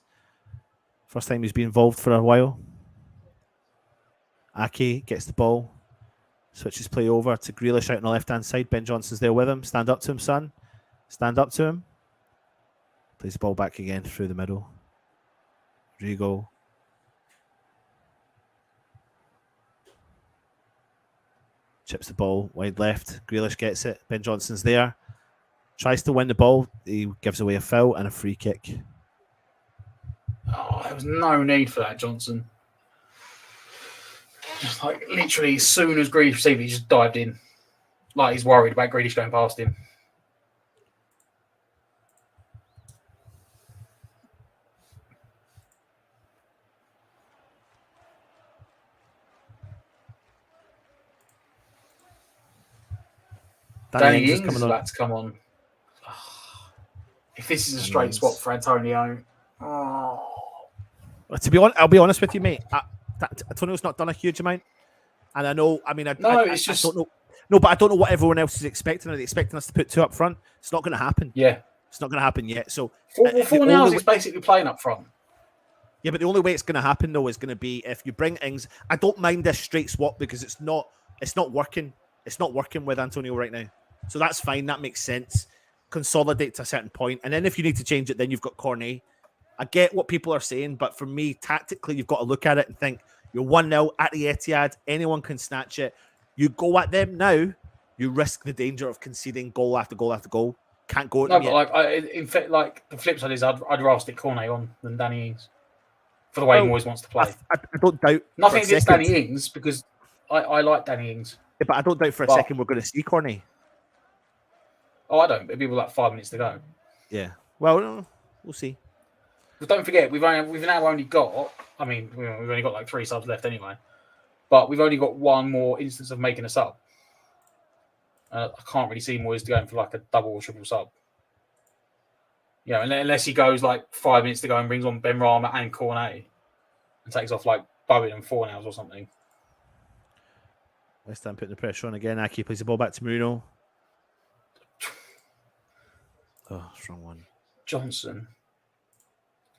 First time he's been involved for a while. Ake gets the ball. Switches play over to Grealish out on the left-hand side. Ben Johnson's there with him. Stand up to him, son. Stand up to him. Plays the ball back again through the middle. Rodrigo. Chips the ball wide left. Grealish gets it. Ben Johnson's there. Tries to win the ball. He gives away a foul and a free kick. Oh, there was no need for that, Johnson. Just like literally, as soon as Grealish received it, he just dived in. Like he's worried about Grealish going past him. Danny Ings is Ings coming is on. about to come on. If this is a Danny straight Ings. swap for Antonio, oh. To be honest, I'll be honest with you, mate. Antonio's not done a huge amount, and I know. I mean, I don't know. No, but I don't know what everyone else is expecting. Are they expecting us to put two up front? It's not going to happen. Yeah, it's not going to happen yet. So, four now is basically playing up front. Yeah, but the only way it's going to happen though is going to be if you bring Ings. I don't mind this straight swap because it's not working. It's not working with Antonio right now. So that's fine. That makes sense. Consolidate to a certain point, and then if you need to change it, then you've got Cornet. I get what people are saying, but for me, tactically, you've got to look at it and think you're 1-0 at the Etihad. Anyone can snatch it. You go at them now, you risk the danger of conceding goal after goal after goal. Can't go at them yet. In fact, like the flip side is I'd rather stick Cornet on than Danny Ings for the way he always wants to play. I don't doubt nothing against Danny Ings because I like Danny Ings. Yeah, but I don't doubt for a second we're going to see Cornet. Oh, I don't. It'll be like 5 minutes to go. Yeah. Well, we'll see. But don't forget, we've now only got. I mean, we've only got like 3 subs left anyway. But we've only got one more instance of making a sub. I can't really see Moyes going for like a double or triple sub. Yeah, unless he goes like 5 minutes to go and brings on Ben Rama and Cornet and takes off like Bowen and Fornals or something. West Ham putting the pressure on again. Aki plays the ball back to Bruno. Oh, strong one. Johnson.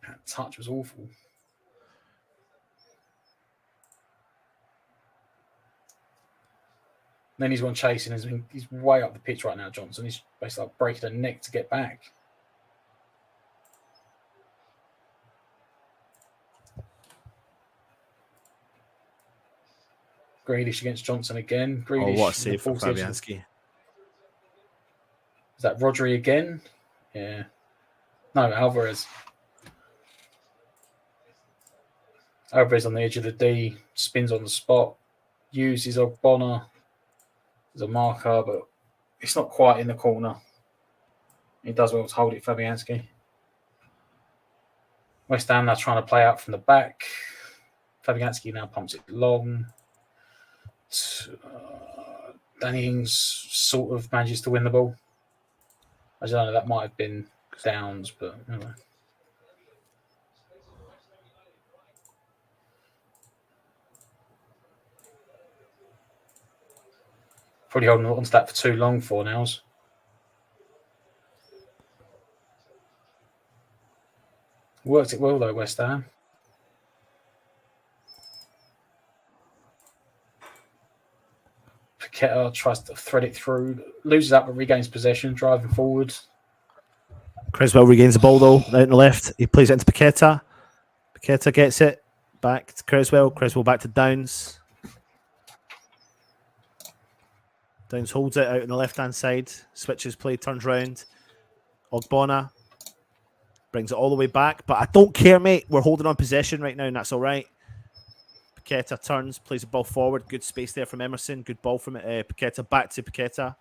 That touch was awful. Then he's gone chasing. He's way up the pitch right now, Johnson. He's basically like breaking a neck to get back. Grealish against Johnson again. Grealish, what a save from Fabianski. Is that Rodri again? Yeah. No, Alvarez. Alvarez on the edge of the D, spins on the spot, uses Ogbonna as a marker, but it's not quite in the corner. He does well to hold it, Fabianski. West Ham now trying to play out from the back. Fabianski now pumps it long. Danny Ings sort of manages to win the ball. I don't know, that might have been Downs, but anyway. Probably holding on to that for too long for nows. Worked it well though, West Ham. Paqueta tries to thread it through, loses that but regains possession, driving forward. Creswell regains the ball though, out on the left. He plays it into Paqueta. Paqueta gets it back to Creswell. Creswell back to Downs. Downs holds it out on the left-hand side. Switches play, turns round. Ogbonna brings it all the way back. But I don't care, mate. We're holding on possession right now, and that's all right. Paqueta turns, plays the ball forward. Good space there from Emerson. Good ball from Paqueta. Back to Paqueta.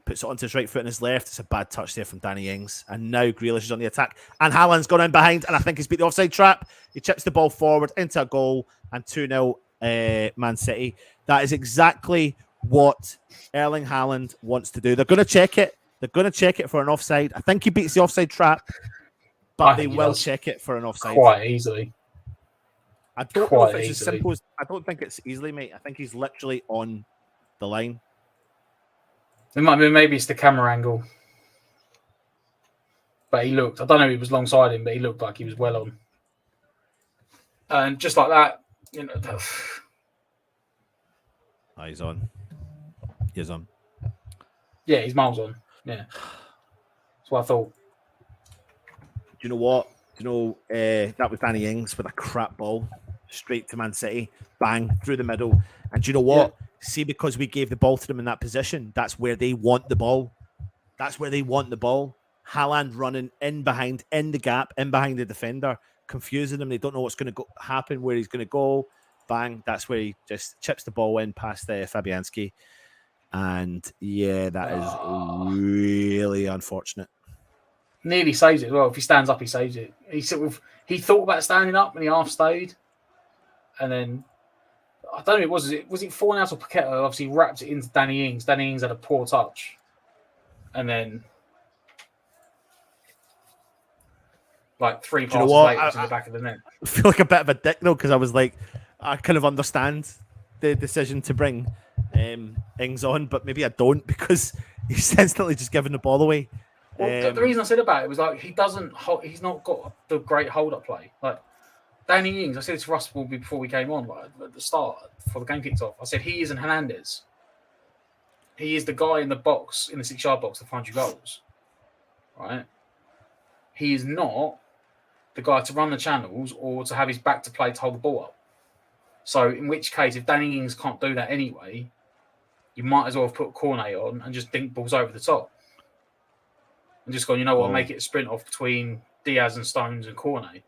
Puts it onto his right foot and his left. It's a bad touch there from Danny Ings. And now Grealish is on the attack. And Haaland's gone in behind, and I think he's beat the offside trap. He chips the ball forward into a goal, and 2-0 Man City. That is exactly what Erling Haaland wants to do. They're going to check it. They're going to check it for an offside. I think he beats the offside trap, but they will check it for an offside. Quite easily. I don't know if it's as simple as... I don't think it's easily, mate. I think he's literally on the line. It might be, maybe it's the camera angle. But he looked... I don't know if he was alongside him, but he looked like he was well on. And just like that, you know... Oh, he's on. He's on. Yeah, he's miles on. Yeah. That's what I thought. Do you know what? Do you know that was Danny Ings with a crap ball straight to Man City, bang through the middle. And do you know what? Yeah. See, because we gave the ball to them in that position, that's where they want the ball. That's where they want the ball. Haaland running in behind, in the gap, in behind the defender, confusing them. They don't know what's going to happen, where he's going to go. Bang! That's where he just chips the ball in past Fabianski. And yeah, that is really unfortunate. Nearly saves it as well. If he stands up, he saves it. He thought about standing up and he half stayed. And then I don't know. Was it Fornals or Paqueta? Obviously, wrapped it into Danny Ings. Danny Ings had a poor touch, and then like three Do you know passes what? later, it's in the back of the net. I feel like a bit of a dick though, because I was like, I kind of understand the decision to bring Ings on, but maybe I don't, because he's instantly just giving the ball away. Well, the reason I said about it was like he's not got the great hold-up play. Like Danny Ings, I said it to Russ before we came on, like at the start, before the game kicked off. I said he isn't Hernandez. He is the guy in the box, in the 6-yard box, to find you goals. Right? He is not the guy to run the channels or to have his back to play to hold the ball up. So in which case, if Danny Ings can't do that anyway, you might as well have put Cornet on and just dink balls over the top. And just gone, you know what, make it a sprint off between Diaz and Stones and Cornet.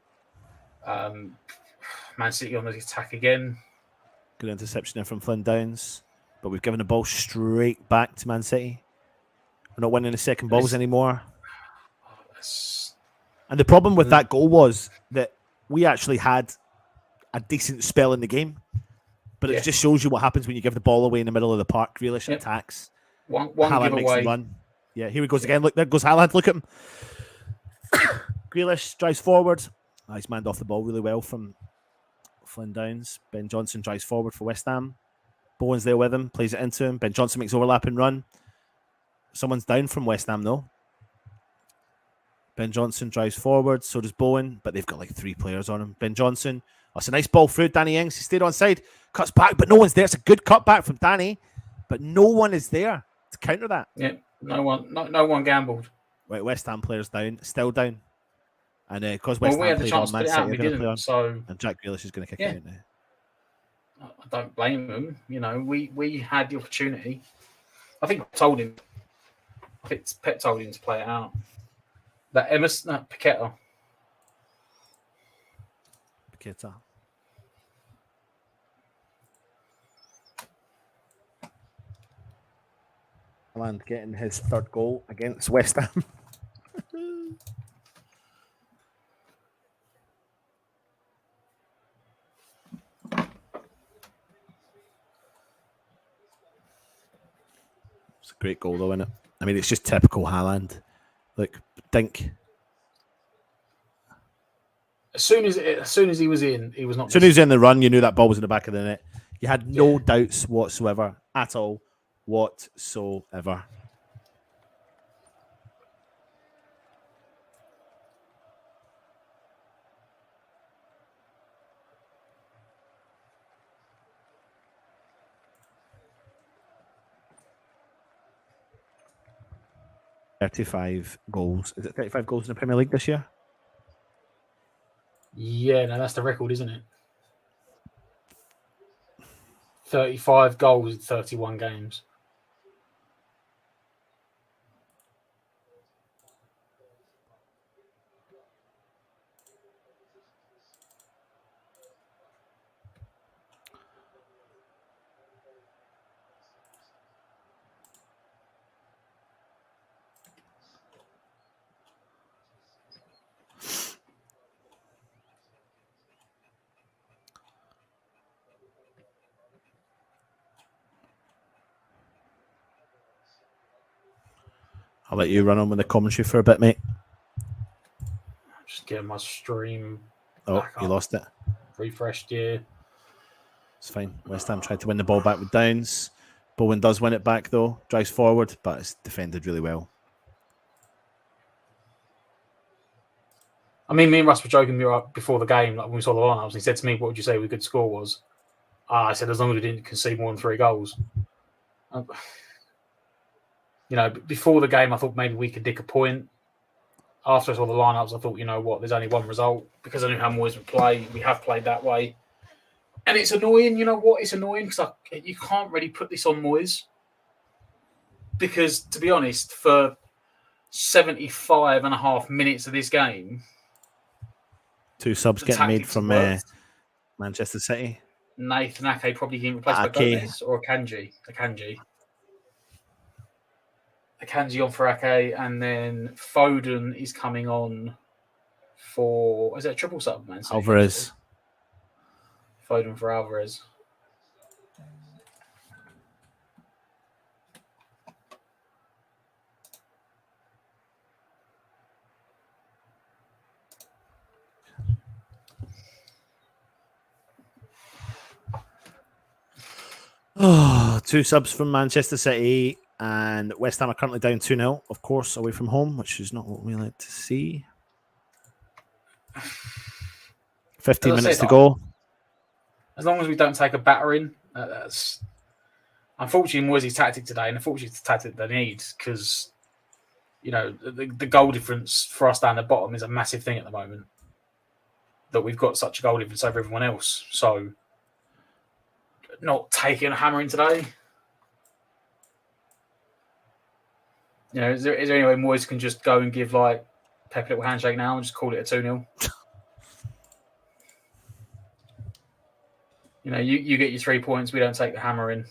Man City on the attack again. Good interception there from Flynn Downs, but we've given the ball straight back to Man City. We're not winning the second balls anymore. And the problem with that goal was that we actually had a decent spell in the game, but it just shows you what happens when you give the ball away in the middle of the park. Grealish attacks. One Haaland makes him run. Yeah, here he goes again. Look, there goes Haaland. Look at him. Grealish drives forward. He's manned off the ball really well from Flynn Downs. Ben Johnson drives forward for West Ham. Bowen's there with him, plays it into him. Ben Johnson makes overlap and run. Someone's down from West Ham, though. Ben Johnson drives forward, so does Bowen, but they've got like 3 players on him. Ben Johnson, that's a nice ball through. Danny Ings, he stayed on side, cuts back, but no one's there. It's a good cut back from Danny, but no one is there to counter that. Yeah, no one gambled. Right, West Ham players down, still down. And because West we Ham had the played on chance to Man put it City, out, we are going to play didn't. on. So, and Jack Grealish is going to kick it out now. I don't blame him. You know, we had the opportunity. I think Pep told him to play it out. That Paqueta. Haaland getting his 3rd goal against West Ham. It's a great goal, though, isn't it? I mean, it's just typical Haaland. Like, think. As soon as he was in, he was not. As soon as he was in the run, you knew that ball was in the back of the net. You had no doubts whatsoever, at all, whatsoever. $35 goals. Is it 35 goals in the Premier League this year? Yeah, no, that's the record, isn't it? 35 goals in 31 games. I'll let you run on with the commentary for a bit, mate. Just getting my stream. Oh, you lost it. Refreshed, yeah. It's fine. West Ham tried to win the ball back with Downs. Bowen does win it back, though. Drives forward, but it's defended really well. I mean, me and Russ were joking before the game, like when we saw the lineups. He said to me, "What would you say a good score was?" I said, "As long as we didn't concede more than 3 goals." You know, before the game, I thought maybe we could nick a point. After I saw the lineups, I thought, you know what, there's only one result because I knew how Moyes would play. We have played that way, and it's annoying. You know what? It's annoying because you can't really put this on Moyes because, to be honest, for 75.5 minutes of this game. 2 subs getting made from Manchester City. Nathan Ake probably getting replaced by Gomez or Akanji. Akanji on for Ake, and then Foden is coming on for... Is it a triple sub, man? Alvarez. Foden for Alvarez. Two subs from Manchester City, and West Ham are currently down 2-0, of course, away from home, which is not what we like to see. 15 minutes to go. As long as we don't take a battering, that's unfortunately Moyes' tactic today, and unfortunately it's the tactic they need, because the goal difference for us down the bottom is a massive thing at the moment. That we've got such a goal difference over everyone else. So not taking a hammer in today. Is there any way Moyes can just go and give like Pep a little handshake now and just call it a 2-0? You get your 3 points, we don't take the hammer in.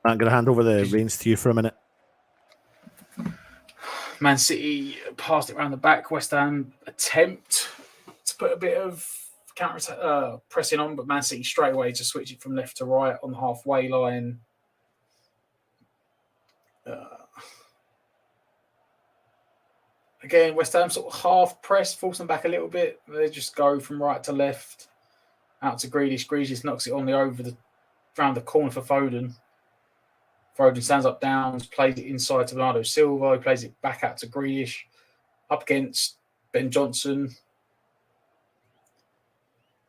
I'm going to hand over the reins to you for a minute. Man City passed it around the back. West Ham attempt to put a bit of counter pressing on, but Man City straight away to switch it from left to right on the halfway line. Again, West Ham sort of half press, force them back a little bit. They just go from right to left, out to Grealish. Grealish knocks it on round the corner for Foden. Foden stands up down, plays it inside to Bernardo Silva. He plays it back out to Grealish, up against Ben Johnson.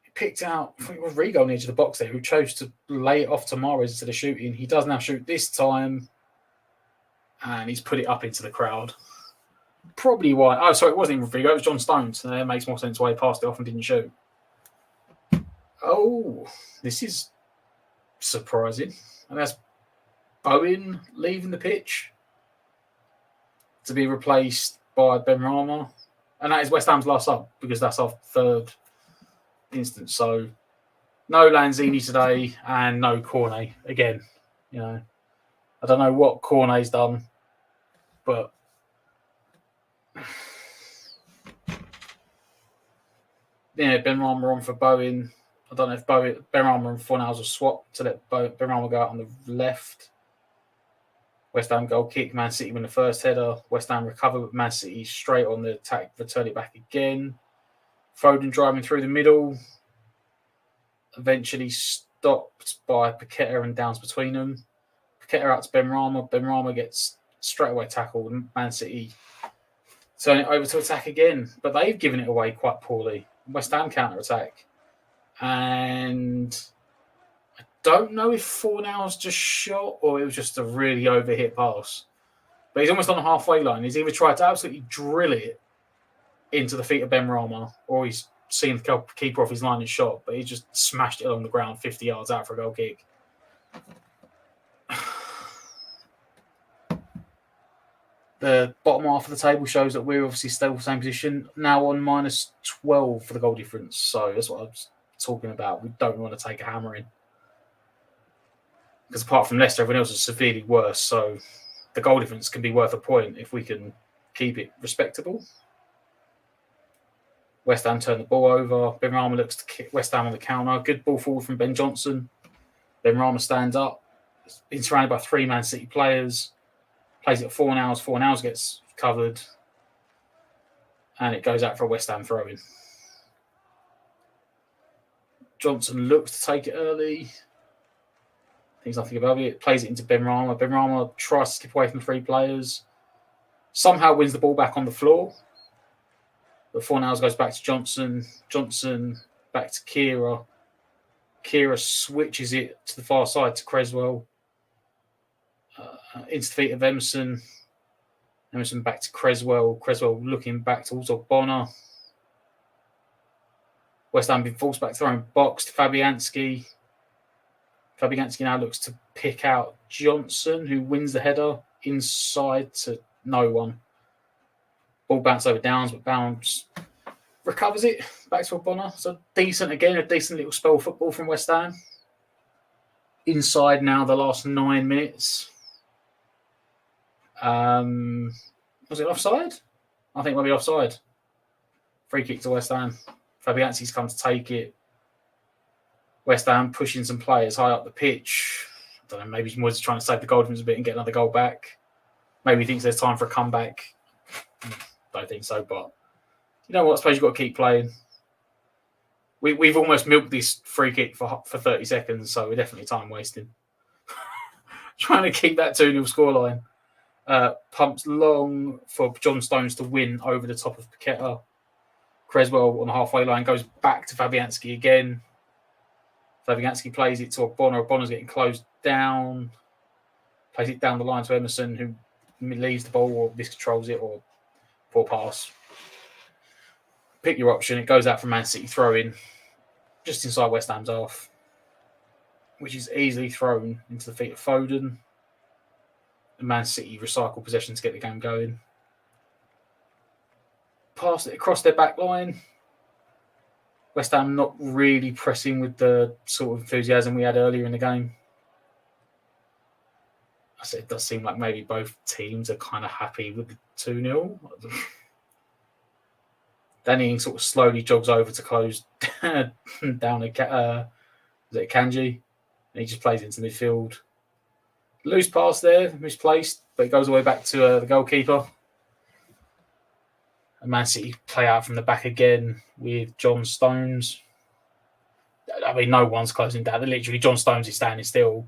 He picked out, I think it was Rigo on the edge of the box there, who chose to lay it off to Mahrez instead of shooting. He does now shoot this time, and he's put it up into the crowd. Probably why. Oh, sorry, it wasn't even Rigo, it was John Stones. So that makes more sense why he passed it off and didn't shoot. Oh, this is surprising. And that's Bowen leaving the pitch to be replaced by Benrahma. And that is West Ham's last sub, because that's our third instance. So no Lanzini today and no Cornet. Again, I don't know what Cornet's done, but Benrahma on for Bowen. I don't know if Benrahma and Fornals will swap to let Benrahma go out on the left. West Ham goal kick. Man City win the first header. West Ham recover, but Man City straight on the attack, return it back again. Foden driving through the middle. Eventually stopped by Paqueta and Downs between them. Paqueta out to Benrahma. Benrahma gets straight away tackled, and Man City turn it over to attack again. But they've given it away quite poorly. West Ham counter-attack. And I don't know if Fornals just shot or it was just a really overhit pass. But he's almost on the halfway line. He's either tried to absolutely drill it into the feet of Benrahma, or he's seen the keeper off his line and shot, but he just smashed it along the ground 50 yards out for a goal kick. The bottom half of the table shows that we're obviously still the same position, now on -12 for the goal difference. So that's what I was talking about. We don't want to take a hammer in. Because apart from Leicester, everyone else is severely worse. So the goal difference can be worth a point if we can keep it respectable. West Ham turn the ball over. Benrahma looks to kick West Ham on the counter. Good ball forward from Ben Johnson. Benrahma stands up. He's surrounded by 3 Man City players. Plays it 4 hours gets covered. And it goes out for a West Ham throw-in. Johnson looks to take it early. Thinks nothing about it. Plays it into Benrahma. Benrahma tries to skip away from 3 players. Somehow wins the ball back on the floor. But 4 hours goes back to Johnson. Johnson back to Kira. Kira switches it to the far side to Creswell. Into the feet of Emerson. Emerson back to Creswell. Creswell looking back towards Bonner. West Ham been forced back throwing box to Fabianski. Fabianski now looks to pick out Johnson, who wins the header inside to no one. Ball bounce over Downs, but Downs recovers it back to Bonner. So a decent little spell of football from West Ham. Inside now the last 9 minutes. Was it offside? I think it might be offside. Free kick to West Ham. Fabianski's come to take it. West Ham pushing some players high up the pitch. I don't know, maybe he's more trying to save the goal difference a bit and get another goal back. Maybe he thinks there's time for a comeback. Don't think so, but you know what? I suppose you've got to keep playing. we've almost milked this free kick for 30 seconds, so we're definitely time wasting. Trying to keep that 2-0 scoreline. Pumps long for John Stones to win over the top of Paqueta. Creswell on the halfway line goes back to Fabianski again. Fabianski plays it to Ogbonna. Ogbonna's getting closed down. Plays it down the line to Emerson, who leaves the ball or miscontrols it, or poor pass. Pick your option. It goes out from Man City throw-in just inside West Ham's half, which is easily thrown into the feet of Foden. And Man City recycle possession to get the game going. Pass it across their back line. West Ham not really pressing with the sort of enthusiasm we had earlier in the game. I said it does seem like maybe both teams are kind of happy with the 2-0. Danny sort of slowly jogs over to close down a Kanji. And he just plays into midfield. Loose pass there, misplaced, but it goes all the way back to the goalkeeper. And Man City play out from the back again with John Stones. I mean, no one's closing down. Literally, John Stones is standing still.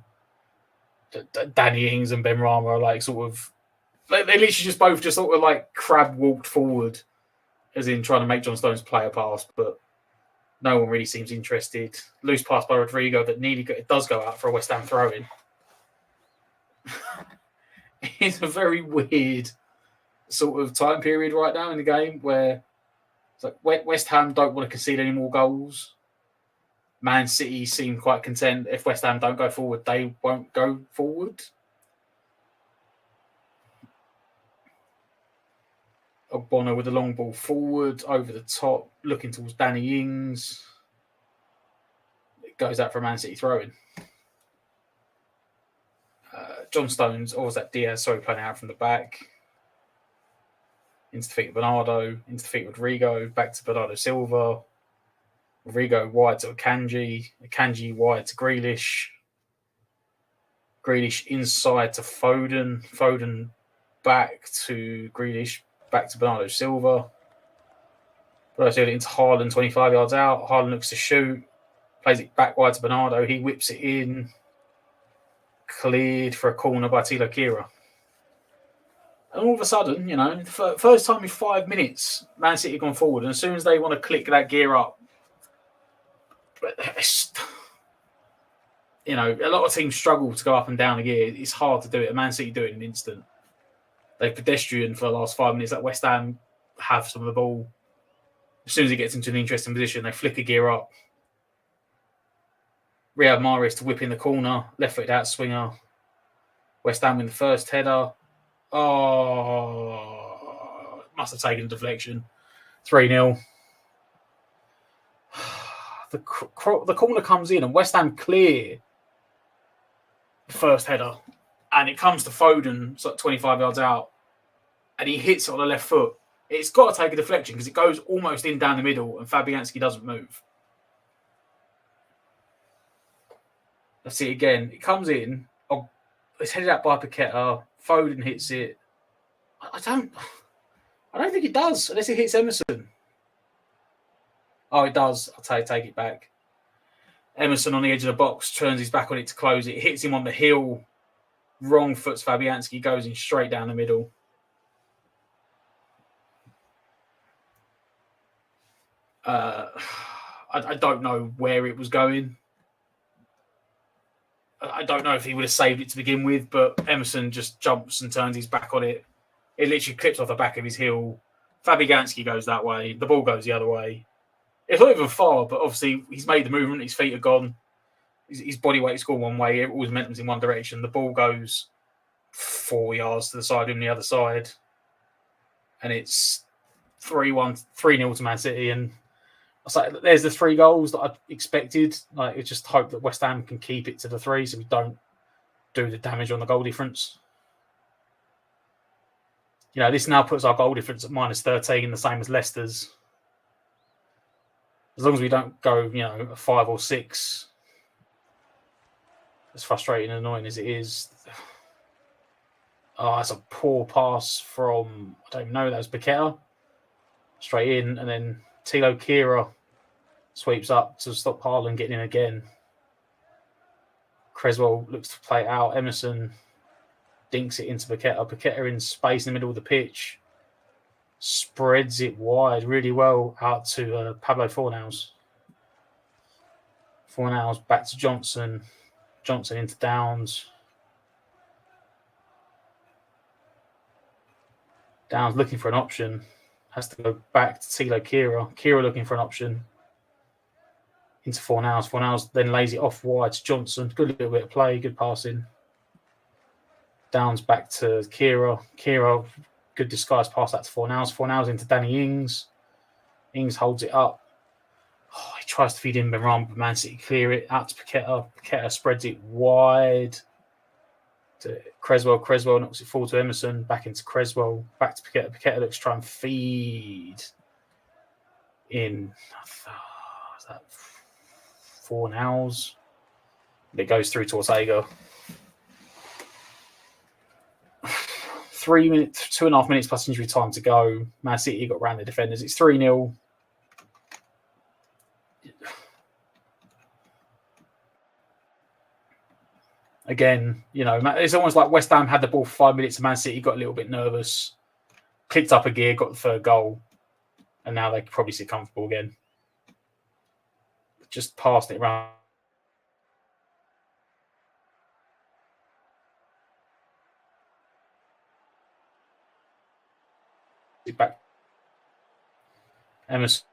Danny Ings and Ben Rama are like sort of... They literally just both just sort of like crab walked forward, as in trying to make John Stones play a pass, but no one really seems interested. Loose pass by Rodrigo that it does go out for a West Ham throw-in. It's a very weird sort of time period right now in the game where it's like West Ham don't want to concede any more goals. Man City seem quite content. If West Ham don't go forward, they won't go forward. Ogbonna with a long ball forward, over the top, looking towards Danny Ings. It goes out for a Man City throw-in. John Stones, or was that Diaz? Sorry, playing out from the back. Into the feet of Bernardo, into the feet of Rodrigo, back to Bernardo Silva. Rodrigo wide to Akanji. Akanji wide to Grealish. Grealish inside to Foden. Foden back to Grealish, back to Bernardo Silva. Bernardo Silva into Haaland, 25 yards out. Haaland looks to shoot. Plays it back wide to Bernardo. He whips it in. Cleared for a corner by Tilo Kehrer. And all of a sudden, you know, first time in 5 minutes, Man City have gone forward. And as soon as they want to click that gear up, you know, a lot of teams struggle to go up and down a gear. It's hard to do it. Man City do it in an instant. They pedestrian for the last 5 minutes. Like West Ham have some of the ball. As soon as it gets into an interesting position, they flick a gear up. Riyad Mahrez to whip in the corner, left-footed out swinger. West Ham win the first header. Oh, must have taken a deflection. 3-0. The corner comes in and West Ham clear the first header. And it comes to Foden, so 25 yards out. And he hits it on the left foot. It's got to take a deflection because it goes almost in down the middle and Fabianski doesn't move. Let's see it again. It comes in. It's headed out by Paqueta. Foden hits it. I don't think it does unless it hits Emerson. Oh, it does. I'll take it back. Emerson on the edge of the box turns his back on it to close it. Hits him on the heel. Wrong foot's Fabianski. Goes in straight down the middle. I don't know where it was going. I don't know if he would have saved it to begin with, but Emerson just jumps and turns his back on it. It literally clips off the back of his heel. Fabianski goes that way. The ball goes the other way. It's not even far, but obviously he's made the movement. His feet are gone. His body weight's gone one way. All his momentum's in one direction. The ball goes 4 yards to the side and the other side. And it's 3-0 to Man City. And I was like, there's the 3 goals that I expected. Like, I just hope that West Ham can keep it to the 3 so we don't do the damage on the goal difference. You know, this now puts our goal difference at -13, the same as Leicester's. As long as we don't go, you know, a 5 or 6, as frustrating and annoying as it is. Oh, that's a poor pass from, I don't even know, that was Paqueta. Straight in, and then Tilo Kehrer Sweeps up to stop Haaland getting in again. Creswell looks to play it out. Emerson dinks it into Paqueta. Paqueta in space in the middle of the pitch. Spreads it wide really well out to Pablo Fornals. Fornals back to Johnson. Johnson into Downs. Downs looking for an option. Has to go back to Tilo Kira. Kira looking for an option. Into Fornals. Fornals then lays it off wide to Johnson. Good little bit of play. Good passing. Downs back to Kira. Kira, good disguise pass that to Fornals. Fornals into Danny Ings. Ings holds it up. Oh, he tries to feed in Benrahma, but Man City clear it out to Paqueta. Paqueta spreads it wide to Creswell. Creswell knocks it forward to Emerson. Back into Creswell. Back to Paqueta. Paqueta looks to try and feed in. Is that Fornals? It goes through to Ortega. 3 minutes, 2.5 minutes plus injury time to go. Man City got round the defenders. It's 3-0. Again, it's almost like West Ham had the ball for 5 minutes and Man City got a little bit nervous, clicked up a gear, got the third goal, and now they could probably sit comfortable again. Just passed it around. Back. Emerson.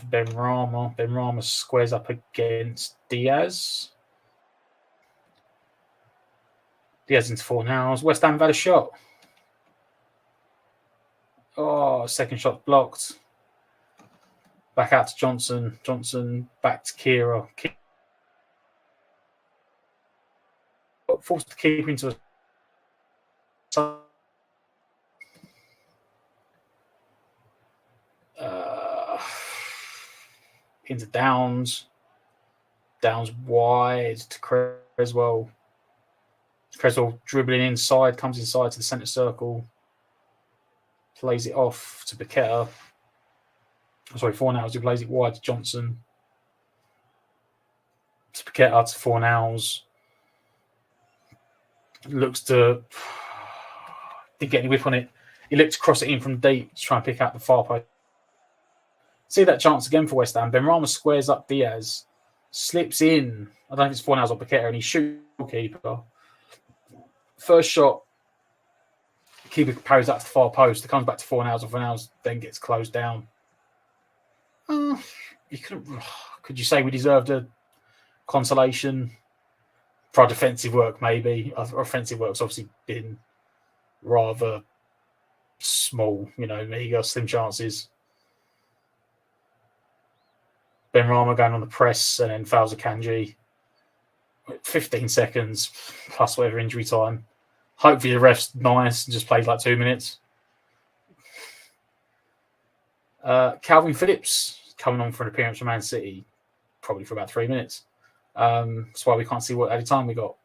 Benrahma. Benrahma squares up against Diaz. Diaz into Fornals. West Ham have had a shot. Oh, second shot blocked. Back out to Johnson. Johnson back to Kira. Forced to keep into a into Downs. Downs wide to Creswell. Creswell dribbling inside, comes inside to the centre circle. Plays it off to Paqueta. Sorry, Fornals, who plays it wide to Johnson. To Paqueta to Fornals. Looks to... Didn't get any whip on it. He looked to cross it in from deep to try and pick out the far post. See that chance again for West Ham. Benrahma squares up Diaz. Slips in. I don't know if it's Fornals or Paqueta, and he shoots the keeper. First shot, keeper parries that to the far post. It comes back to Fornals, and Fornals then gets closed down. You could you say we deserved a consolation for our defensive work? Maybe our offensive work's obviously been rather small. Meager, slim chances. Benrahma going on the press and then fouls Akanji. 15 seconds plus whatever injury time. Hopefully the ref's nice and just plays like 2 minutes. Calvin Phillips coming on for an appearance for Man City, probably for about 3 minutes. That's why we can't see what added time we got.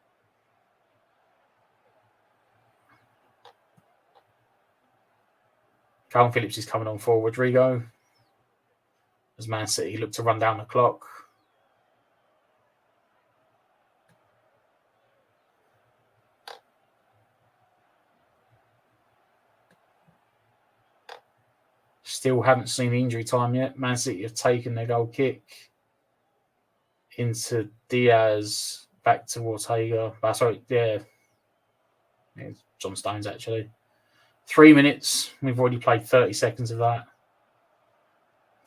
Calvin Phillips is coming on for Rodrigo as Man City look to run down the clock. Still haven't seen the injury time yet. Man City have taken their goal kick into Diaz, back to Ortega. John Stones actually. 3 minutes. We've already played 30 seconds of that.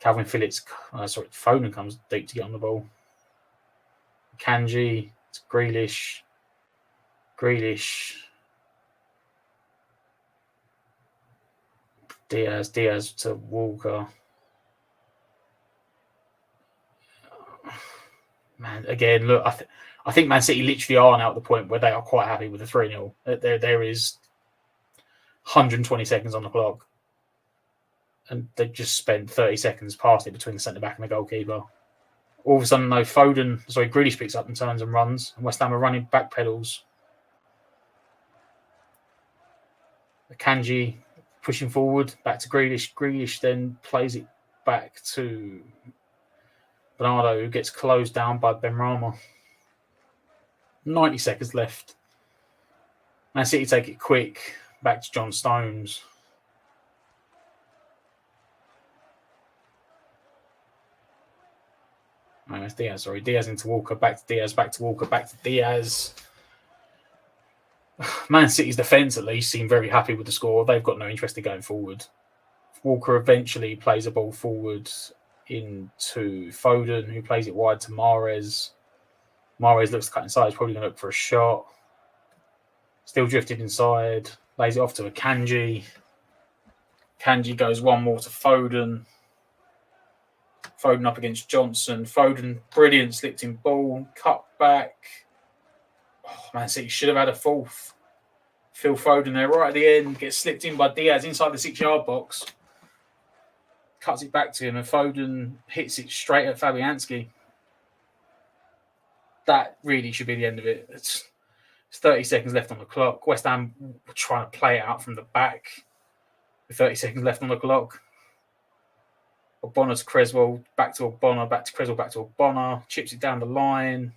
Calvin Phillips, Foden comes deep to get on the ball. Kanji to Grealish. Diaz to Walker. Man, again, look, I think Man City literally are now at the point where they are quite happy with the 3-0. There is 120 seconds on the clock. And they just spent 30 seconds passing it between the centre-back and the goalkeeper. All of a sudden, Grealish picks up and turns and runs. And West Ham are running back pedals. Akanji pushing forward, back to Grealish. Grealish then plays it back to Bernardo gets closed down by Benrahma. 90 seconds left. Man City take it quick. Back to John Stones. No, it's Diaz, sorry. Diaz into Walker. Back to Diaz. Back to Walker. Back to Diaz. Man City's defence, at least, seem very happy with the score. They've got no interest in going forward. Walker eventually plays a ball forward into Foden, who plays it wide to Mahrez. Mahrez looks to cut inside. He's probably going to look for a shot. Still drifted inside. Lays it off to a Kanji. Kanji goes one more to Foden. Foden up against Johnson. Foden, brilliant, slipped in ball. Cut back. Oh, Man City should have had a fourth. Phil Foden there right at the end. Gets slipped in by Diaz inside the 6-yard box. Cuts it back to him, and Foden hits it straight at Fabianski. That really should be the end of it. It's 30 seconds left on the clock. West Ham were trying to play it out from the back with 30 seconds left on the clock. Ogbonna to Creswell, back to Ogbonna, back to Creswell, back to Ogbonna. Chips it down the line.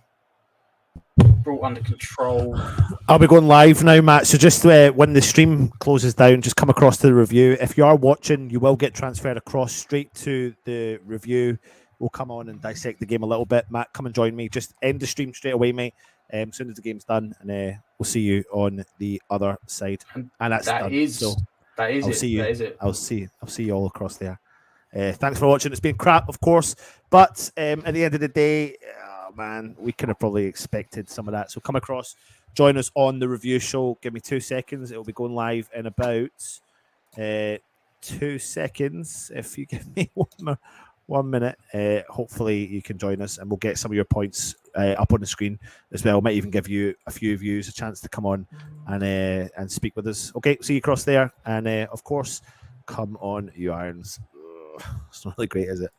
Brought under control. I'll be going live now, Matt. So just when the stream closes down, just come across to the review. If you are watching, you will get transferred across straight to the review. We'll come on and dissect the game a little bit. Matt, come and join me. Just end the stream straight away, mate. As soon as the game's done, and we'll see you on the other side. And that's done. That is I'll it. see you. That is it. I'll see you all across there. Thanks for watching. It's been crap, of course, but at the end of the day, man, we could have probably expected some of that. So come across, join us on the review show. Give me 2 seconds. It will be going live in about 2 seconds. If you give me 1 minute, hopefully you can join us, and we'll get some of your points up on the screen as well. Might even give you a few of you a chance to come on and speak with us. Okay, see you across there, and of course, come on, you Irons. Ugh, it's not really great, is it?